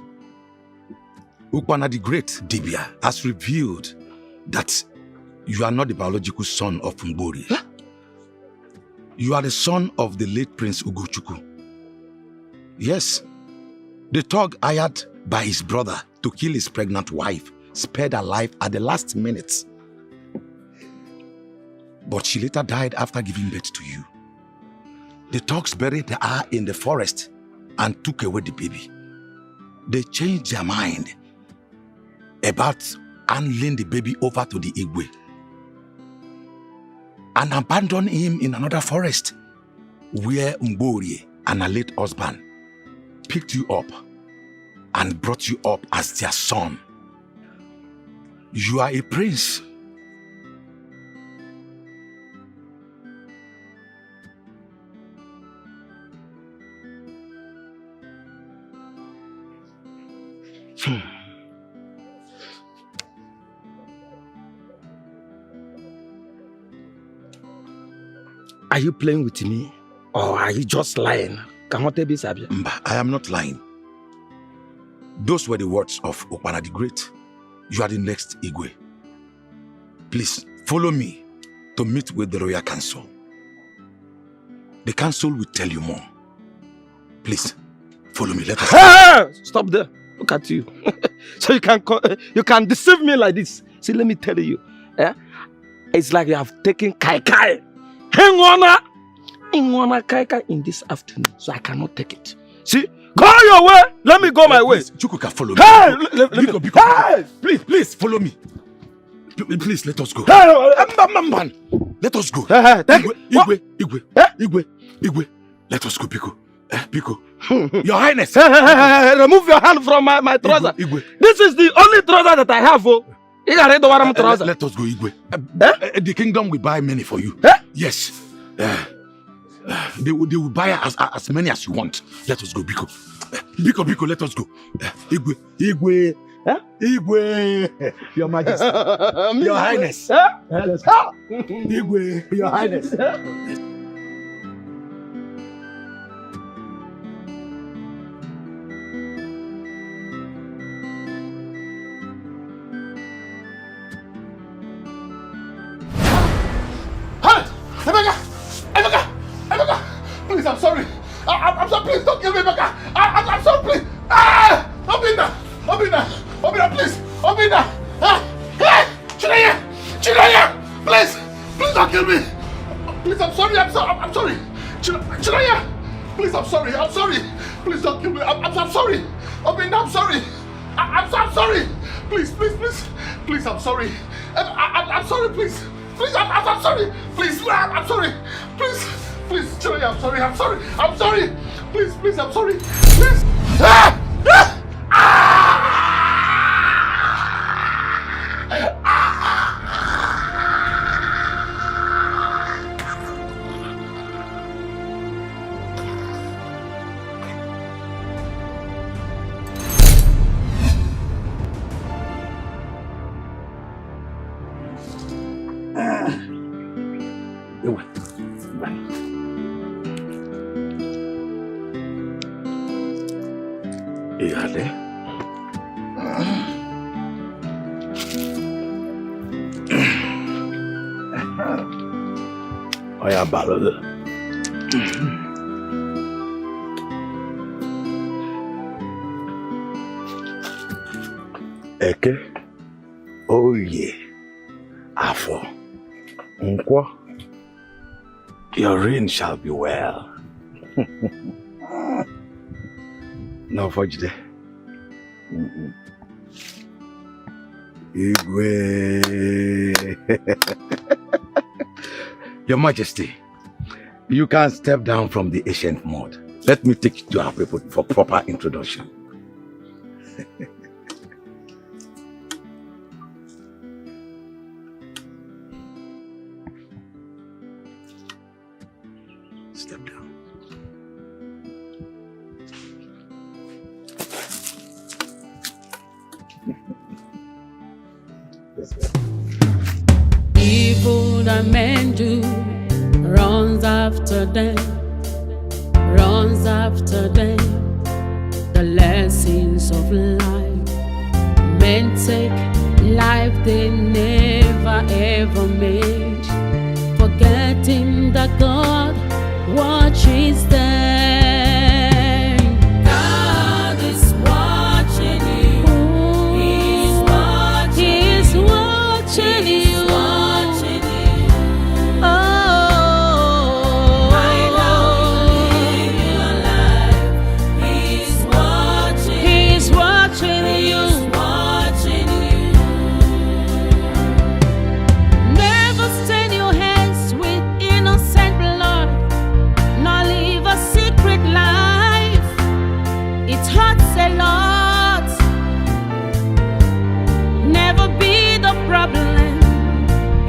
Speaker 10: Ukwana the Great, Dibia, has revealed that you are not the biological son of Mbori. Huh? You are the son of the late Prince Ugochukwu. Yes, the thug hired by his brother to kill his pregnant wife spared her life at the last minute. But she later died after giving birth to you. The thugs buried her in the forest and took away the baby. They changed their mind about handing the baby over to the Igwe and abandoned him in another forest where Mbori and her late husband picked you up and brought you up as their son. You are a prince.
Speaker 12: Are you playing with me? Or are you just lying?
Speaker 10: Mba, I am not lying. Those were the words of Okpana the Great. You are the next Igwe. Please, follow me to meet with the Royal Council. The council will tell you more. Please, follow me. Let us
Speaker 12: go. Stop there. Look at you. So you can deceive me like this. See, let me tell you. It's like you have taken kai. Hang on kai in this afternoon. So I cannot take it. See? Go your way. Let me go my way.
Speaker 10: Chukwuka, follow me.
Speaker 12: Hey!
Speaker 10: Please, follow me. Please, let us go.
Speaker 12: Man.
Speaker 10: Let us go. Igwe. Let us go, Biko. Biko. Your Highness.
Speaker 12: Remove your hand from my trouser.
Speaker 10: Igwe.
Speaker 12: This is the only trouser that I have.
Speaker 10: Let us go, Igwe. The kingdom will buy many for you. Yes. They will buy as many as you want. Let us go, Biko. Biko, let us go. Igwe. Your Majesty. Your Highness. Let's go. Igwe, Your Highness.
Speaker 9: Emeka! Please, I'm sorry. I'm sorry. Please don't kill me, Emeka. I'm sorry, please. Obina, please. Obina. Chinaya, please don't kill me. Please, I'm sorry. Chinaya, please, I'm sorry. Please don't kill me. I'm sorry. Obina, I'm sorry. I'm sorry. Please, I'm sorry. I'm sorry, please. Please, I'm sorry. Please, I'm sorry. Please, Chinaya, I'm sorry. Please, I'm sorry. Please.
Speaker 10: Eke, Oye, Afo, Nkwo, your reign shall be well. No, Fojide. Igwe. Your Majesty, you can step down from the ancient mode. Let me take you to our people for proper introduction. Step down.
Speaker 2: Evil that men do runs after them, runs after them. The lessons of life, men take life they never ever made, forgetting that God watches them. God is watching you. He's watching. He's watching you.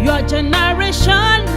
Speaker 2: Your generation